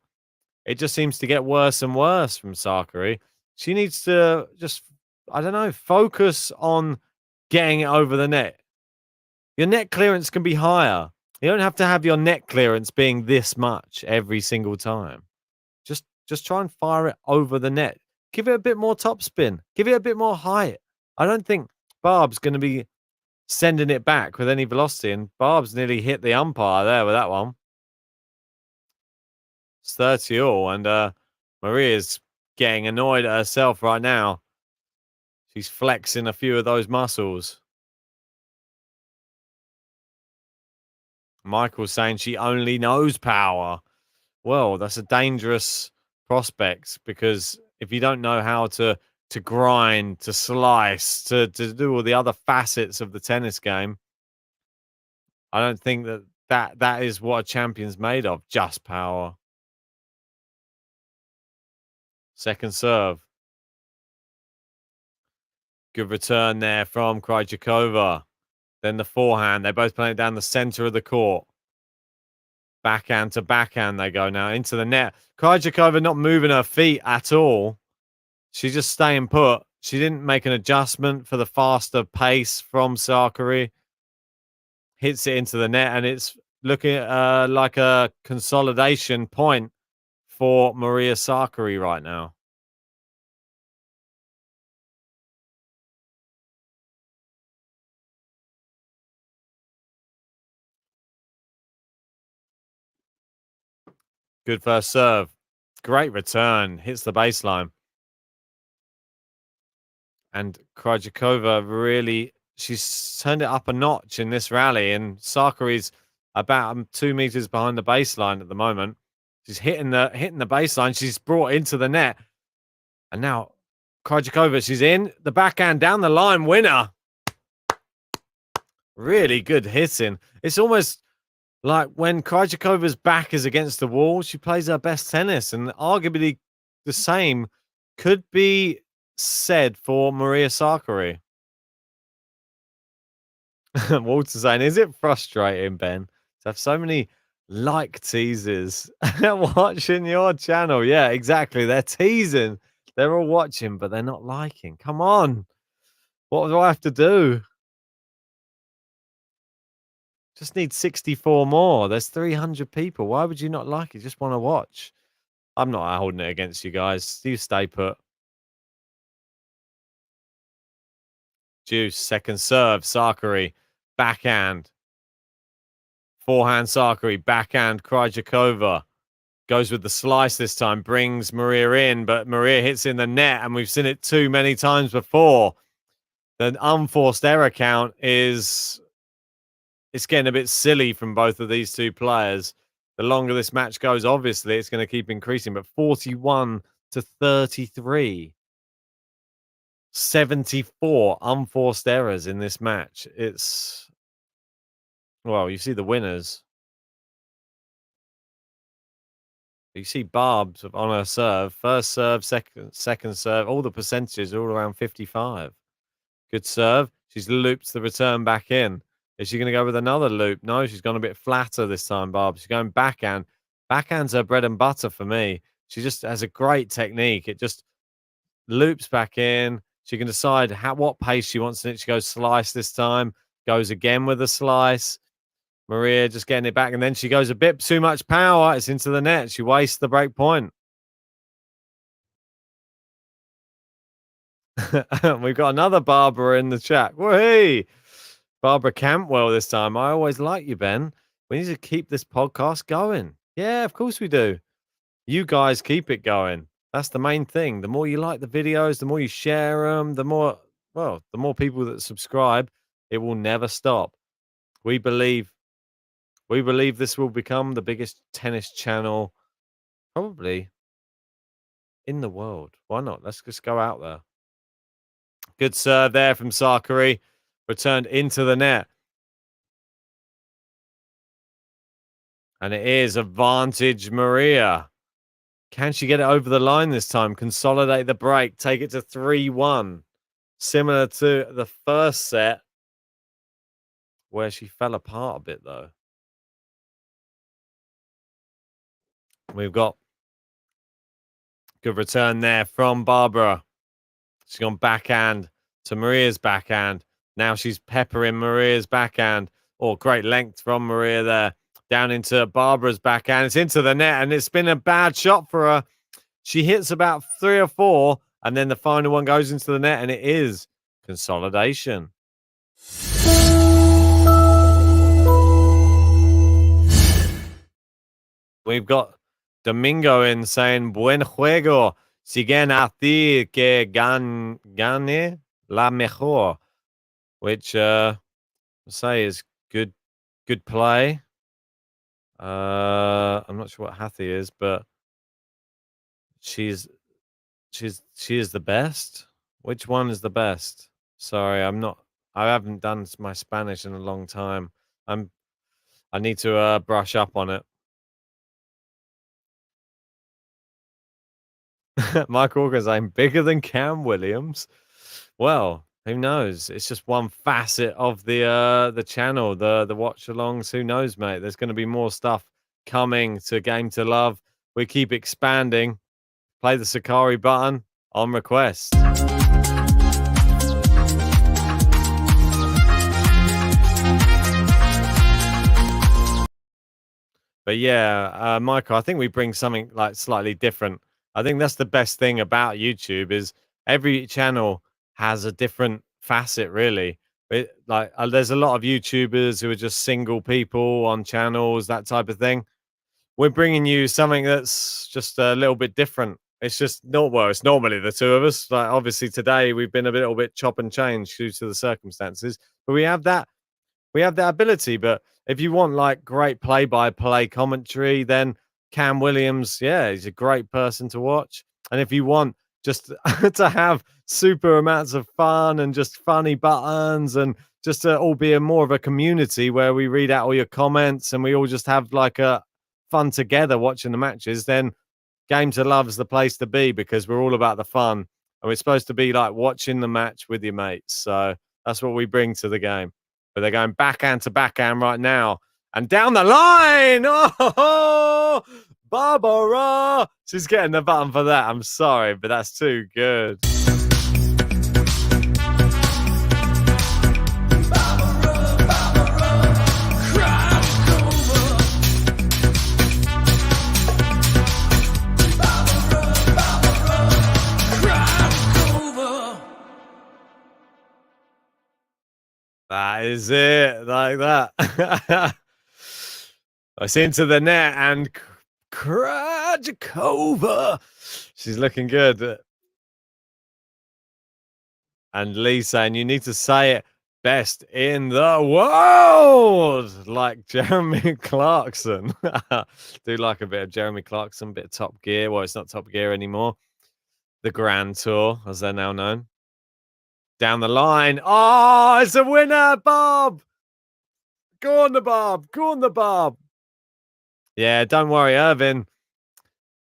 it just seems to get worse and worse from Sakkari. She needs to just, I don't know, focus on getting it over the net. Your net clearance can be higher. You don't have to have your net clearance being this much every single time. Just try and fire it over the net. Give it a bit more topspin. Give it a bit more height. I don't think Barb's going to be sending it back with any velocity, and Barb's nearly hit the umpire there with that one. It's 30-all, and Maria's getting annoyed at herself right now. She's flexing a few of those muscles. Michael's saying she only knows power. Well, that's a dangerous prospect because if you don't know how to grind, to slice, to do all the other facets of the tennis game, I don't think that is what a champion's made of, just power. Second serve. Good return there from Krejcikova. Then the forehand. They're both playing down the center of the court. Backhand to backhand they go now into the net. Krejcikova not moving her feet at all. She's just staying put. She didn't make an adjustment for the faster pace from Sakkari. Hits it into the net, and it's looking like a consolidation point for Maria Sakkari right now. Good first serve. Great return. Hits the baseline. And Krejcikova really, she's turned it up a notch in this rally. And Sakkari's about 2 meters behind the baseline at the moment. She's hitting the baseline. She's brought into the net. And now Krejcikova, she's in. The backhand down the line, winner. Really good hitting. It's almost like when Krejcikova's back is against the wall, she plays her best tennis. And arguably the same could be said for Maria Sakkari. Walter saying, is it frustrating, Ben, to have so many like teasers watching your channel? Yeah, exactly. They're teasing. They're all watching, but they're not liking. Come on. What do I have to do? Just need 64 more. There's 300 people. Why would you not like it? Just want to watch. I'm not holding it against you guys. You stay put. Juice, second serve. Sakkari, backhand. Forehand Sakkari, backhand Krejcikova. Goes with the slice this time. Brings Maria in, but Maria hits in the net, and we've seen it too many times before. The unforced error count is... It's getting a bit silly from both of these two players. The longer this match goes, obviously, it's going to keep increasing. But 41-33. 74 unforced errors in this match. It's, well, you see the winners. You see Barb's on her serve. First serve, second serve. All the percentages are all around 55. Good serve. She's looped the return back in. Is she going to go with another loop? No, she's gone a bit flatter this time, Barb. She's going backhand. Backhand's her bread and butter for me. She just has a great technique. It just loops back in. She can decide what pace she wants in it. She goes slice this time. Goes again with a slice. Maria just getting it back, and then she goes a bit too much power. It's into the net. She wastes the break point. We've got another Barbara in the chat. Hey, Barbara Campwell this time. I always like you, Ben. We need to keep this podcast going. Yeah, of course we do. You guys keep it going. That's the main thing. The more you like the videos, the more you share them, the more people that subscribe, it will never stop. We believe this will become the biggest tennis channel probably in the world. Why not? Let's just go out there. Good serve there from Sakkari. Returned into the net. And it is advantage Maria. Can she get it over the line this time? Consolidate the break. Take it to 3-1. Similar to the first set where she fell apart a bit, though. We've got good return there from Barbara. She's gone backhand to Maria's backhand. Now she's peppering Maria's backhand. Oh, great length from Maria there. Down into Barbara's backhand. It's into the net, and it's been a bad shot for her. She hits about 3 or 4, and then the final one goes into the net, and it is consolidation. We've got Domingo in saying, buen juego. Siguen a ti que gane la mejor. Which I say is good play. I'm not sure what Hathi is, but she is the best. Which one is the best? Sorry, I haven't done my Spanish in a long time. I need to brush up on it. Michael Walker saying bigger than Cam Williams. Well, who knows? It's just one facet of the channel, the watch-alongs. Who knows, mate? There's going to be more stuff coming to Game to Love. We keep expanding. Play the Sakkari button on request. But yeah, Michael, I think we bring something like slightly different. I think that's the best thing about YouTube is every channel has a different facet, really. There's a lot of YouTubers who are just single people on channels, that type of thing. We're bringing you something that's just a little bit different. It's just it's normally the two of us. Like obviously today we've been a little bit chop and change due to the circumstances, but we have that ability. But if you want like great play-by-play commentary, then Cam Williams, yeah, he's a great person to watch. And if you want just to have super amounts of fun and just funny buttons and just to all be more of a community where we read out all your comments and we all just have like a fun together watching the matches, then Game to Love is the place to be because we're all about the fun. And we're supposed to be like watching the match with your mates. So that's what we bring to the game. But they're going backhand to backhand right now. And down the line! Oh, Barbora! She's getting the button for that. I'm sorry, but that's too good. That is it, like that. It's into the net and Krejcikova. She's looking good. And Lee saying, you need to say it best in the world, like Jeremy Clarkson. Do like a bit of Jeremy Clarkson, bit of Top Gear. Well, it's not Top Gear anymore. The Grand Tour, as they're now known. Down the line. Oh, it's a winner, Barb. Go on the Barb. Go on the Barb. Yeah, don't worry, Irvin.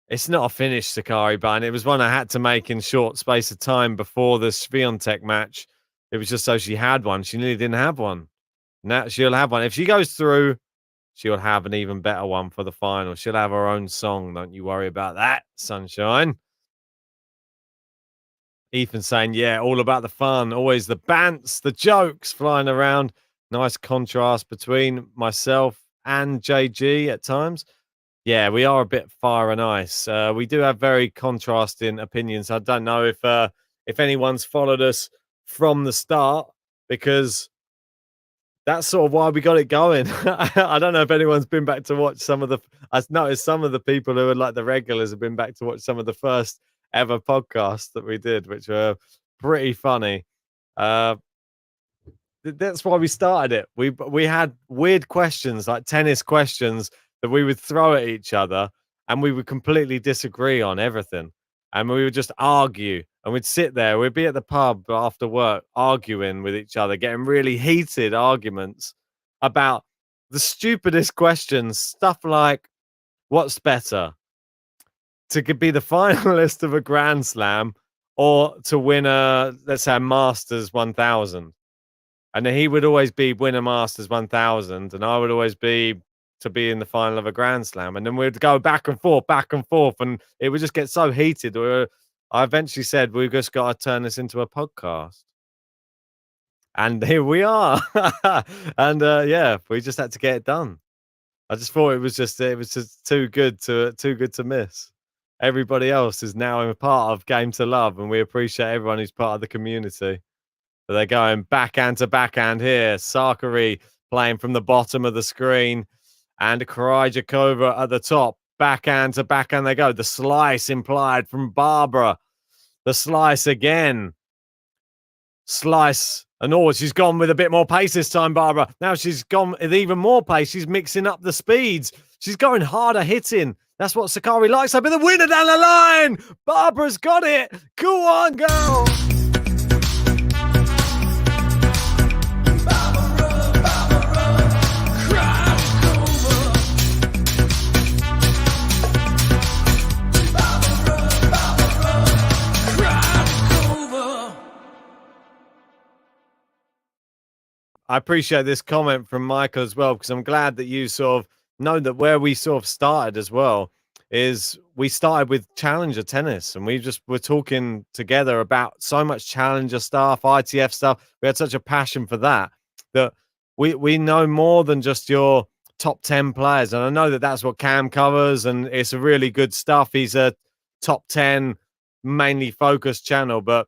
It's not a finish, Sakkari, but it was one I had to make in short space of time before the Swiatek match. It was just so she had one. She nearly didn't have one. Now she'll have one. If she goes through, she'll have an even better one for the final. She'll have her own song. Don't you worry about that, sunshine. Ethan saying, yeah, all about the fun. Always the bants, the jokes flying around. Nice contrast between myself and JG at times. Yeah, we are a bit fire and ice. We do have very contrasting opinions. I don't know if anyone's followed us from the start, because that's sort of why we got it going. I don't know if anyone's been back to watch some of the... I've noticed some of the people who are like the regulars have been back to watch some of the first ever podcasts that we did, which were pretty funny. That's why we started it. We had weird questions, like tennis questions, that we would throw at each other, and we would completely disagree on everything. And we would just argue, and we'd sit there. We'd be at the pub after work arguing with each other, getting really heated arguments about the stupidest questions. Stuff like, what's better, to be the finalist of a Grand Slam or to win a, let's say, a Masters 1000? And then he would always be win a Masters 1000, and I would always be to be in the final of a Grand Slam. And then we'd go back and forth, and it would just get so heated. I eventually said, we've just got to turn this into a podcast. And here we are. And yeah, we just had to get it done. I just thought it was just too good to miss. Everybody else is now a part of Game to Love, and we appreciate everyone who's part of the community. But they're going backhand to backhand here. Sakkari playing from the bottom of the screen, and Krejcikova at the top. Backhand to backhand they go. The slice implied from Barbora. The slice again. Slice. And she's gone with a bit more pace this time, Barbora. Now she's gone with even more pace. She's mixing up the speeds. She's going harder hitting. That's what Sakkari likes. I've been the winner down the line. Barbora's got it. Go on, girl. I appreciate this comment from Michael as well, because I'm glad that you sort of know that where we sort of started as well is we started with Challenger tennis, and we just were talking together about so much Challenger stuff, ITF stuff. We had such a passion for that we know more than just your top 10 players. And I know that that's what Cam covers, and it's a really good stuff. He's a top 10 mainly focused channel, but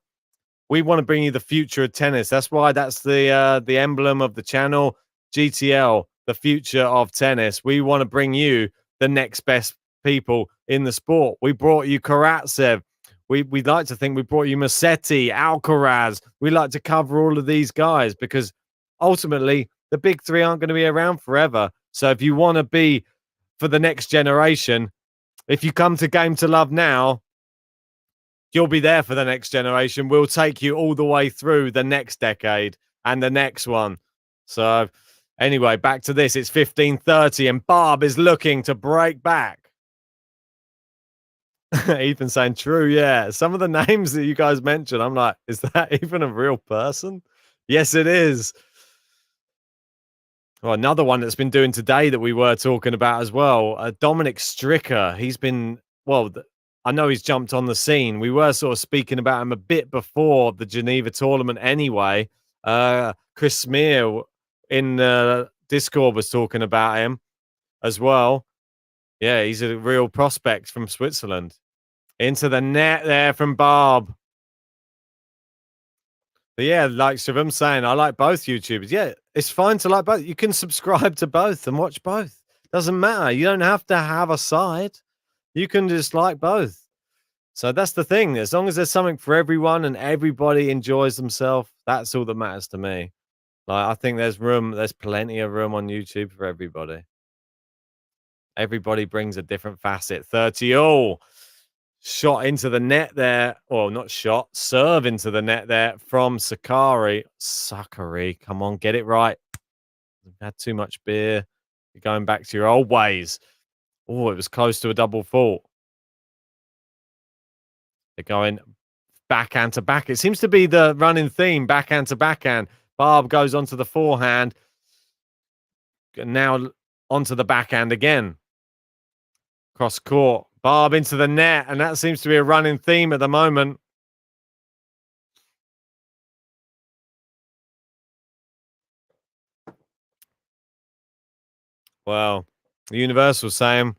we want to bring you the future of tennis. That's why that's the emblem of the channel, GTL, the future of tennis. We want to bring you the next best people in the sport. We brought you Karatsev. We'd like to think we brought you Musetti, Alcaraz. We like to cover all of these guys, because ultimately the big three aren't going to be around forever. So if you want to be for the next generation, if you come to Game to Love now, you'll be there for the next generation. We'll take you all the way through the next decade and the next one. So anyway, back to this. It's 15:30 and Barb is looking to break back. Ethan saying true. Yeah. Some of the names that you guys mentioned, I'm like, is that even a real person? Yes, it is. Well, another one that's been doing today that we were talking about as well, Dominic Stricker. He's been, well, I know he's jumped on the scene. We were sort of speaking about him a bit before the Geneva tournament anyway. Chris Smear in Discord was talking about him as well. Yeah, he's a real prospect from Switzerland. Into the net there from Barb. But yeah, like Shivam saying, I like both YouTubers. Yeah, it's fine to like both. You can subscribe to both and watch both. Doesn't matter. You don't have to have a side. You can just like both. So that's the thing. As long as there's something for everyone and everybody enjoys themselves, that's all that matters to me. Like, I think there's plenty of room on YouTube for everybody. Everybody brings a different facet. 30 all. Shot into the net there. Well, not shot. Serve into the net there from Sakkari. Sakkari, come on, get it right. You've had too much beer. You're going back to your old ways. Oh, it was close to a double fault. They're going backhand to back. It seems to be the running theme, backhand to backhand. Barb goes onto the forehand. Now onto the backhand again. Cross court. Barb into the net, and that seems to be a running theme at the moment. Well, the Universal saying,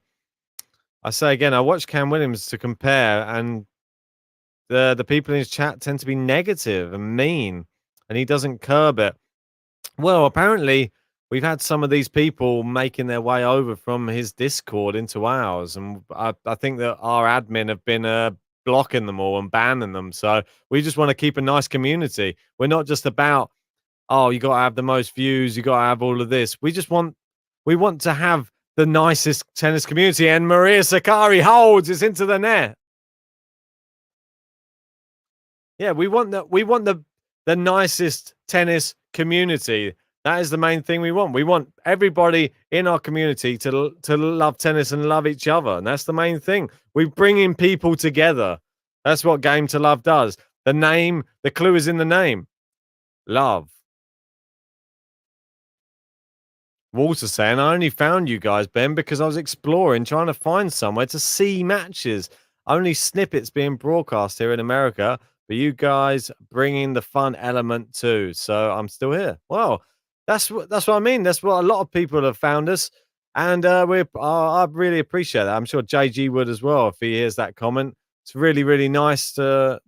I say again, I watched Cam Williams to compare, and the people in his chat tend to be negative and mean, and he doesn't curb it. Well, apparently, we've had some of these people making their way over from his Discord into ours, and I think that our admin have been blocking them all and banning them. So we just want to keep a nice community. We're not just about, oh, you got to have the most views, you got to have all of this. We want to have the nicest tennis community, and Maria Sakkari holds it's into the net. Yeah, we want the nicest tennis community. That is the main thing we want. We want everybody in our community to love tennis and love each other. And that's the main thing. We bring in people together. That's what Game to Love does. The name, the clue is in the name. Love. Walter saying, I only found you guys, Ben, because I was exploring, trying to find somewhere to see matches. Only snippets being broadcast here in America, but you guys bringing the fun element too. So I'm still here. Well, that's what I mean. That's what a lot of people have found us, and I really appreciate that. I'm sure JG would as well if he hears that comment. It's really, really nice to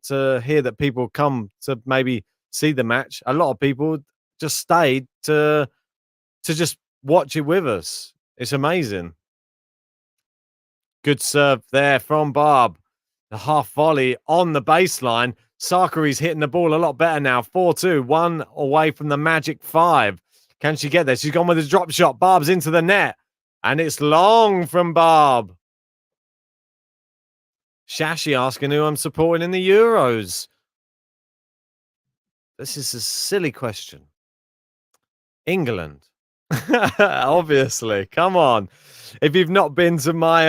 hear that people come to maybe see the match. A lot of people just stayed to just watch it with us. It's amazing. Good serve there from Barb. The half volley on the baseline. Sakkari's hitting the ball a lot better now. 4-2, 1 away from the magic 5. Can she get there? She's gone with a drop shot. Barb's into the net. And it's long from Barb. Shashi asking who I'm supporting in the Euros. This is a silly question. England. Obviously. Come on. If you've not been to my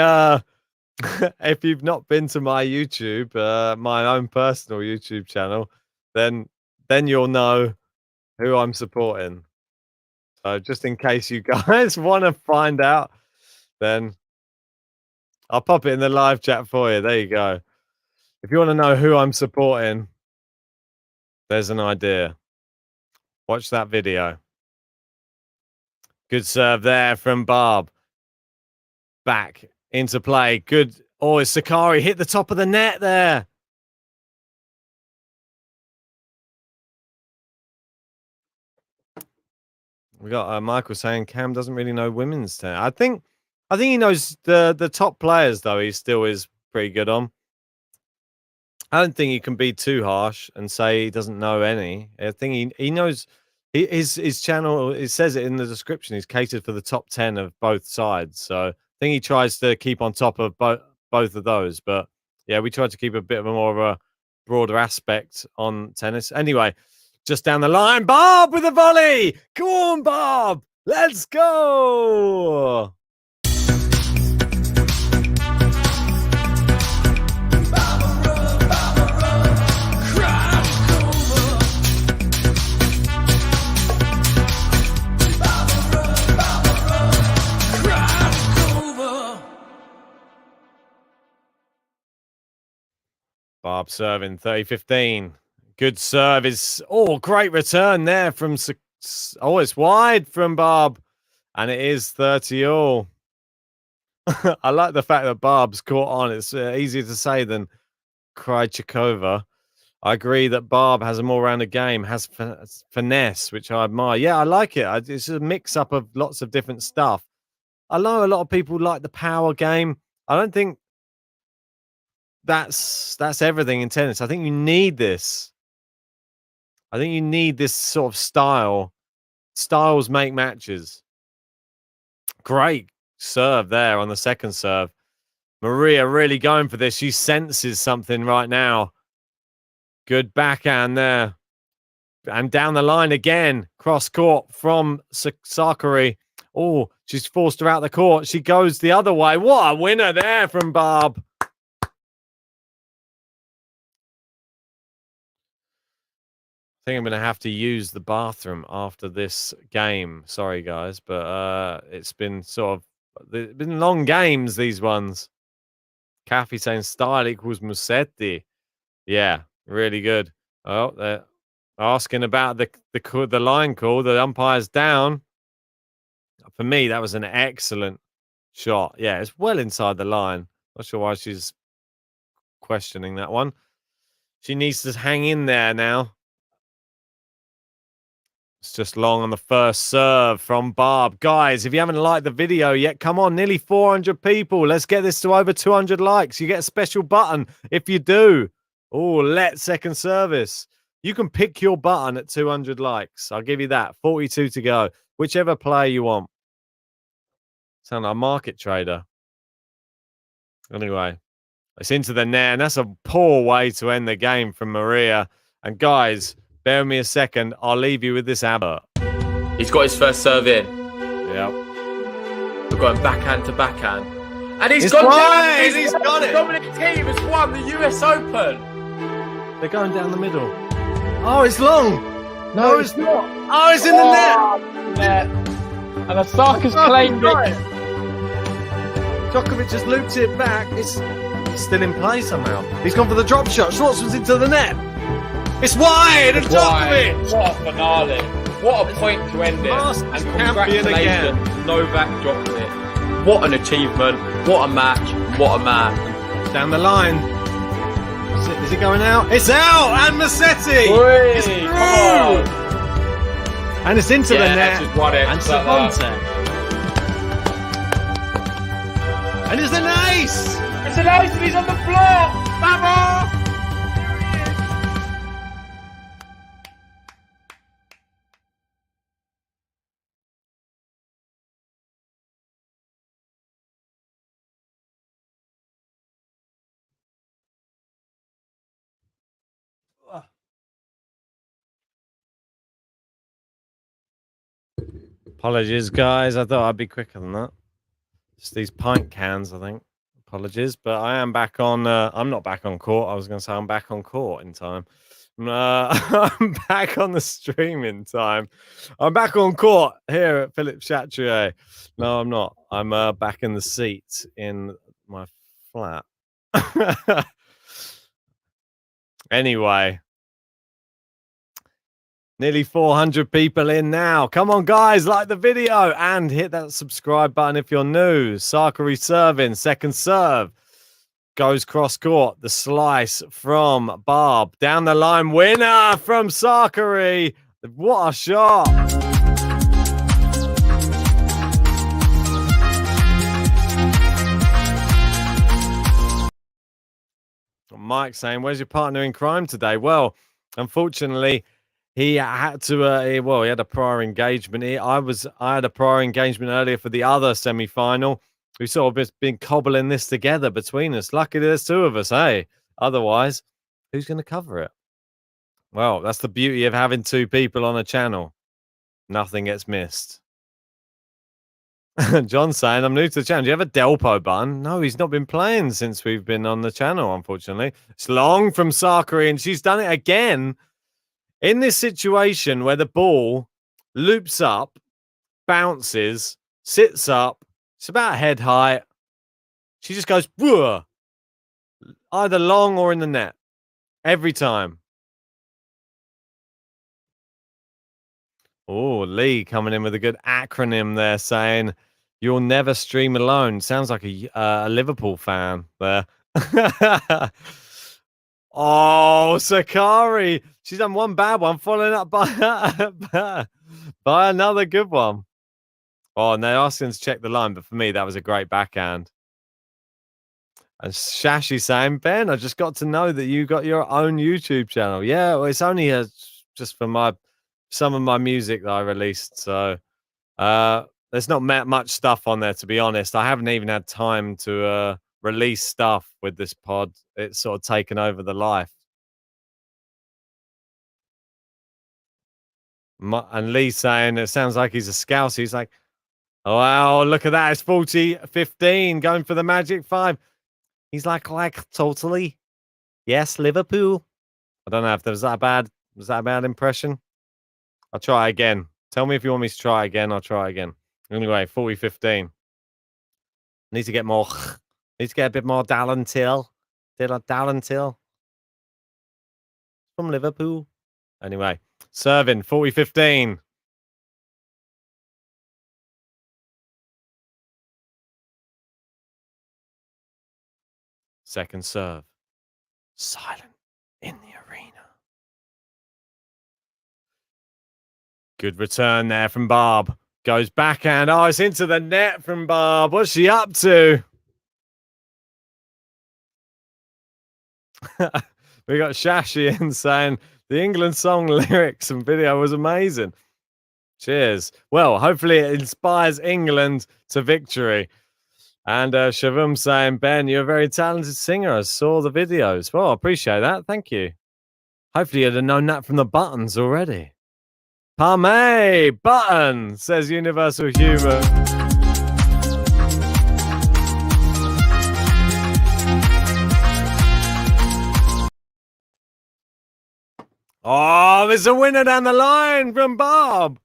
YouTube, my own personal YouTube channel, then you'll know who I'm supporting. So just in case you guys want to find out, then I'll pop it in the live chat for you. There you go. If you want to know who I'm supporting, there's an idea. Watch that video. Good serve there from Barb. Back into play. Good. Oh, it's Sakkari hit the top of the net there. We got Michael saying Cam doesn't really know women's tennis. I think he knows the top players though. He still is pretty good on. I don't think you can be too harsh and say he doesn't know any. I think he knows. His channel, it says it in the description, he's catered for the top 10 of both sides. So I think he tries to keep on top of both of those. But yeah, we try to keep a bit of a more of a broader aspect on tennis. Anyway, just down the line, Barb with a volley. Come on, Barb. Let's go. Barb serving 30-15. Good serve is great return there from it's wide from Barb, and it is 30-all. I like the fact that Barb's caught on. It's easier to say than Krejcikova. I agree that Barb has a more rounded game, has finesse, which I admire. Yeah, I like it. It's a mix up of lots of different stuff. I know a lot of people like the power game. I don't think that's everything in tennis. I think you need this. I think you need this sort of style. Styles make matches. Great serve there on the second serve. Maria really going for this. She senses something right now. Good backhand there. And down the line again. Cross court from Sakkari. Oh, she's forced her out the court. She goes the other way. What a winner there from Barb. I think I'm going to have to use the bathroom after this game. Sorry, guys, but it's been it's been long games, these ones. Kathy saying style equals Musetti. Yeah, really good. Oh, they're asking about the line call. The umpire's down. For me, that was an excellent shot. Yeah, it's well inside the line. Not sure why she's questioning that one. She needs to hang in there now. It's just long on the first serve from Barb. Guys, if you haven't liked the video yet, come on, nearly 400 people. Let's get this to over 200 likes. You get a special button if you do. Oh, let second service. You can pick your button at 200 likes. I'll give you that. 42 to go. Whichever player you want. Sound like a market trader. Anyway, it's into the net, and that's a poor way to end the game from Maria. And guys, bear with me a second. I'll leave you with this advert. He's got his first serve in. Yep. We're going backhand to backhand. And he's It's gone right, down. he's got it. Dominic Thiem has won the US Open. They're going down the middle. Oh, it's long. No, it's not. Oh, it's in the net. Yeah. And Osaka's claimed it. Djokovic just looped it back. It's still in play somehow. He's gone for the drop shot. Schwartzman's into the net. It's wide. And Djokovic. What a finale. What a point to end it. And congratulations, Novak Djokovic. What an achievement. What a match. What a man. Down the line. Is it going out? It's out. And Musetti. It's through. And it's into the net. And Savante. And it's an ace! It's an ace and he's on the floor! Bravo! Apologies, guys. I thought I'd be quicker than that. Just these pint cans, I think. Apologies, but I am back on. I'm not back on court. I was going to say I'm back on court in time. I'm back on the stream in time. I'm back on court here at Philippe Chatrier. No, I'm not. I'm back in the seat in my flat. Anyway. Nearly 400 people in now. Come on, guys, like the video and hit that subscribe button if you're new. Sakkari serving, second serve. Goes cross court. The slice from Barb. Down the line, winner from Sakkari. What a shot. Mike saying, where's your partner in crime today? Well, unfortunately, he had to. He had a prior engagement. I had a prior engagement earlier for the other semi-final. We've sort of been cobbling this together between us. Lucky there's two of us, hey? Otherwise, who's going to cover it? Well, that's the beauty of having two people on a channel. Nothing gets missed. John's saying, I'm new to the channel. Do you have a Delpo button? No, he's not been playing since we've been on the channel, unfortunately. It's long from Sakkari, and she's done it again. In this situation where the ball loops up, bounces, sits up, it's about head height. She just goes, whoa, either long or in the net. Every time. Oh, Lee coming in with a good acronym there saying, you'll never stream alone. Sounds like a Liverpool fan there. Oh, Sakkari. She's done one bad one, following up by another good one. Oh, and they're asking to check the line, but for me, that was a great backhand. And Shashi saying, Ben, I just got to know that you got your own YouTube channel. Yeah, well, it's only just for some of my music that I released. So there's not much stuff on there, to be honest. I haven't even had time to release stuff with this pod. It's sort of taken over the life. And Lee's saying it sounds like he's a scouse. He's like, oh, wow, look at that. It's 40-15 going for the Magic 5. He's like totally. Yes, Liverpool. I don't know if was that bad. Was that a bad impression? I'll try again. Tell me if you want me to try again. I'll try again. Anyway, 40-15. Need to get more. Need to get a bit more Dallin Till. Dallin Till. From Liverpool. Anyway, serving 40-15. Second serve. Silent in the arena. Good return there from Barb. Goes backhand. Oh, it's into the net from Barb. What's she up to? We got Shashi in saying the England song lyrics and video was amazing. Cheers. Well, hopefully it inspires England to victory. And Shavum saying, Ben, you're a very talented singer. I saw the videos. Well, I appreciate that. Thank you. Hopefully you'd have known that from the buttons already. Parme button, says Universal Humor. Oh, there's a winner down the line from Barb.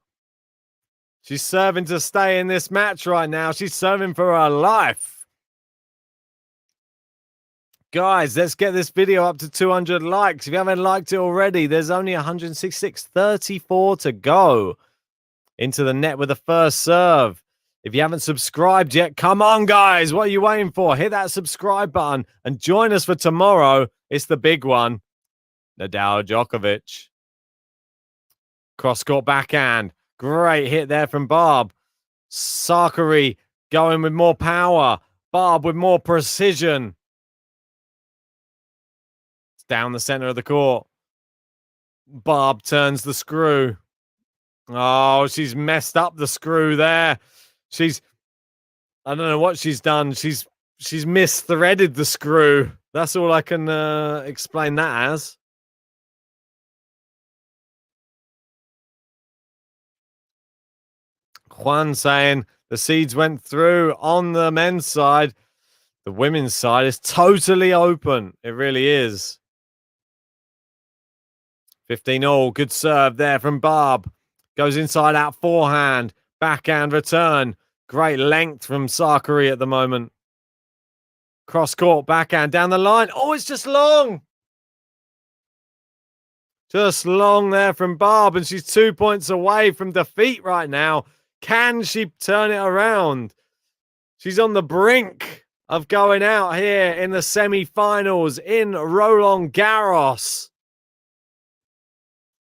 She's serving to stay in this match right now. She's serving for her life. Guys, let's get this video up to 200 likes. If you haven't liked it already, there's only 166, 34 to go. Into the net with the first serve. If you haven't subscribed yet, come on, guys. What are you waiting for? Hit that subscribe button and join us for tomorrow. It's the big one. Nadal Djokovic. Cross-court backhand. Great hit there from Barb. Sakkari going with more power. Barb with more precision. It's down the center of the court. Barb turns the screw. Oh, she's messed up the screw there. I don't know what she's done. She's misthreaded the screw. That's all I can explain that as. Juan saying the seeds went through on the men's side. The women's side is totally open. It really is. 15-all. Good serve there from Barb. Goes inside out forehand. Backhand return. Great length from Sakkari at the moment. Cross court backhand down the line. Oh, it's just long. Just long there from Barb. And she's 2 points away from defeat right now. Can she turn it around? She's on the brink of going out here in the semi-finals in Roland Garros.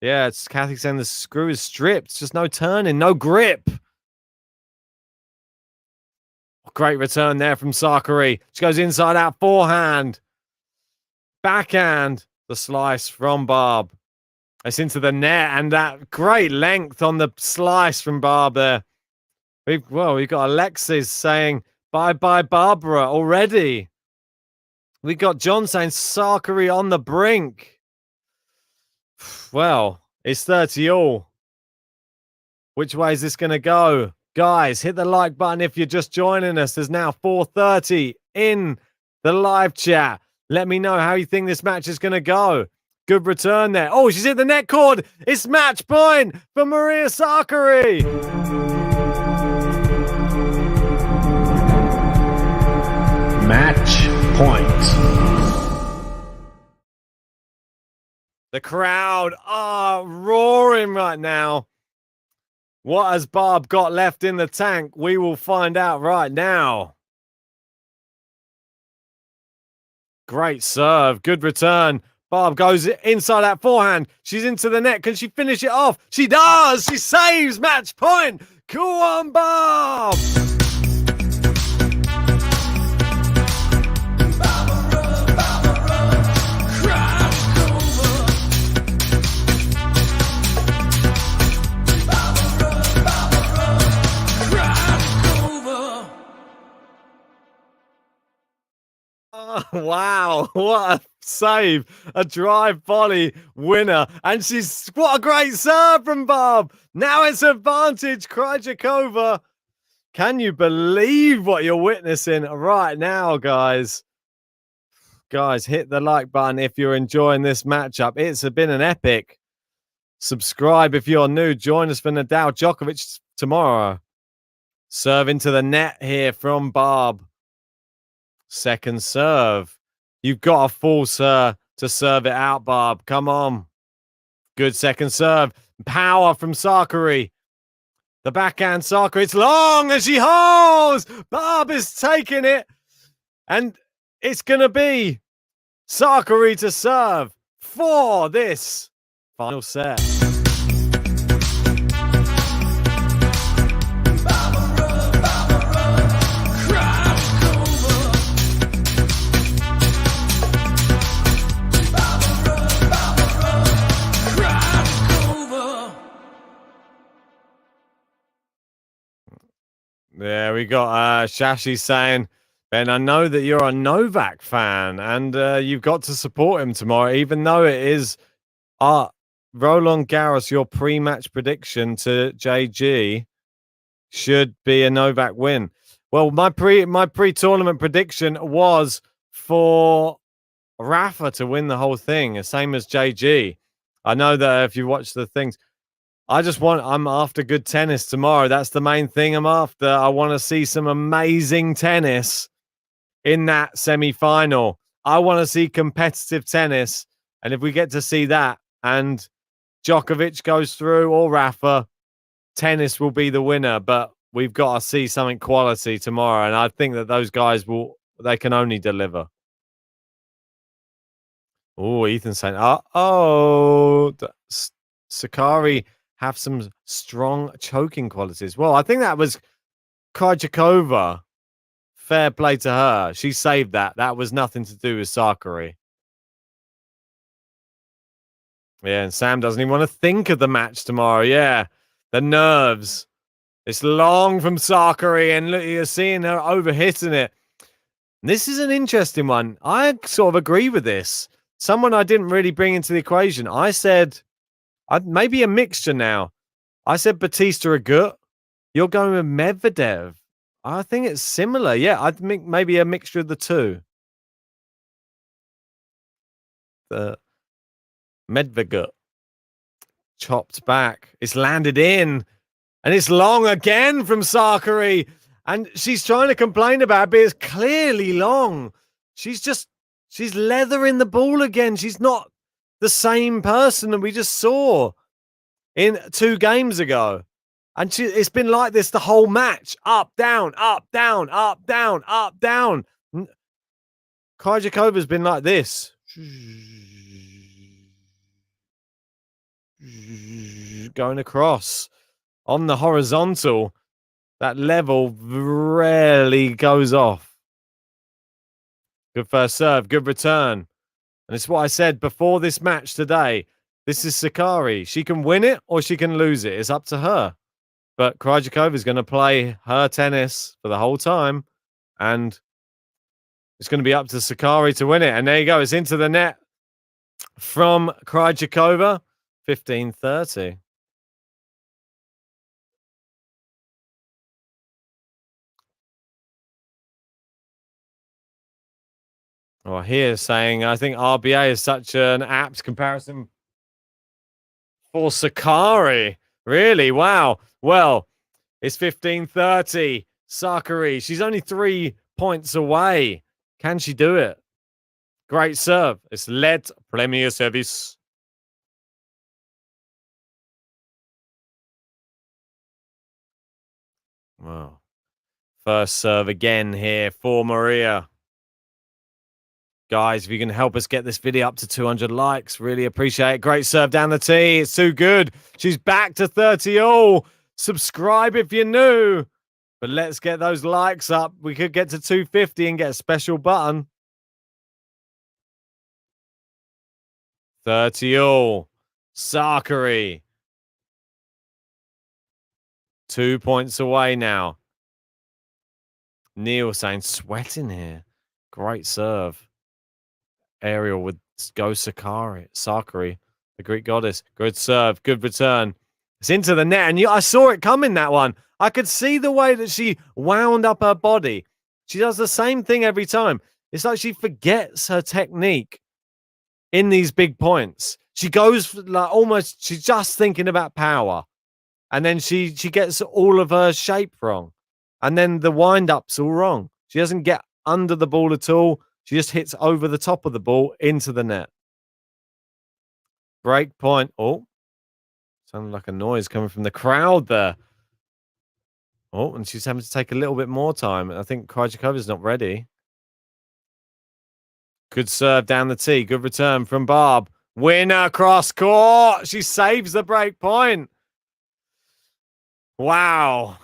Yeah, it's Kathy saying the screw is stripped. Just no turning, no grip. Great return there from Sakkari. She goes inside out forehand. Backhand. The slice from Barb. It's into the net, and that great length on the slice from Barb there. We've got Alexis saying bye-bye Barbora already. We got John saying Sakkari on the brink. Well, it's 30-all. Which way is this going to go? Guys, hit the like button if you're just joining us. There's now 4:30 in the live chat. Let me know how you think this match is going to go. Good return there. Oh, she's hit the net cord. It's match point for Maria Sakkari. Match point. The crowd are roaring right now. What has Barb got left in the tank? We will find out right now. Great serve. Good return. Barb goes inside that forehand. She's into the net. Can she finish it off? She does. She saves. Match point. Go on, Barb. Oh, wow. What a save. A drive volley winner. And what a great serve from Barb. Now it's advantage, Krejcikova. Can you believe what you're witnessing right now, guys? Guys, hit the like button if you're enjoying this matchup. It's been an epic. Subscribe if you're new. Join us for Nadal Djokovic tomorrow. Serve into the net here from Barb. Second serve. You've got to force her to serve it out, Barb. Come on. Good second serve. Power from Sakkari. The backhand Sakkari. It's long and she holds. Barb is taking it. And it's going to be Sakkari to serve for this final set. Yeah, we got Shashi saying, Ben, I know that you're a Novak fan and you've got to support him tomorrow, even though it is Roland Garros, your pre-match prediction to JG should be a Novak win. Well, my pre-tournament prediction was for Rafa to win the whole thing, same as JG. I know that if you watch the things, I'm after good tennis tomorrow. That's the main thing I'm after. I want to see some amazing tennis in that semi-final. I want to see competitive tennis. And if we get to see that and Djokovic goes through or Rafa, tennis will be the winner. But we've got to see something quality tomorrow. And I think that those guys they can only deliver. Oh, Ethan's saying, Sakkari have some strong choking qualities. Well, I think that was Krejcikova. Fair play to her. She saved that. That was nothing to do with Sakkari. Yeah, and Sam doesn't even want to think of the match tomorrow. Yeah, the nerves. It's long from Sakkari, and look, you're seeing her overhitting it. This is an interesting one. I sort of agree with this. Someone I didn't really bring into the equation. I said, maybe a mixture now. I said Batista Agut. You're going with Medvedev. I think it's similar. Yeah, I think maybe a mixture of the two. The Medvedev chopped back. It's landed in. And it's long again from Sakkari. And she's trying to complain about it, but it's clearly long. She's leathering the ball again. She's not the same person that we just saw in 2 games ago. And it's been like this the whole match. Up, down, up, down, up, down, up, down. Krejcikova's been like this. Going across on the horizontal. That level rarely goes off. Good first serve, good return. And it's what I said before this match today. This is Sakkari. She can win it or she can lose it. It's up to her. But Krejcikova is going to play her tennis for the whole time. And it's going to be up to Sakkari to win it. And there you go. It's into the net from Krejcikova. 15-30. Well, here saying, I think RBA is such an apt comparison for Sakkari. Really? Wow. Well, it's 15-30. Sakkari. She's only 3 points away. Can she do it? Great serve. It's led Premier Service. Wow. First serve again here for Maria. Guys, if you can help us get this video up to 200 likes, really appreciate it. Great serve down the tee. It's too good. She's back to 30 all. Subscribe if you're new. But let's get those likes up. We could get to 250 and get a special button. 30 all. Sakkari. 2 points away now. Neil saying, sweating here. Great serve. Aerial with Go Sakkari, the Greek goddess. Good serve. Good return. It's into the net. And I saw it coming, that one. I could see the way that she wound up her body. She does the same thing every time. It's like she forgets her technique in these big points. She goes like almost, she's just thinking about power. And then she gets all of her shape wrong. And then the wind-up's all wrong. She doesn't get under the ball at all. She just hits over the top of the ball into the net. Break point. Oh, sounded like a noise coming from the crowd there. Oh, and she's having to take a little bit more time. I think Krejcikova's not ready. Good serve down the tee. Good return from Barb. Winner cross court. She saves the break point. Wow.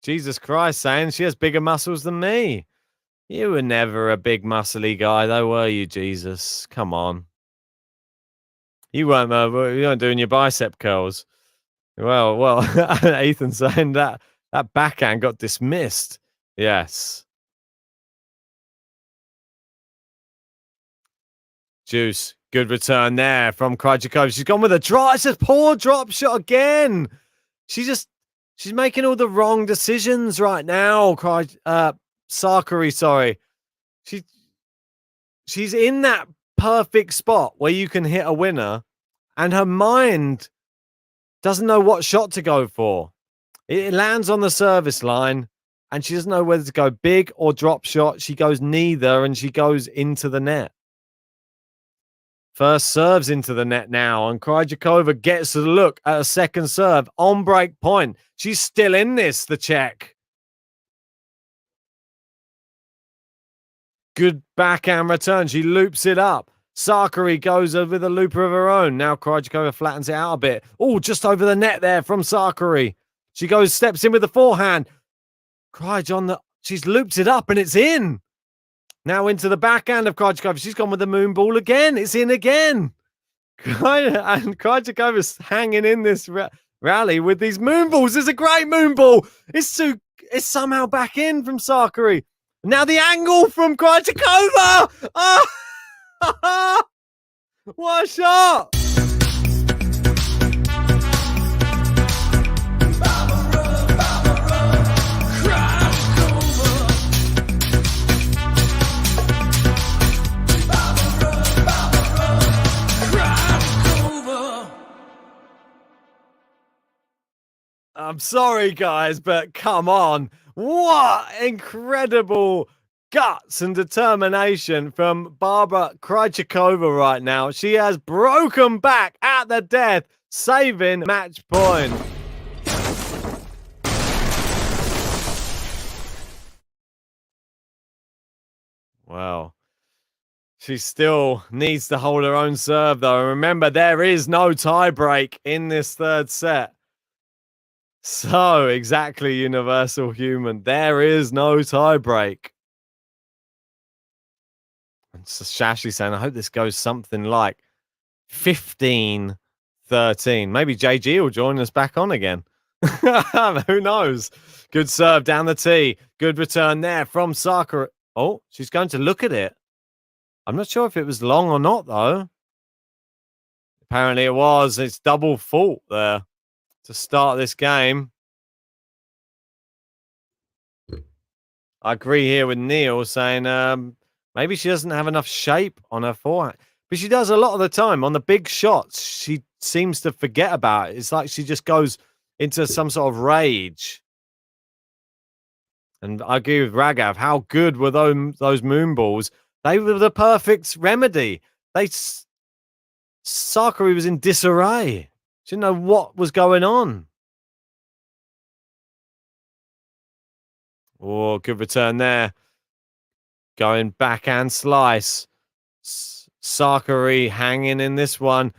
Jesus Christ, saying she has bigger muscles than me. You were never a big muscly guy, though, were you, Jesus? Come on. You weren't doing your bicep curls. Well, Ethan saying that backhand got dismissed. Yes. Juice, good return there from Krejcikova. She's gone with a drop. It's a poor drop shot again. She's making all the wrong decisions right now. Sakkari, sorry. She's in that perfect spot where you can hit a winner, and her mind doesn't know what shot to go for. It lands on the service line, and she doesn't know whether to go big or drop shot. She goes neither, and she goes into the net. First serves into the net now, and Krejcikova gets a look at a second serve on break point. She's still in this, the Czech. Good backhand return. She loops it up. Sakkari goes with a looper of her own. Now Krejcikova flattens it out a bit. Oh, just over the net there from Sakkari. She steps in with the forehand. She's looped it up and it's in. Now into the backhand of Krejcikova. She's gone with the moon ball again. It's in again. And Krejcikova's hanging in this rally with these moon balls. It's a great moon ball. It's somehow back in from Sakkari. Now the angle from Krejcikova. Oh! What a shot! I'm sorry, guys, but come on. What incredible guts and determination from Barbora Krejcikova right now. She has broken back at the death, saving match point. Wow. She still needs to hold her own serve, though. Remember, there is no tie break in this third set. So, exactly, Universal Human. There is no tie break. And Shashi saying, I hope this goes something like 15-13. Maybe JG will join us back on again. Who knows? Good serve down the tee. Good return there from Sakkari. Oh, she's going to look at it. I'm not sure if it was long or not, though. Apparently it was. It's double fault there to start this game. I agree here with Neil saying maybe she doesn't have enough shape on her forehand. But she does a lot of the time. On the big shots, she seems to forget about it. It's like she just goes into some sort of rage. And I agree with Ragav. How good were those moon balls? They were the perfect remedy. Sakkari was in disarray. She didn't know what was going on. Oh, good return there. Going backhand slice. Sakkari hanging in this one.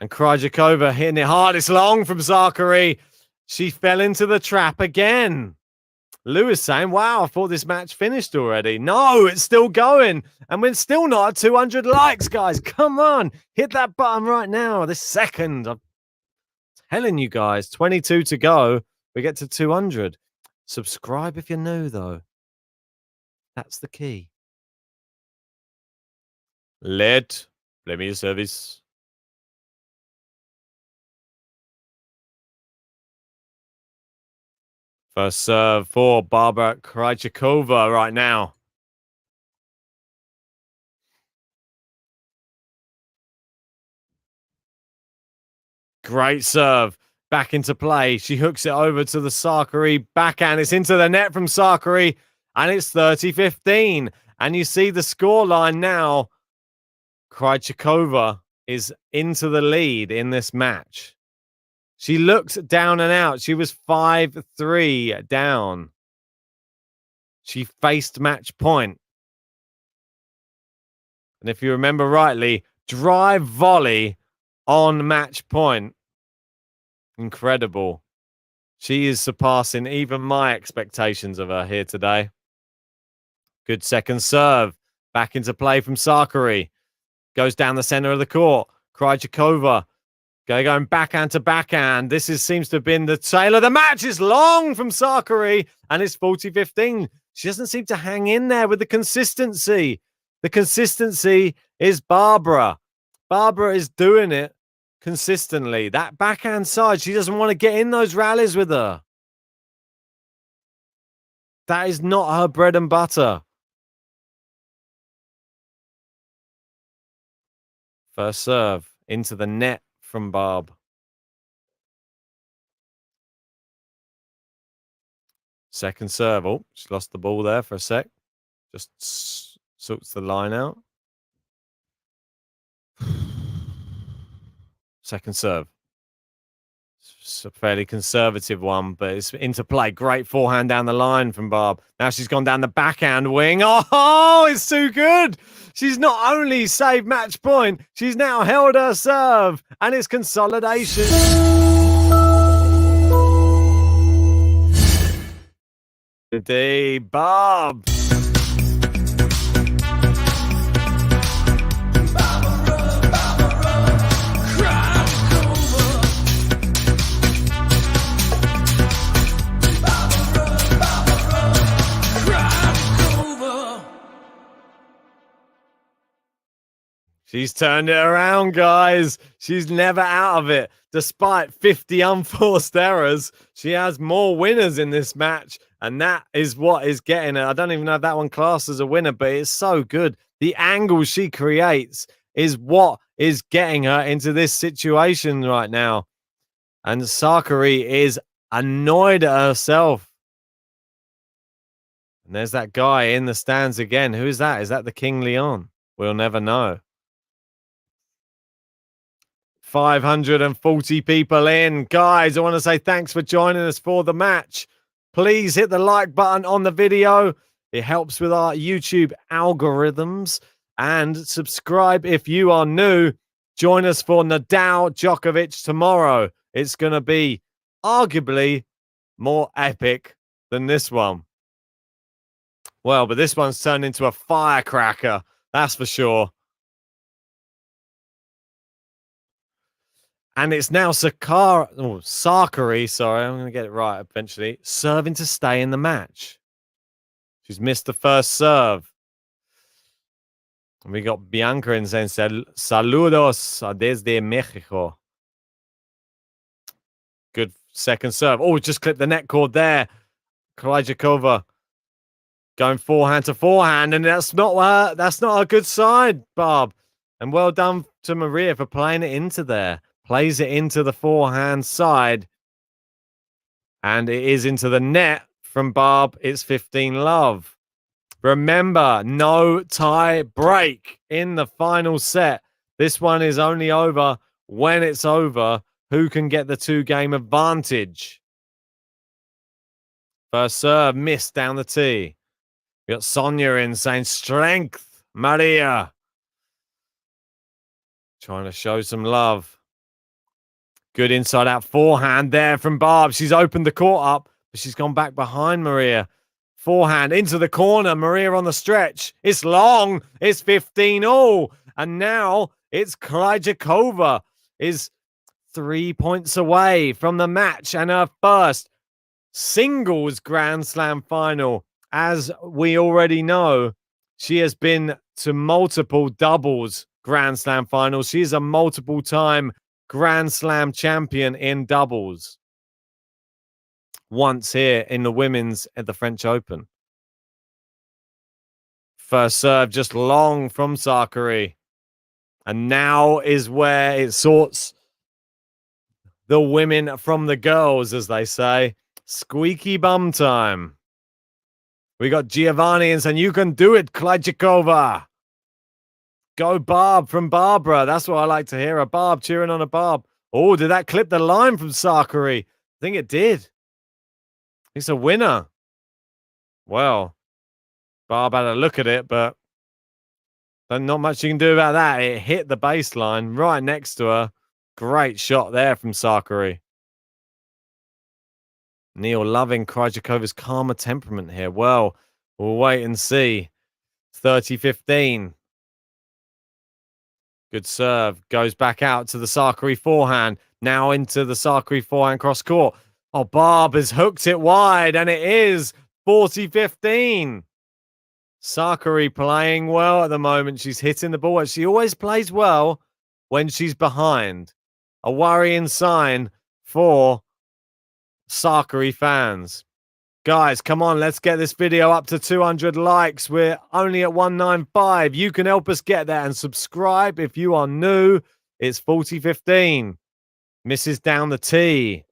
And Krejcikova hitting it hard. It's long from Sakkari. She fell into the trap again. Lewis saying, wow, I thought this match finished already. No, it's still going. And we're still not at 200 likes, guys. Come on. Hit that button right now. This second. I'm telling you guys, 22 to go. We get to 200. Subscribe if you're new, though. That's the key. Play me a service. First serve for Barbora Krejcikova right now. Great serve. Back into play. She hooks it over to the Sakkari backhand. It's into the net from Sakkari, and it's 30-15. And you see the scoreline now. Krejcikova is into the lead in this match. She looked down and out. She was 5-3 down. She faced match point. And if you remember rightly, drive volley on match point. Incredible. She is surpassing even my expectations of her here today. Good second serve. Back into play from Sakkari. Goes down the center of the court. Krejcikova going backhand to backhand. This seems to have been the tail of the match. It's long from Sakkari, and it's 40-15. She doesn't seem to hang in there with the consistency. The consistency is Barbora. Barbora is doing it consistently. That backhand side, she doesn't want to get in those rallies with her. That is not her bread and butter. First serve into the net from Barb. Second serve. Oh, she lost the ball there for a sec. Just sorts the line out. Second serve. It's a fairly conservative one, but it's into play. Great forehand down the line from Barb. Now she's gone down the backhand wing. Oh, it's too good. She's not only saved match point, she's now held her serve, and it's consolidation. Indeed, Barb. She's turned it around, guys. She's never out of it. Despite 50 unforced errors, she has more winners in this match, and that is what is getting her. I don't even know if that one classed as a winner, but it's so good. The angle she creates is what is getting her into this situation right now. And Sakkari is annoyed at herself. And there's that guy in the stands again. Who is that? Is that the King Leon? We'll never know. 540 people in. Guys, I want to say thanks for joining us for the match. Please hit the like button on the video. It helps with our YouTube algorithms. And subscribe if you are new. Join us for Nadal Djokovic tomorrow. It's going to be arguably more epic than this one. Well, but this one's turned into a firecracker. That's for sure. And it's now Sakkari, sorry, I'm going to get it right eventually, serving to stay in the match. She's missed the first serve. And we got Bianca in saying, saludos desde Mexico. Good second serve. Oh, just clipped the net cord there. Krejcikova going forehand to forehand, and that's not a good side, Barb. And well done to Maria for playing it into there. Plays it into the forehand side. And it is into the net from Barb. It's 15-love. Remember, no tie break in the final set. This one is only over when it's over. Who can get the 2-game advantage? First serve, missed down the tee. We got Sonia in saying, strength, Maria. Trying to show some love. Good inside-out forehand there from Barb. She's opened the court up, but she's gone back behind Maria. Forehand into the corner. Maria on the stretch. It's long. It's 15-all. And now it's Krejcikova is 3 points away from the match and her first singles Grand Slam final as we already know, she has been to multiple doubles Grand Slam finals. She is a multiple-time Grand Slam champion in doubles. Once here in the women's at the French Open. First serve just long from Sakkari. And now is where it sorts the women from the girls, as they say. Squeaky bum time. We got Giovanni and saying, you can do it, Krejcikova. Go Barb from Barbora. That's what I like to hear. A Barb cheering on a Barb. Oh, did that clip the line from Sakkari? I think it did. It's a winner. Well, Barb had a look at it, but not much you can do about that. It hit the baseline right next to her. Great shot there from Sakkari. Neil loving Krejcikova's calmer temperament here. Well, we'll wait and see. 30-15. Good serve. Goes back out to the Sakkari forehand. Now into the Sakkari forehand cross court. Oh, Barb has hooked it wide, and it is 40-15. Sakkari playing well at the moment. She's hitting the ball. She always plays well when she's behind. A worrying sign for Sakkari fans. Guys, come on, let's get this video up to 200 likes. We're only at 195. You can help us get there and subscribe if you are new. It's 40-15. Misses down the tee.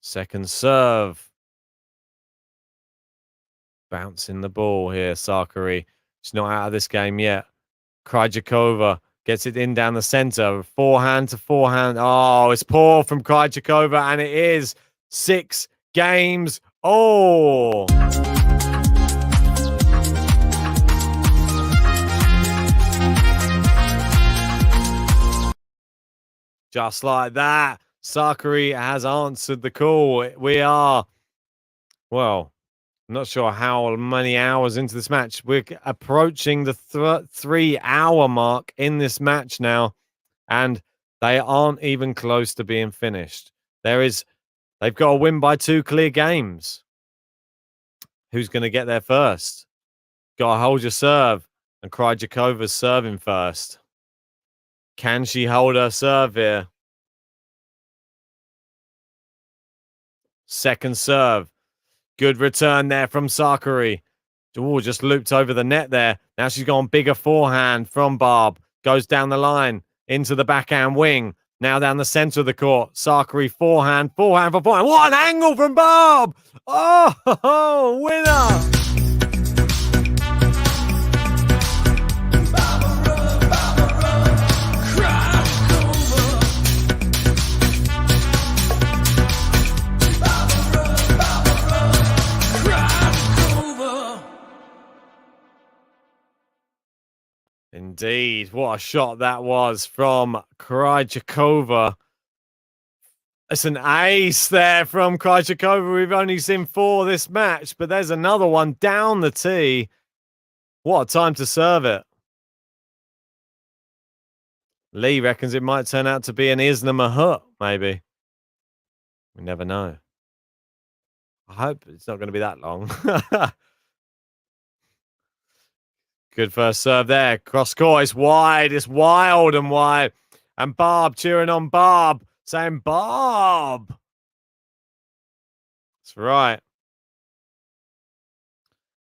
Second serve. Bouncing the ball here, Sakkari. She's not out of this game yet. Krejcikova gets it in down the center. Forehand to forehand. Oh, it's poor from Krejcikova, and it is 6 games. Oh! Just like that. Sakkari has answered the call. We are, well, I'm not sure how many hours into this match. We're approaching the 3-hour mark in this match now, and they aren't even close to being finished. They've got to win by 2 clear games. Who's going to get there first? Got to hold your serve, and Krejcikova's serving first. Can she hold her serve here? Second serve. Good return there from Sakkari. Oh, just looped over the net there. Now she's gone bigger forehand from Barb. Goes down the line into the backhand wing. Now down the center of the court. Sakkari forehand for forehand. What an angle from Barb! Oh, winner! Indeed, what a shot that was from Krejcikova. It's an ace there from Krejcikova. We've only seen 4 this match, but there's another one down the tee. What a time to serve it. Lee reckons it might turn out to be an Isna Mahut, maybe. We never know. I hope it's not going to be that long. Good first serve there. Cross court. It's wide. It's wild and wide. And Barb cheering on Barb, saying, Barb. That's right.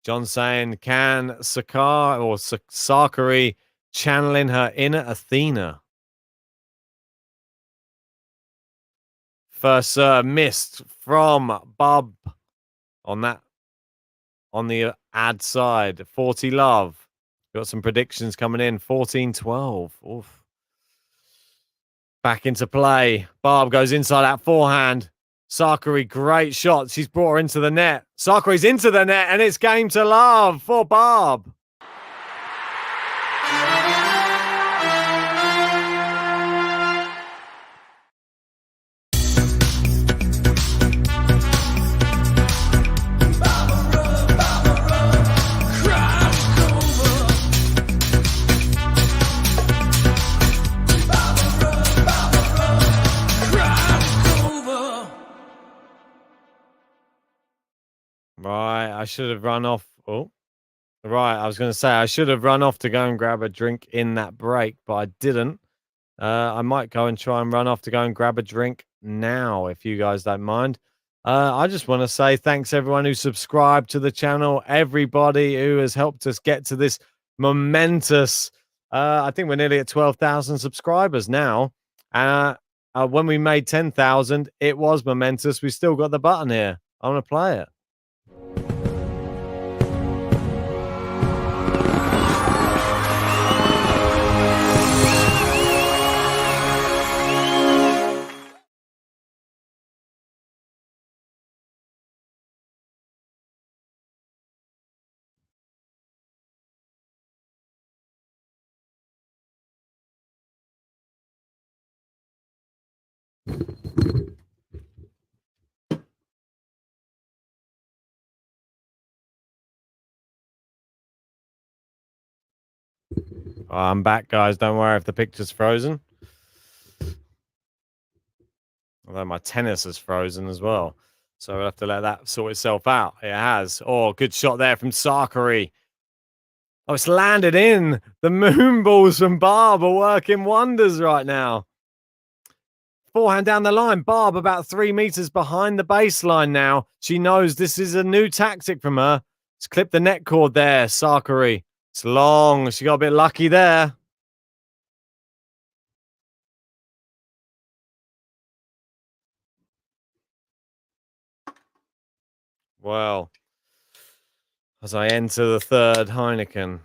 John saying, can Sakkari channeling her inner Athena? First serve missed from Barb on the ad side. 40 love. Got some predictions coming in. 14-12. Oof. Back into play. Barb goes inside that forehand. Sakkari, great shot. She's brought her into the net. Sakkari's into the net, and it's game to love for Barb. I should have run off. Oh, right. I was going to say I should have run off to go and grab a drink in that break, but I didn't. I might go and try and run off to go and grab a drink now, if you guys don't mind. I just want to say thanks everyone who subscribed to the channel, everybody who has helped us get to this momentous. I think we're nearly at 12,000 subscribers now. When we made 10,000, it was momentous. We still got the button here. I want to play it. I'm back, guys. Don't worry if the picture's frozen. Although my tennis is frozen as well. So we'll have to let that sort itself out. It has. Oh, good shot there from Sakkari. Oh, it's landed in. The moon balls from Barb are working wonders right now. Forehand down the line. Barb about 3 meters behind the baseline now. She knows this is a new tactic from her. Let's clip the net cord there, Sakkari. It's long. She got a bit lucky there. Well, as I enter the third Heineken,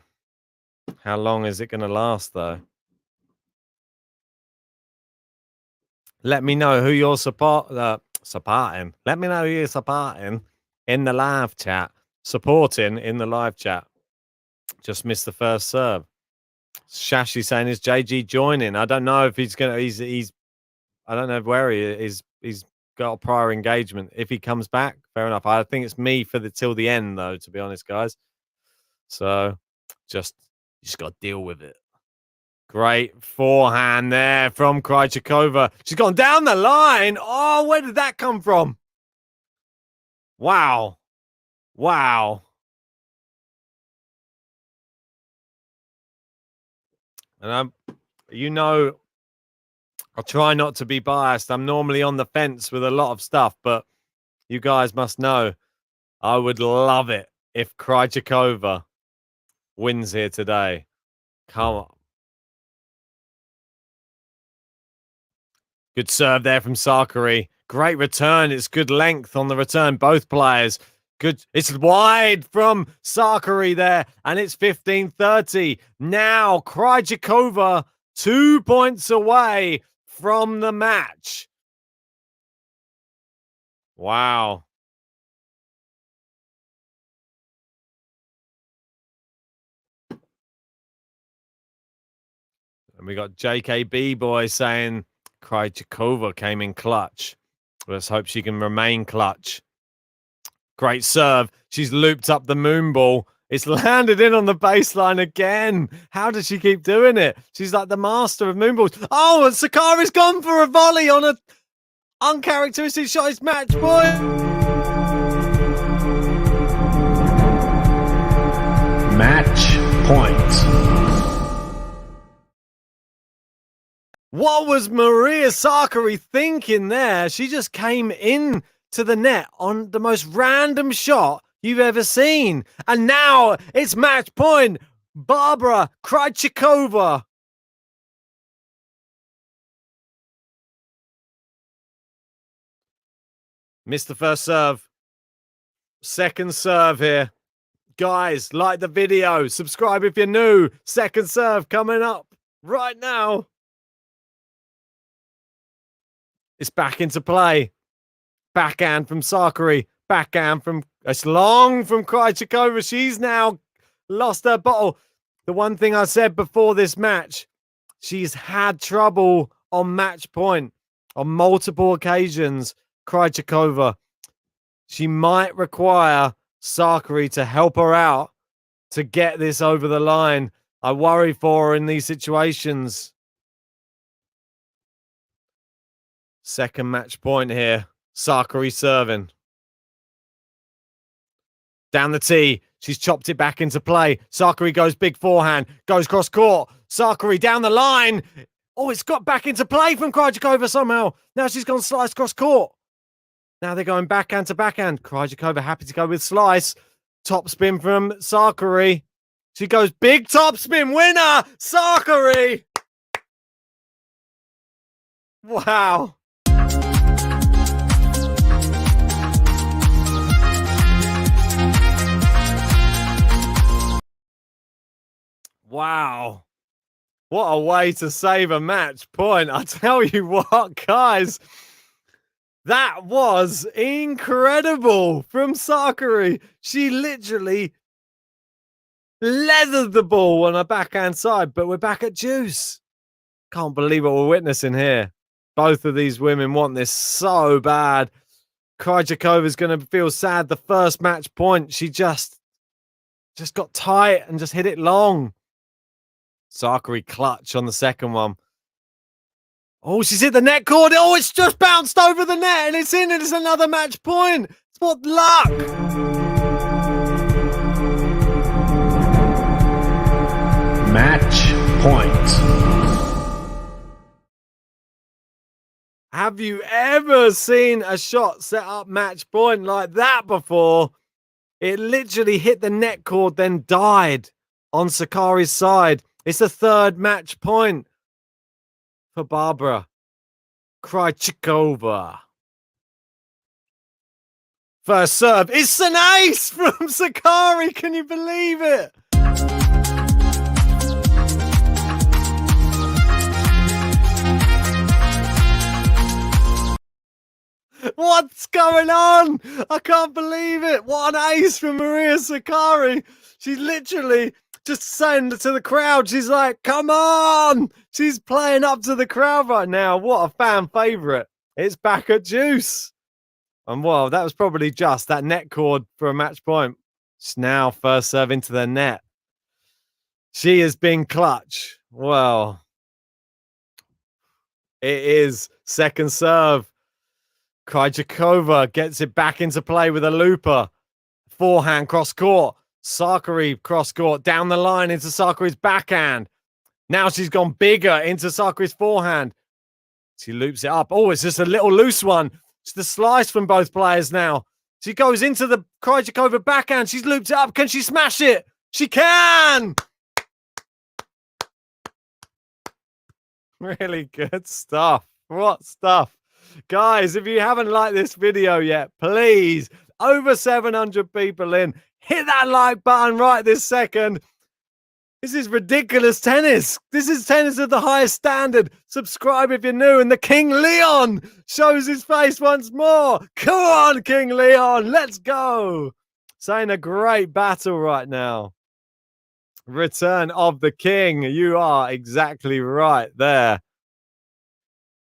how long is it going to last, though? Let me know who you're supporting. Let me know who you're supporting in the live chat. Supporting in the live chat. Just missed the first serve. Shashi saying, is JG joining? I don't know if he's going to. He's. I don't know where he is. He's got a prior engagement. If he comes back, fair enough. I think it's me for till the end, though, to be honest, guys. So you just got to deal with it. Great forehand there from Krejcikova. She's gone down the line. Oh, where did that come from? Wow. Wow. And I try not to be biased. I'm normally on the fence with a lot of stuff, but you guys must know I would love it if Krejcikova wins here today. Come on. Good serve there from Sakkari. Great return. It's good length on the return. Both players. Good. It's wide from Sakkari there. And it's 15-30. Now Krejcikova 2 points away from the match. Wow. And we got JKB boy saying Krejcikova came in clutch. Let's hope she can remain clutch. Great serve. She's looped up the moon ball. It's landed in on the baseline again. How does she keep doing it? She's like the master of moon balls. Oh, and Sakkari's gone for a volley on a uncharacteristic shot. It's match point. Match point. What was Maria Sakkari thinking there? She just came in to the net on the most random shot you've ever seen. And now it's match point. Barbora Krejcikova. Missed the first serve. Second serve here. Guys, like the video. Subscribe if you're new. Second serve coming up right now. It's back into play. Backhand from Sakkari. Backhand from... It's long from Krejcikova. She's now lost her bottle. The one thing I said before this match, she's had trouble on match point on multiple occasions. Krejcikova. She might require Sakkari to help her out to get this over the line. I worry for her in these situations. Second match point here. Sakkari serving. Down the tee. She's chopped it back into play. Sakkari goes big forehand. Goes cross court. Sakkari down the line. Oh, it's got back into play from Krejcikova somehow. Now she's gone slice cross court. Now they're going backhand to backhand. Krejcikova happy to go with slice. Top spin from Sakkari. She goes big top spin. Winner, Sakkari. Wow. Wow. What a way to save a match point. I tell you what, guys. That was incredible from Sakkari. She literally leathered the ball on her backhand side, but we're back at deuce. Can't believe what we're witnessing here. Both of these women want this so bad. Krejcikova's going to feel sad. The first match point, she just got tight and just hit it long. Sakkari clutch on the second one. Oh, she's hit the net cord. Oh, it's just bounced over the net and it's in and it's another match point. It's what luck. Match point. Have you ever seen a shot set up match point like that before? It literally hit the net cord, then died on Sakkari's side. It's the third match point for Barbora Krejcikova. First serve. It's an ace from Sakkari. Can you believe it? What's going on? I can't believe it. What an ace from Maria Sakkari. She's literally just saying to the crowd, she's like, come on. She's playing up to the crowd right now. What a fan favourite. It's back at deuce. And well, that was probably just that net cord for a match point. It's now first serve into the net. She has been clutch. Well, it is second serve. Krejcikova gets it back into play with a looper. Forehand cross court. Sakkari cross court down the line into Sakkari's backhand. Now she's gone bigger into Sakkari's forehand. She loops it up. Oh, it's just a little loose one. It's the slice from both players now. She goes into the Krejcikova backhand. She's looped it up. Can she smash it? She can! Really good stuff. What stuff? Guys, if you haven't liked this video yet, please, over 700 people in, hit that like button right this second. This is ridiculous tennis. This is tennis of the highest standard. Subscribe if you're new. And the King Leon shows his face once more. Come on, King Leon. Let's go. Saying a great battle right now. Return of the King. You are exactly right there.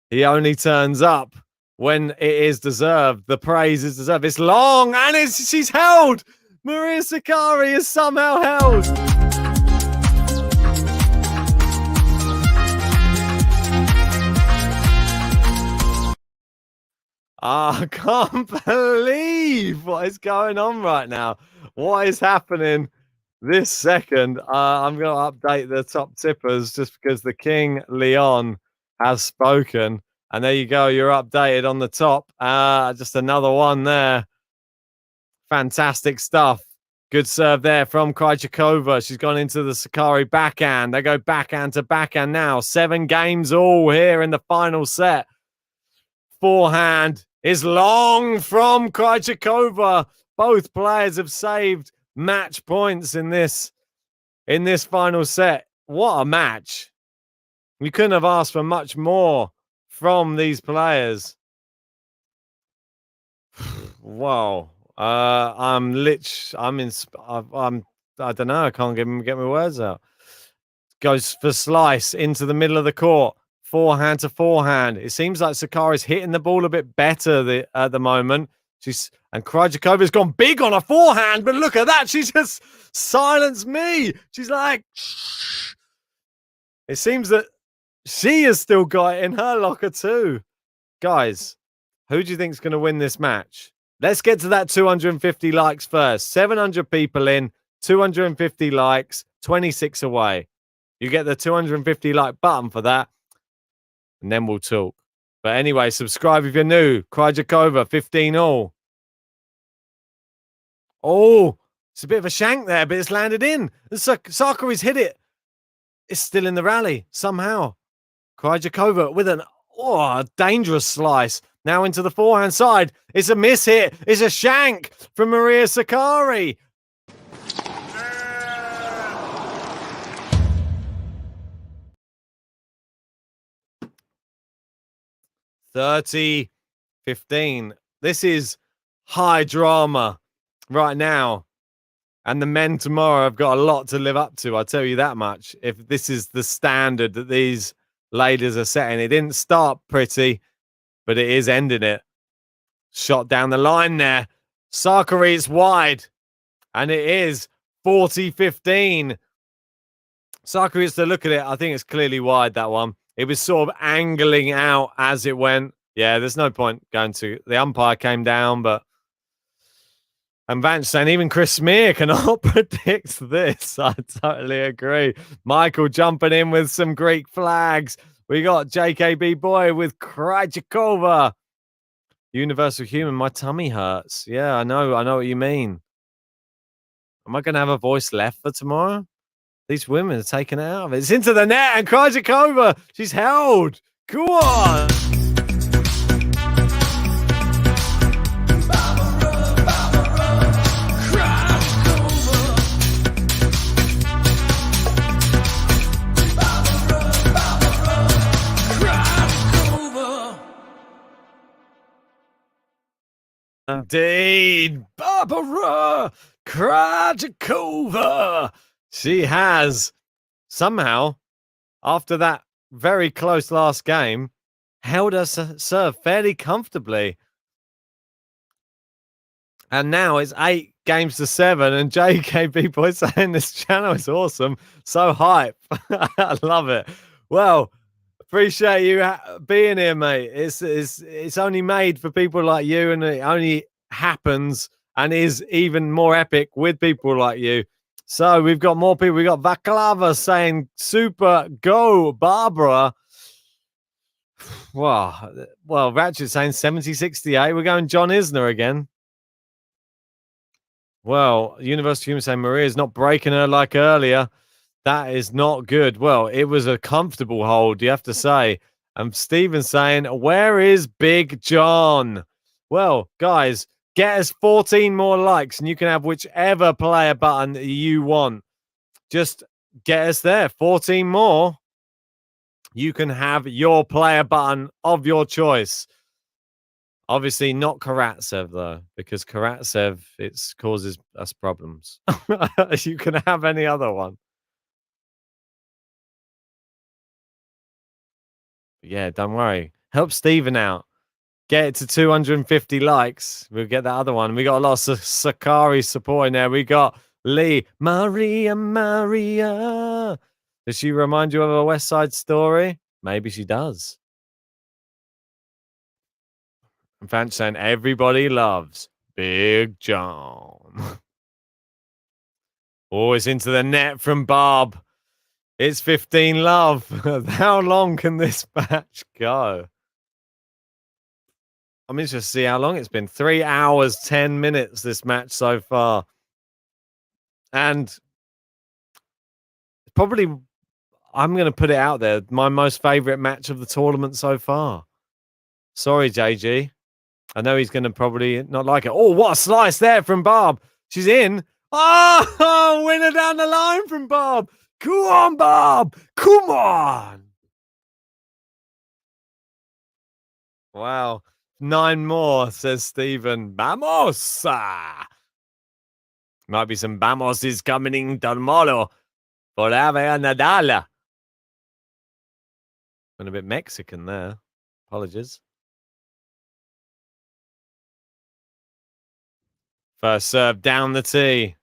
He only turns up when it is deserved. The praise is deserved. It's long and she's held. Maria Sakkari is somehow held. I can't believe what is going on right now. What is happening this second? I'm going to update the top tippers just because the King Leon has spoken. And there you go. You're updated on the top. Just another one there. Fantastic stuff. Good serve there from Krejcikova. She's gone into the Sakkari backhand. They go backhand to backhand now. 7 games all here in the final set. Forehand is long from Krejcikova. Both players have saved match points in this final set. What a match. We couldn't have asked for much more from these players. Wow. I don't know. I can't get my words out. Goes for slice into the middle of the court. Forehand to forehand. It seems like Sakkari's hitting the ball a bit better at the moment. And Krejcikova's gone big on a forehand, but look at that. She just silenced me. She's like, shh. It seems that she has still got it in her locker too. Guys, who do you think is going to win this match? let's get to that 250 likes first. 700 people in, 250 likes, 26 away. You get the 250 like button for that, and then we'll talk. But anyway, subscribe if you're new. Krejcikova, 15 all. Oh, it's a bit of a shank there, but it's landed in. Sakkari's hit it. It's still in the rally somehow. Krejcikova with a dangerous slice. Now into the forehand side. It's a miss hit. It's a shank from Maria Sakkari. (30-15). This is high drama right now. And the men tomorrow have got a lot to live up to, I'll tell you that much. If this is the standard that these ladies are setting. It didn't start pretty, but it is ending it. Shot down the line there. Sakkari is wide. And it is 40-15. Sakkari is to look at it. I think it's clearly wide, that one. It was sort of angling out as it went. Yeah, there's no point going to... The umpire came down, but... And Vance saying even Chris Smear cannot predict this. I totally agree. Michael jumping in with some Greek flags. We got JKB Boy with Krejcikova. Universal Human, my tummy hurts. Yeah, I know what you mean. Am I going to have a voice left for tomorrow? These women are taking it out of it. It's into the net and Krejcikova. She's held. Go on. Indeed, Barbora Krejcikova. She has somehow, after that very close last game, held her serve fairly comfortably. And now it's 8-7, and JKB Boy saying this channel is awesome. So hype. I love it. Well, appreciate you being here, mate. It's only made for people like you, and it only happens and is even more epic with people like you. So we've got more people. We got Baklava saying super go Barbora. Well, Ratchet saying 70-68. We're going John Isner again. Well, University Human saying Maria's not breaking her like earlier. That is not good. Well, it was a comfortable hold, you have to say. And Stephen saying, where is Big John? Well, guys, get us 14 more likes and you can have whichever player button you want. Just get us there. 14 more. You can have your player button of your choice. Obviously not Karatsev, though, because Karatsev, it causes us problems. You can have any other one. Yeah, don't worry. Help Steven out. Get it to 250 likes. We'll get that other one. We got a lot of Sakkari support in there. We got Lee. Maria. Does she remind you of a West Side Story? Maybe she does. And Fanch saying everybody loves Big John. Oh, it's into the net from Barb. It's 15 love. How long can this match go? I'm interested to see how long it's been. 3 hours, 10 minutes, this match so far. And probably, I'm going to put it out there, my most favorite match of the tournament so far. Sorry, JG. I know he's going to probably not like it. Oh, what a slice there from Barb. She's in. Oh, winner down the line from Barb. Come on, Barb. Come on. Wow. 9 more, says Stephen. Vamos. Might be some Vamos coming in tomorrow for Rafael Nadal. Been a bit Mexican there. Apologies. First serve down the tee.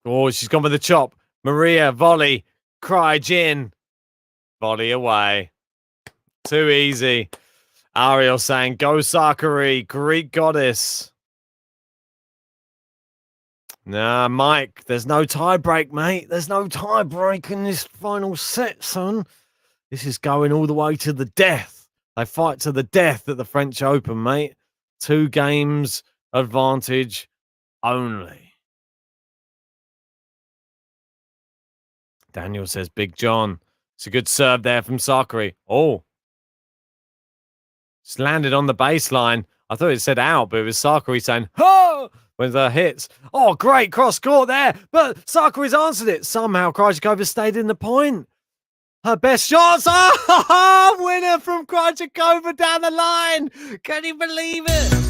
Oh, she's gone for the chop. Maria, volley. Krejcikova in. Volley away. Too easy. Ariel saying, go Sakkari, Greek goddess. Nah, Mike, there's no tie break, mate. There's no tie break in this final set, son. This is going all the way to the death. They fight to the death at the French Open, mate. 2 games advantage only. Daniel says, Big John. It's a good serve there from Sakkari. Oh. It's landed on the baseline. I thought it said out, but it was Sakkari saying, oh, when the hits. Oh, great cross court there. But Sakkari's answered it. Somehow Krejcikova stayed in the point. Her best shots. Oh, winner from Krejcikova down the line. Can you believe it?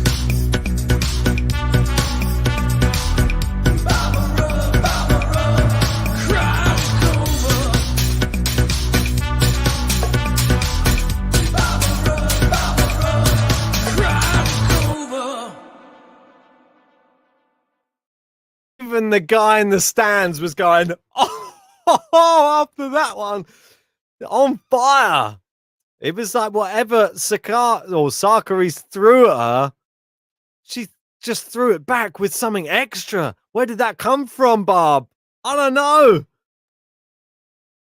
Even the guy in the stands was going, oh, after that one, on fire. It was like whatever Sakkari threw at her, she just threw it back with something extra. Where did that come from, Barb? I don't know.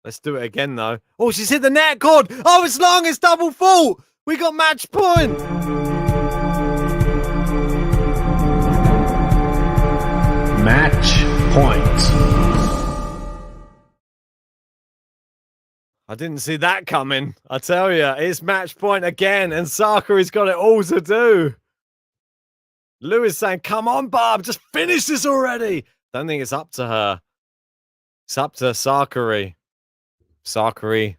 Let's do it again, though. Oh, she's hit the net cord. Oh, it's long. It's double fault. We got match point. Match point. I didn't see that coming. I tell you, it's match point again, and Sakkari's got it all to do. Lewis saying, come on, Barb, just finish this already. Don't think it's up to her. It's up to Sakkari. Sakkari.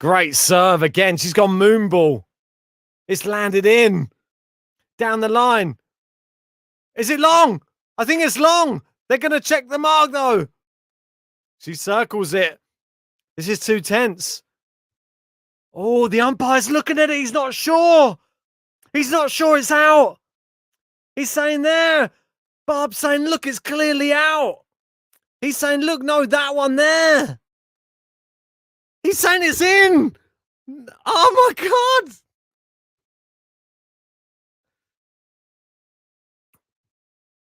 Great serve again. She's gone moonball. It's landed in. Down the line. Is it long? I think it's long. They're going to check the mark, though. She circles it. This is too tense. Oh, the umpire's looking at it. He's not sure. He's not sure it's out. He's saying there. Barb's saying, look, it's clearly out. He's saying, look, no, that one there. He's saying it's in. Oh, my God.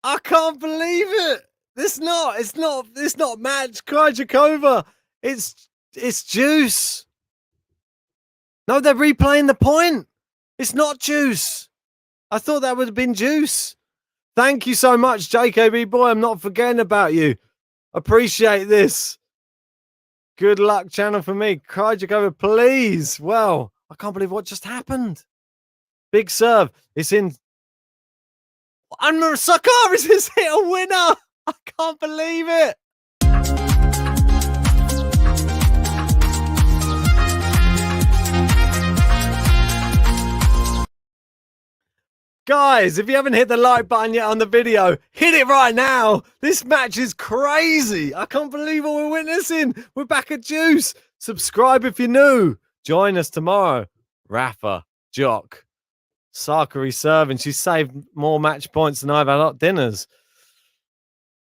I can't believe it. It's not match Krejcikova. It's juice. No, they're replaying the point. It's not juice. I thought that would have been juice. Thank you so much, JKB boy. I'm not forgetting about you. Appreciate this. Good luck channel for me. Krejcikova, please. Well, I can't believe what just happened. Big serve. It's in. And Sakkari has hit a winner. I can't believe it. Guys, if you haven't hit the like button yet on the video, hit it right now. This match is crazy. I can't believe what we're witnessing. We're back at Juice. Subscribe if you're new. Join us tomorrow. Rafa, Jock, Sakkari serving. She saved more match points than I've had at dinners.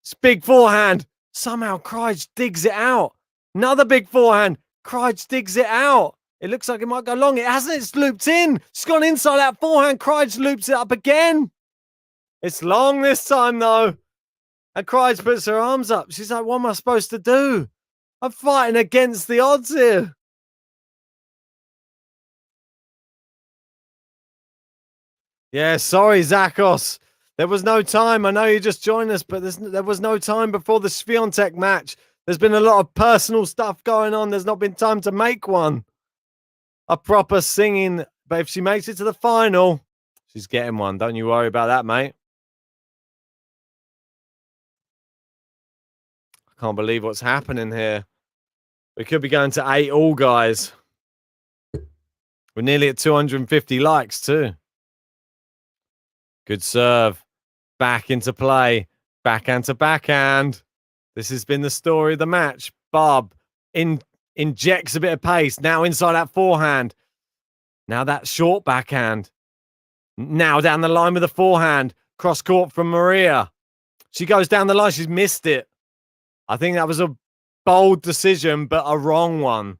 It's big forehand. Somehow Krejc digs it out. Another big forehand. Krejc digs it out. It looks like it might go long. It hasn't. It's looped in. It's gone inside that forehand. Krejc loops it up again. It's long this time, though. And Krejc puts her arms up. She's like, what am I supposed to do? I'm fighting against the odds here. Yeah, sorry, Zakos. There was no time. I know you just joined us, but there was no time before the Swiatek match. There's been a lot of personal stuff going on. There's not been time to make one. A proper singing. But if she makes it to the final, she's getting one. Don't you worry about that, mate. I can't believe what's happening here. We could be going to 8-all, guys. We're nearly at 250 likes, too. Good serve. Back into play. Backhand to backhand. This has been the story of the match. Barb injects a bit of pace. Now inside that forehand. Now that short backhand. Now down the line with the forehand. Cross court from Maria. She goes down the line. She's missed it. I think that was a bold decision, but a wrong one.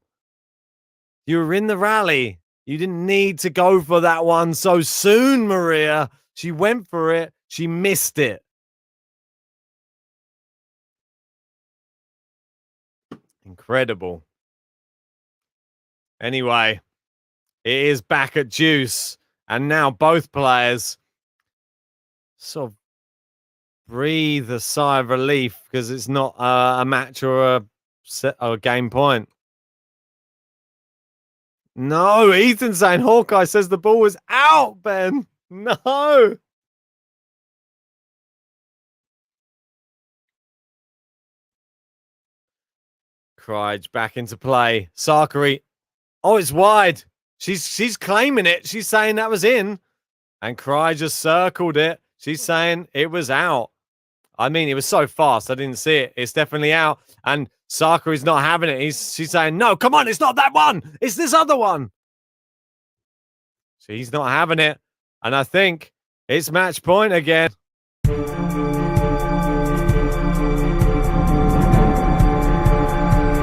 You were in the rally. You didn't need to go for that one so soon, Maria. She went for it. She missed it. Incredible. Anyway, it is back at deuce. And now both players sort of breathe a sigh of relief because it's not a match or a game point. No, Ethan's saying Hawkeye says the ball was out, Ben. No. Krejcikova back into play. Sakkari. Oh, it's wide. She's claiming it. She's saying that was in. And Krejcikova just circled it. She's saying it was out. I mean, it was so fast. I didn't see it. It's definitely out. And Sakkari's not having it. She's saying, no, come on. It's not that one. It's this other one. She's not having it. And I think it's match point again.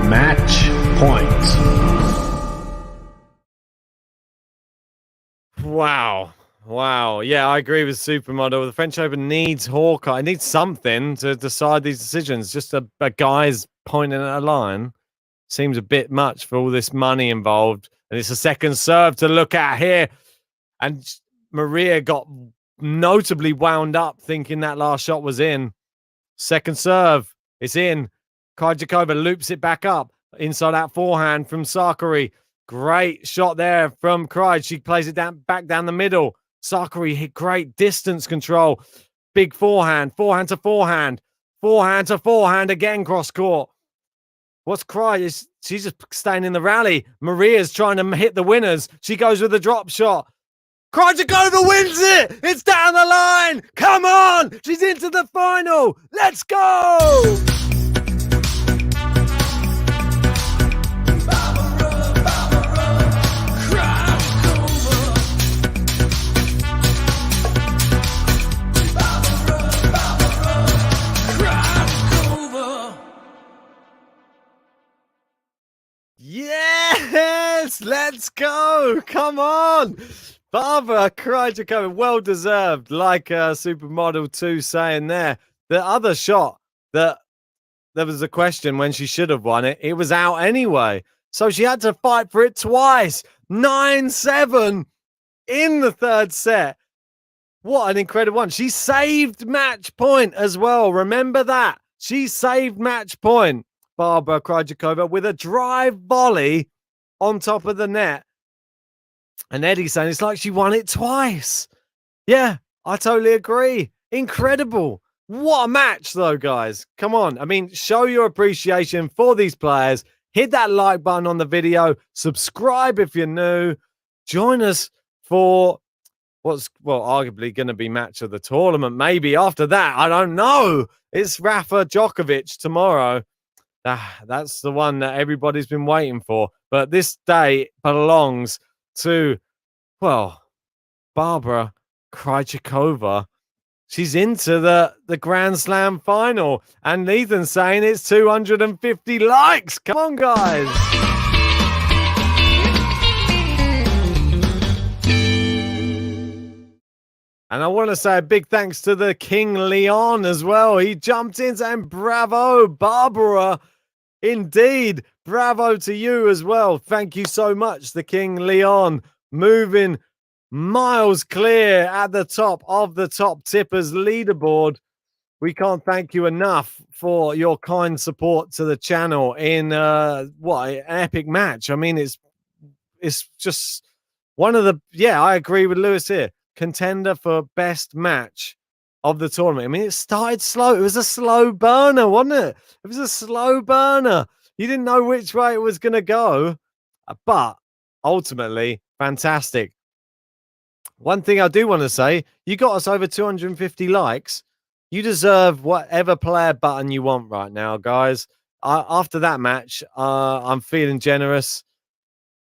Match point. Wow. Yeah, I agree with Supermodel. The French Open needs Hawkeye. It needs something to decide these decisions. Just a guy's pointing at a line seems a bit much for all this money involved. And it's a second serve to look at here. And Maria got notably wound up thinking that last shot was in. Second serve. It's in. Krejcikova loops it back up. Inside out forehand from Sakkari. Great shot there from Krejcikova. She plays it back down the middle. Sakkari hit great distance control. Big forehand. Forehand to forehand. Forehand to forehand again cross court. What's Krejcikova? She's just staying in the rally. Maria's trying to hit the winners. She goes with a drop shot. Krejcikova wins it. It's down the line. Come on. She's into the final. Let's go. Yes, let's go. Come on. Barbora Krejcikova, well deserved, like Supermodel 2 saying there. The other shot that there was a question when she should have won it, it was out anyway. So she had to fight for it twice. 9-7 in the third set. What an incredible one. She saved match point as well. Remember that. She saved match point. Barbora Krejcikova with a drive volley on top of the net. And Eddie's saying it's like she won it twice. Yeah, I totally agree. Incredible. What a match, though, guys. Come on. I mean, show your appreciation for these players. Hit that like button on the video. Subscribe if you're new. Join us for what's, well, arguably going to be match of the tournament. Maybe after that. I don't know. It's Rafa Djokovic tomorrow. That's the one that everybody's been waiting for. But this day belongs to, well, Barbora Krejcikova. She's into the Grand Slam final. And Ethan's saying it's 250 likes. Come on, guys. And I want to say a big thanks to the King Leon as well. He jumped in saying, bravo, Barbora. Indeed. Bravo to you as well. Thank you so much, the King Leon. Moving miles clear at the top of the top tippers leaderboard. We can't thank you enough for your kind support to the channel in what an epic match. I mean, it's just one of the, yeah, I agree with Lewis here. Contender for best match of the tournament. I mean, it started slow. It was a slow burner, wasn't it? It was a slow burner. You didn't know which way it was going to go, but ultimately, fantastic. One thing I do want to say, you got us over 250 likes. You deserve whatever player button you want right now, guys. After that match, I'm feeling generous.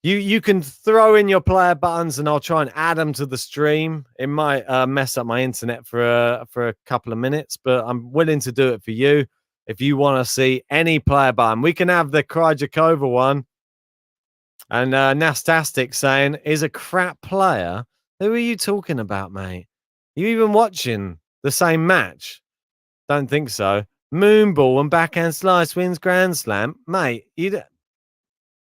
You can throw in your player buttons and I'll try and add them to the stream. It might mess up my internet for a couple of minutes, but I'm willing to do it for you. If you want to see any player button, we can have the Krejcikova one. And Nastastic saying, is a crap player. Who are you talking about, mate? You even watching the same match? Don't think so. Moonball and backhand slice wins Grand Slam. Mate, did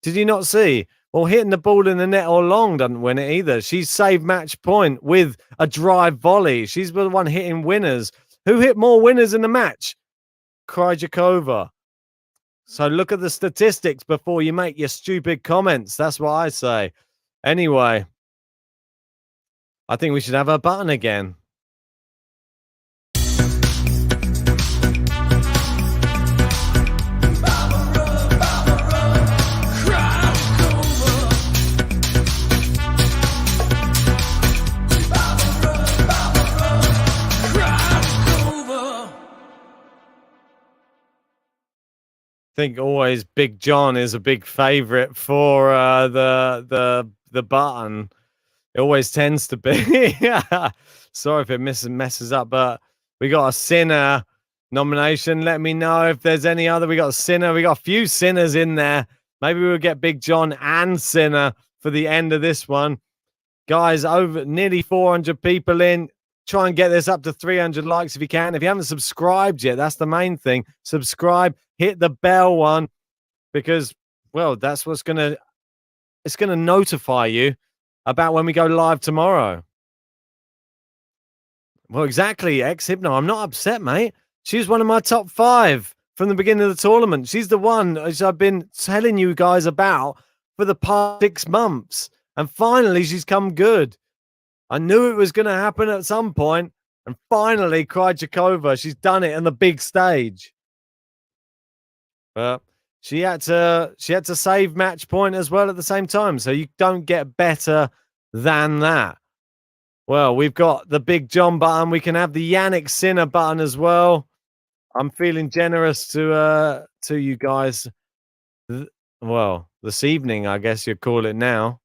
you not see? Well, hitting the ball in the net or long doesn't win it either. She's saved match point with a drive volley. She's the one hitting winners. Who hit more winners in the match? Krejcikova. So look at the statistics before you make your stupid comments. That's what I say. Anyway, I think we should have a button again. I think always Big John is a big favorite for the button. It always tends to be. Sorry if it messes up, but we got a Sinner nomination. Let me know if there's any other. We got a Sinner. We got a few Sinners in there. Maybe we'll get Big John and Sinner for the end of this one. Guys, over nearly 400 people in. Try and get this up to 300 likes if you can. If you haven't subscribed yet, that's the main thing. Subscribe, hit the bell one, because, well, that's what's it's going to notify you about when we go live tomorrow. Well, exactly, ex-Hypno. I'm not upset, mate. She's one of my top 5 from the beginning of the tournament. She's the one as I've been telling you guys about for the past 6 months. And finally, she's come good. I knew it was going to happen at some point, and finally, Krejcikova, she's done it on the big stage. But she had to save match point as well at the same time, so you don't get better than that. Well, we've got the Big John button. We can have the Yannick Sinner button as well. I'm feeling generous to you guys. Well, this evening, I guess you'd call it now.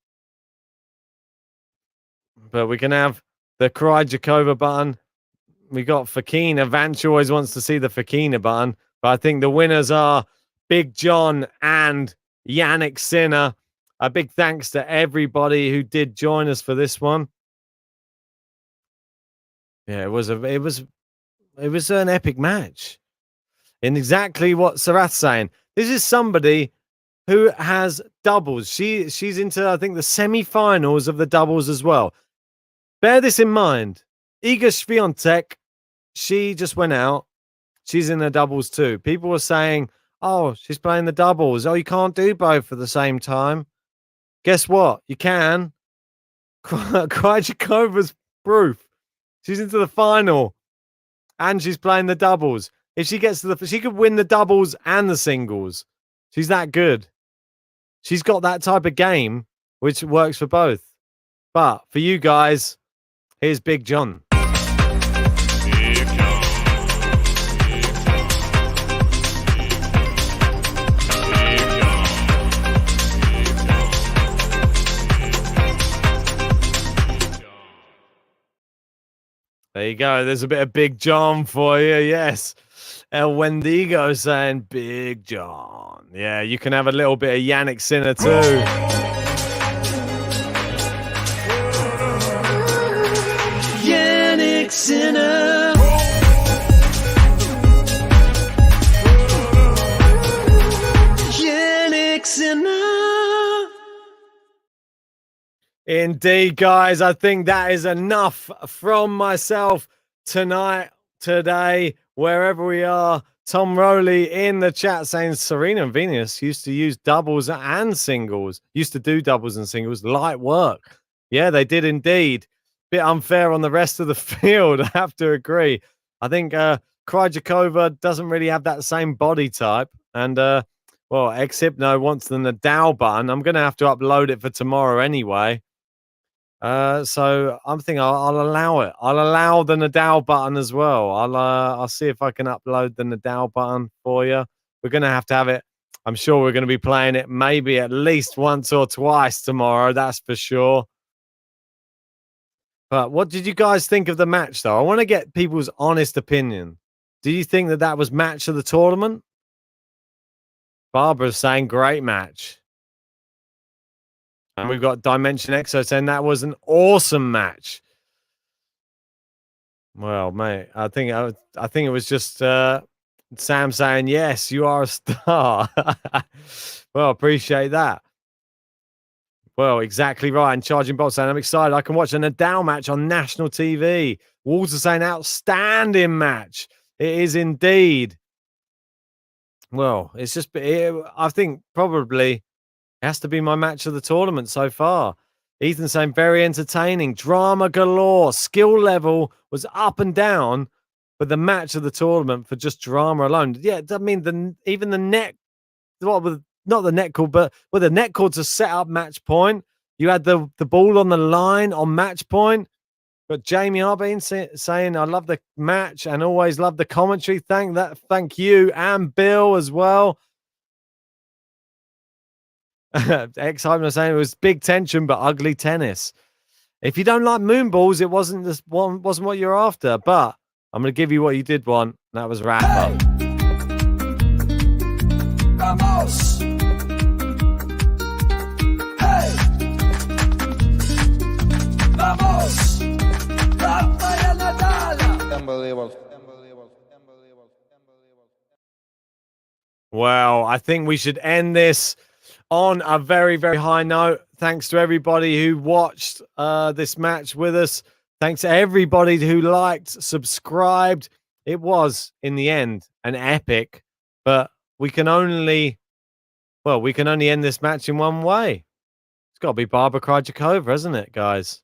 But we can have the Krejcikova button. We got Fakina. Vanch always wants to see the Fakina button. But I think the winners are Big John and Yannick Sinner. A big thanks to everybody who did join us for this one. Yeah, it was an epic match. In exactly what Sarath's saying. This is somebody who has doubles. She's into, I think, the semi-finals of the doubles as well. Bear this in mind. Iga Swiatek, she just went out. She's in the doubles too. People were saying, oh, she's playing the doubles. Oh, you can't do both at the same time. Guess what? You can. Krejcikova's proof. She's into the final. And she's playing the doubles. If she gets to she could win the doubles and the singles. She's that good. She's got that type of game which works for both. But for you guys, here's Big John. There you go. There's a bit of Big John for you. Yes. El Wendigo saying Big John. Yeah, you can have a little bit of Yannick Sinner too. Yannick Sinner. Yannick Sinner. Indeed, guys. I think that is enough from myself today, wherever we are. Tom Rowley in the chat saying Serena and Venus used to use doubles and singles. Used to do doubles and singles. Light work. Yeah, they did indeed. Bit unfair on the rest of the field, I have to agree. I think Krejcikova doesn't really have that same body type. And, well, ex-Hypno wants the Nadal button. I'm going to have to upload it for tomorrow anyway. So I'm thinking I'll allow it. I'll allow the Nadal button as well. I'll see if I can upload the Nadal button for you. We're going to have it. I'm sure we're going to be playing it maybe at least once or twice tomorrow. That's for sure. But what did you guys think of the match, though? I want to get people's honest opinion. Do you think that was match of the tournament? Barbara's saying great match. And we've got Dimension Exo saying that was an awesome match. Well, mate, I think it was just Sam saying, yes, you are a star. Well, appreciate that. Well, exactly right. And Charging Bolt saying, I'm excited. I can watch a Nadal match on national TV. Walls are saying, outstanding match. It is indeed. Well, it's just, I think probably it has to be my match of the tournament so far. Ethan saying, very entertaining. Drama galore. Skill level was up and down, but the match of the tournament for just drama alone. Yeah, I mean, even the net, not the net cord, but with the net cord to set up match point. You had the ball on the line on match point. But Jamie Arbeen saying, I love the match and always love the commentary. Thank you. And Bill as well. X-Hype saying it was big tension, but ugly tennis. If you don't like moonballs, it wasn't what you're after. But I'm going to give you what you did want. That was Rafa. Vamos! Hey! Vamos! Rafael Nadal! Unbelievable. Well, I think we should end this on a very, very high note. Thanks to everybody who watched this match with us. Thanks to everybody who liked, subscribed. It was, in the end, an epic, but we can only end this match in one way. It's got to be Barbora Krejcikova, isn't it, guys?